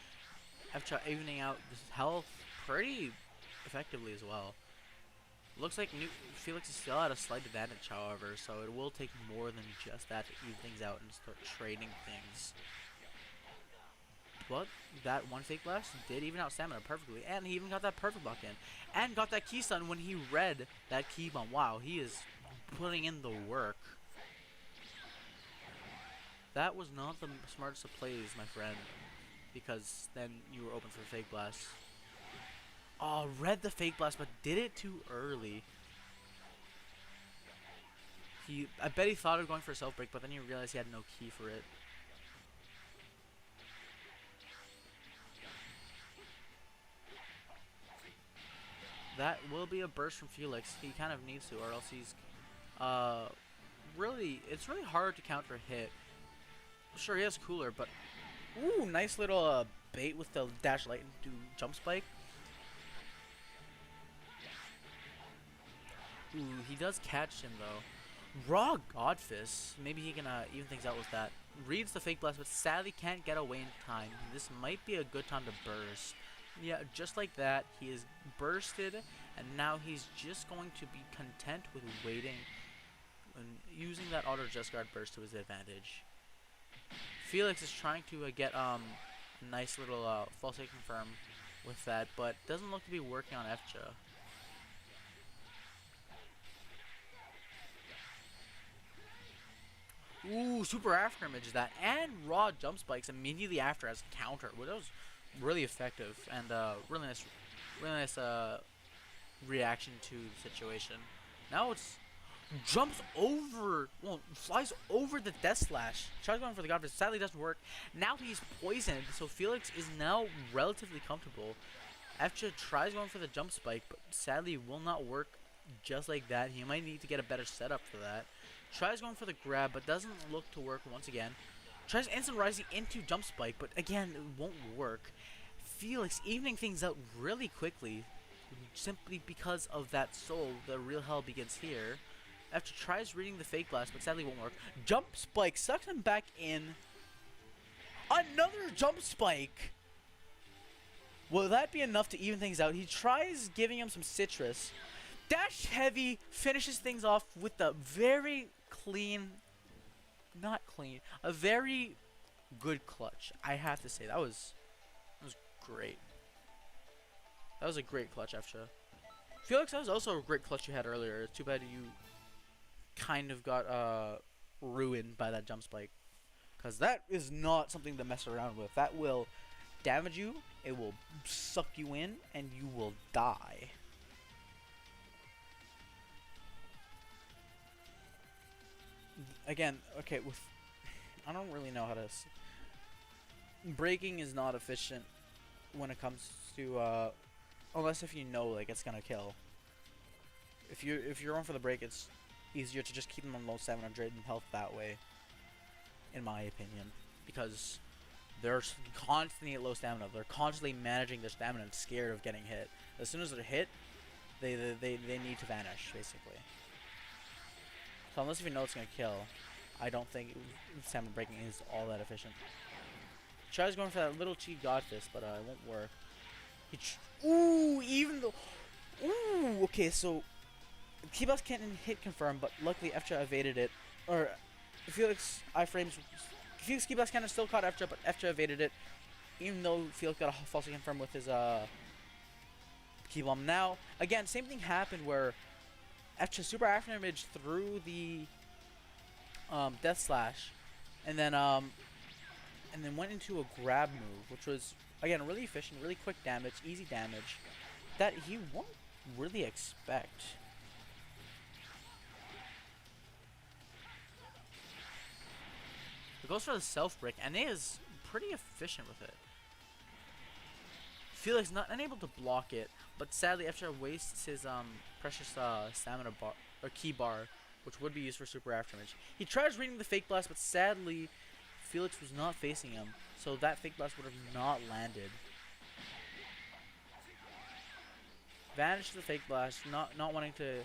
Evcha evening out this health pretty effectively as well. Looks like Felix is still at a slight advantage, however, so it will take more than just that to even things out and start trading things. But that one fake blast did even out stamina perfectly, and he even got that perfect block in, and got that key stun when he read that key bomb. Wow, he is putting in the work. That was not the smartest of plays, my friend, because then you were open for fake blast. Oh, read the fake blast, but did it too early. I bet he thought of going for a self break, but then he realized he had no key for it. That will be a burst from Felix. He kind of needs to, or else he's it's really hard to counter hit. Sure, he has cooler, but ooh, nice little bait with the dash light into jump spike. Ooh, he does catch him though. Raw Godfist. Maybe he can even things out with that. Reads the fake blast, but sadly can't get away in time. This might be a good time to burst. Yeah, just like that, he is bursted, and now he's just going to be content with waiting and using that auto just guard burst to his advantage. Felix is trying to get a nice little false hit confirm with that, but doesn't look to be working on Evcha. Ooh, super after image that, and raw jump spikes immediately after as a counter. Well, that was really effective and really nice reaction to the situation. Now it's jumps over, well, flies over the death slash. Tries going for the Godfist, sadly doesn't work. Now he's poisoned, so Felix is now relatively comfortable. Evcha tries going for the jump spike, but sadly will not work just like that. He might need to get a better setup for that. Tries going for the grab, but doesn't look to work once again. Tries instant rising into jump spike, but again, it won't work. Felix evening things out really quickly, simply because of that soul. The real hell begins here. After tries reading the fake blast, but sadly won't work. Jump spike sucks him back in. Another jump spike! Will that be enough to even things out? He tries giving him some citrus. Dash heavy finishes things off with the very clean, not clean, a very good clutch. I have to say that was great. That was a great clutch, Evcha. Felix, that was also a great clutch you had earlier. It's too bad you kind of got ruined by that jump spike, because that is not something to mess around with. That will damage you, it will suck you in, and you will die. Again, okay, I don't really know how to breaking is not efficient when it comes to unless if you know like it's gonna kill. If you're going for the break, it's easier to just keep them on low 700 and health that way, in my opinion, because they're constantly at low stamina. They're constantly managing their stamina and scared of getting hit. As soon as they're hit, they need to vanish, basically. So unless if you know it's gonna kill, I don't think stamina breaking is all that efficient. Tries going for that little cheat god fist, but it won't work. Ooh, even though, ooh, okay, so T-Boss can't hit confirm, but luckily Efcha evaded it. Or Felix iframes. Felix T-Boss cannon still caught Efcha, but Efcha evaded it, even though Felix got a falsely confirm with his key bomb. Now again, same thing happened where Efcha super after image through the death slash, and then went into a grab move, which was again really efficient, really quick damage, easy damage that he won't really expect. It goes for the self break, and it is pretty efficient with it. Felix not unable to block it, but sadly Efcha wastes his precious stamina bar or key bar, which would be used for super afterimage. He tries reading the fake blast, but sadly Felix was not facing him, so that fake blast would have not landed. Vanished the fake blast, not wanting to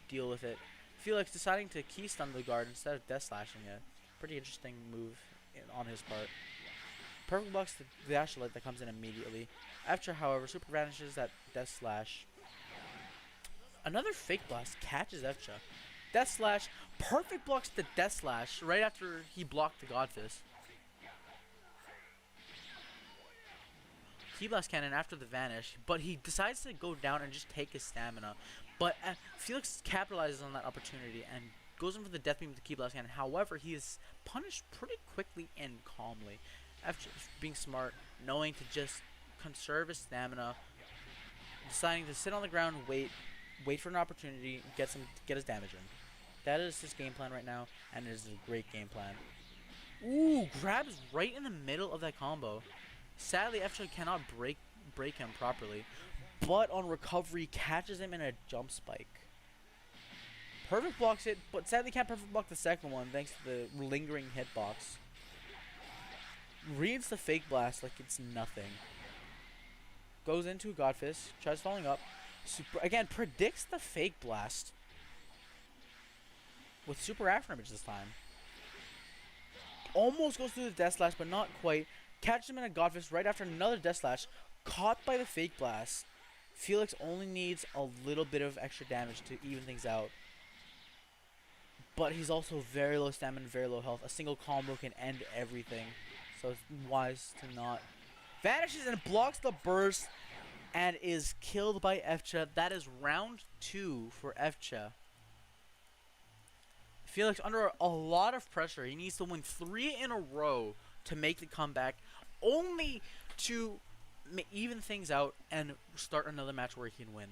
deal with it. Felix deciding to key stun the guard instead of death slashing it. Pretty interesting move on his part. Perfect blocks the dash light that comes in immediately. After, however, super vanishes that death slash. Another fake blast catches Efcha. Death slash, perfect blocks the death slash right after he blocked the god fist. T-Blast cannon after the vanish, but he decides to go down and just take his stamina. But Felix capitalizes on that opportunity and goes in for the death beam with the T-Blast cannon. However, he is punished pretty quickly and calmly. After being smart, knowing to just conserve his stamina, deciding to sit on the ground, wait for an opportunity, get his damage in. That is his game plan right now, and it is a great game plan. Ooh, grabs right in the middle of that combo. Sadly, Efcha cannot break him properly, but on recovery catches him in a jump spike. Perfect blocks it, but sadly can't perfect block the second one thanks to the lingering hitbox. Reads the fake blast like it's nothing. Goes into God Fist, tries following up. Again, predicts the fake blast with super after image this time. Almost goes through the death slash, but not quite. Catches him in a God Fist right after another death slash. Caught by the fake blast. Felix only needs a little bit of extra damage to even things out. But he's also very low stamina, very low health. A single combo can end everything. So it's wise to not. Vanishes and blocks the burst and is killed by Efcha. That is round 2 for Efcha. Felix under a lot of pressure. He needs to win 3 in a row to make the comeback, only to even things out and start another match where he can win.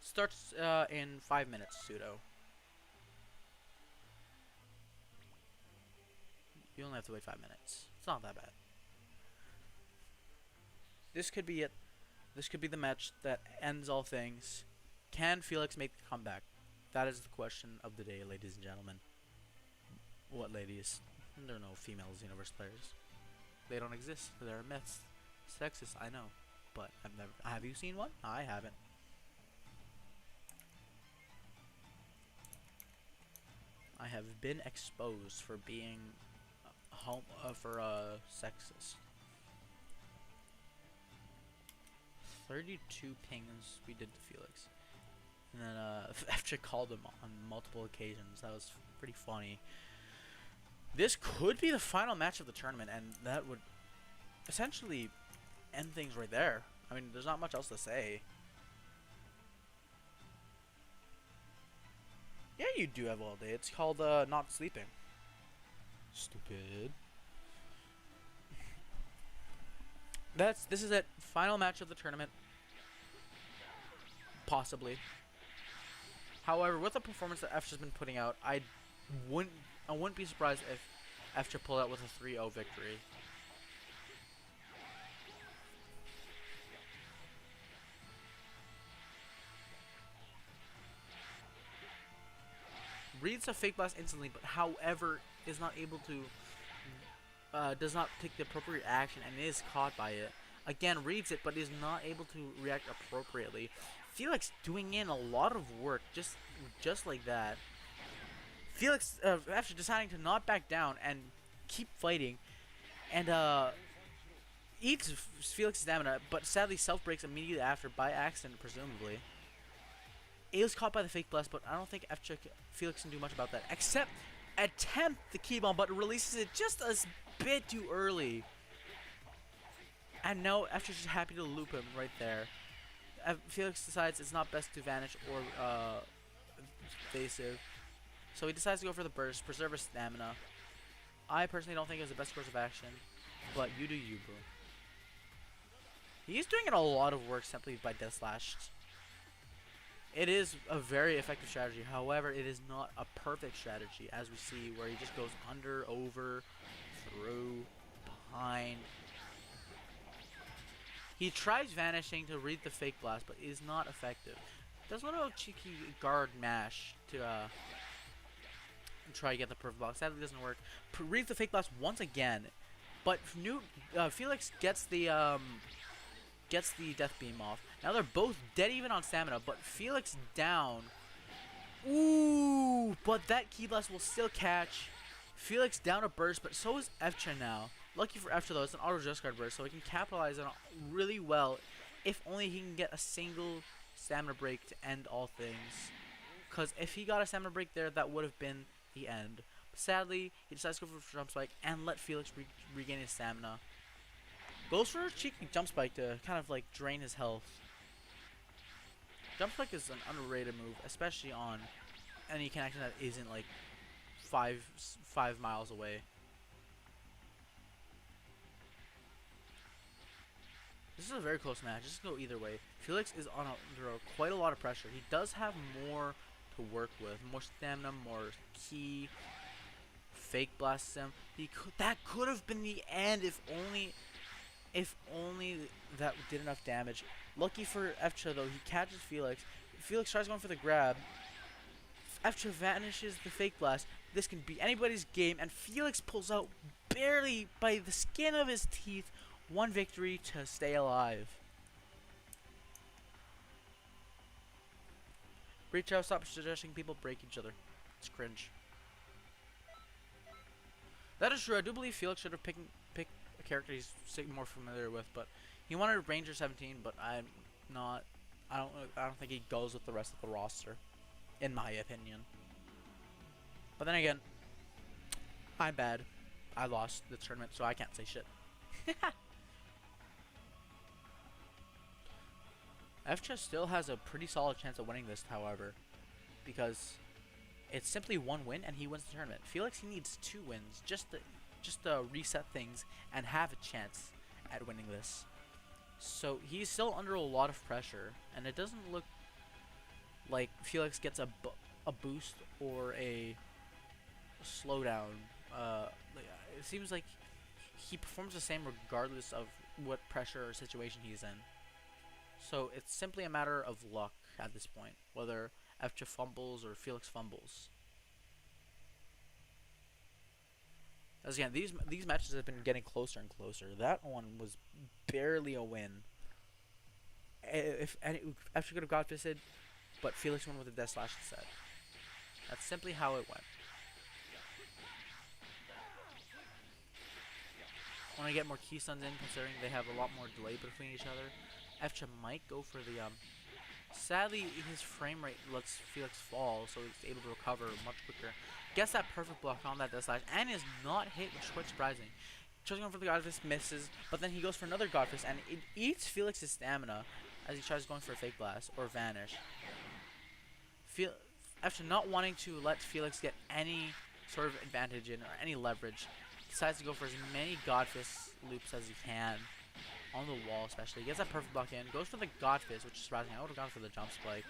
Starts in 5 minutes, Pseudo. You only have to wait 5 minutes. It's not that bad. This could be it. This could be the match that ends all things. Can Felix make the comeback? That is the question of the day, ladies and gentlemen. What ladies? There are no female Xenoverse players. They don't exist. They're myths. Sexist, I know. But I've never. Have you seen one? I haven't. I have been exposed for being sexist. 32 pings we did to Felix. And then after called him on multiple occasions. That was pretty funny. This could be the final match of the tournament, and that would essentially end things right there. I mean, there's not much else to say. Yeah, you do have all day. It's called not sleeping. Stupid. This is it. Final match of the tournament. Possibly. However, with the performance that Efcha's been putting out, I wouldn't be surprised if Efcha pulled out with a 3-0 victory. reads a fake blast instantly, but however is not able to, does not take the appropriate action and is caught by it. Again, reads it, but is not able to react appropriately. Felix doing in a lot of work, just like that. Felix, after deciding to not back down and keep fighting, and eats Felix's stamina, but sadly self-breaks immediately after by accident, presumably. It was caught by the fake blast, but I don't think Felix can do much about that, except attempt the key bomb, but releases it just a bit too early. And now F's just happy to loop him right there. Felix decides it's not best to vanish or evasive, so he decides to go for the burst, preserve his stamina. I personally don't think it was the best course of action, but you do you, bro. He's doing a lot of work simply by Death Slash. It is a very effective strategy. However, it is not a perfect strategy, as we see, where he just goes under, over, through, behind. He tries vanishing to read the fake blast, but is not effective. Does a little cheeky guard mash to try to get the perfect block. Sadly, doesn't work. Reads the fake blast once again, but Felix gets the death beam off. Now they're both dead even on stamina, but Felix down. Ooh, but that key blast will still catch. Felix down a burst, but so is Efcha now. Lucky for Efcha though, it's an auto just guard burst, so he can capitalize on it really well. If only he can get a single stamina break to end all things. Because if he got a stamina break there, that would have been the end. But sadly, he decides to go for a jump spike and let Felix regain his stamina. Goes for a cheeky jump spike to kind of like drain his health. Jump spike is an underrated move, especially on any connection that isn't like five miles away. This is a very close match. Just go either way. Felix is under quite a lot of pressure. He does have more to work with, more stamina, more ki, fake blast him. That could have been the end if only that did enough damage. Lucky for Efcha though, he catches Felix. Felix tries going for the grab. Efcha vanishes the fake blast. This can be anybody's game, and Felix pulls out barely by the skin of his teeth one victory to stay alive. Reach out, stop suggesting people break each other. It's cringe. That is true. I do believe Felix should have picked a character he's more familiar with, but he wanted Ranger 17, but I'm not. I don't think he goes with the rest of the roster, in my opinion. But then again, I'm bad. I lost the tournament, so I can't say shit. FChess still has a pretty solid chance of winning this, however, because it's simply one win and he wins the tournament. Felix, he needs 2 wins just to reset things and have a chance at winning this. So he's still under a lot of pressure, and it doesn't look like Felix gets a boost or a slowdown. It seems like he performs the same regardless of what pressure or situation he's in. So it's simply a matter of luck at this point, whether Efcha fumbles or Felix fumbles. As again, these matches have been getting closer and closer. That one was barely a win. If Efcha could have got fisted, but Felix won with a Death Slash instead. That's simply how it went. I want to get more keystones in, considering they have a lot more delay between each other. Efcha might go for the sadly his frame rate lets Felix fall, so he's able to recover much quicker. Gets that perfect block on that Death Slash and is not hit, which is quite surprising. Tries going for the Godfist, misses, but then he goes for another Godfist and it eats Felix's stamina as he tries going for a fake blast or vanish. Efcha, not wanting to let Felix get any sort of advantage in or any leverage, decides to go for as many Godfist loops as he can. On the wall especially. Gets that perfect block in. Goes for the Godfist, which is surprising. I would have gone for the jump spike.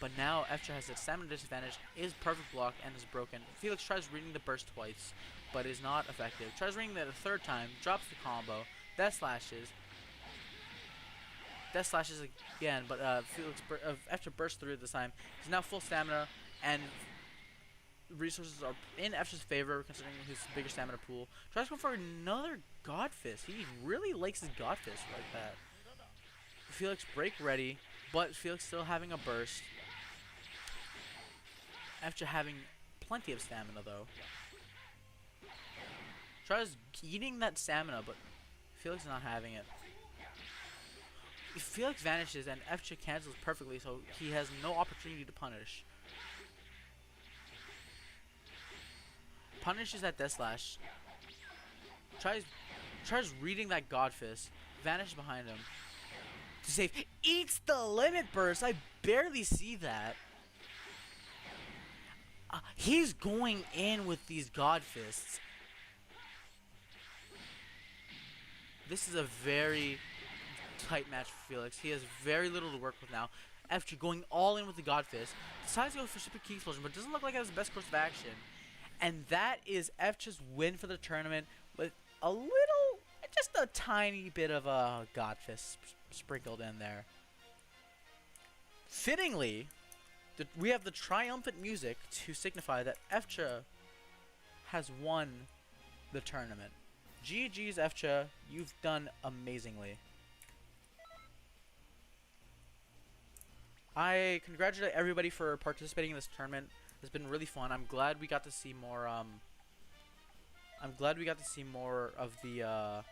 But now Efcha has a stamina disadvantage. Is perfect block and is broken. Felix tries reading the burst twice, but is not effective. Tries reading it a third time. Drops the combo. Death slashes. Death slashes again, but Efcha bursts through this time. He's now full stamina, and resources are in F's favor, considering his bigger stamina pool. Tries to go for another God Fist. He really likes his God Fist like that. Felix break ready, but Felix still having a burst. After having plenty of stamina though. Tries eating that stamina, but Felix is not having it. Felix vanishes and Fcha cancels perfectly, so he has no opportunity to punish. Punishes that Death Slash. Tries reading that God Fist. Vanishes behind him. To save. Eats the limit burst. I barely see that. He's going in with these God Fists. This is a very tight match for Felix. He has very little to work with now. After going all in with the God Fist, decides to go for Super Key Explosion, but doesn't look like it has the best course of action. And that is F's win for the tournament with a little, just a tiny bit of a God Fist sprinkled in there. Fittingly, we have the triumphant music to signify that Fcha has won the tournament. GG's Fcha, you've done amazingly. I congratulate everybody for participating in this tournament. It's been really fun. I'm glad we got to see more. I'm glad we got to see more of the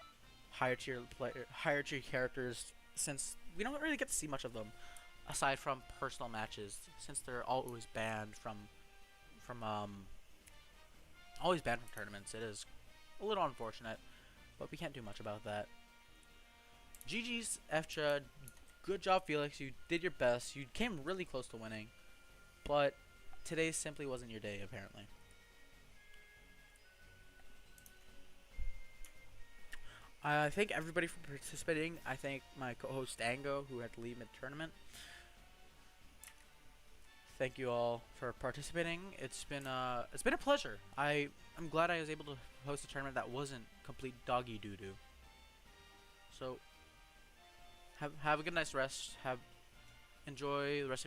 higher tier characters, since we don't really get to see much of them, aside from personal matches, since they're always banned from tournaments. It is a little unfortunate, but we can't do much about that. GG's Fcha. Good job, Felix. You did your best. You came really close to winning, but today simply wasn't your day, apparently. I thank everybody for participating. I thank my co-host Dango, who had to leave mid-tournament. Thank you all for participating. It's been a pleasure. I'm glad I was able to host a tournament that wasn't complete doggy doo-doo. So have a good night's rest. Enjoy the rest of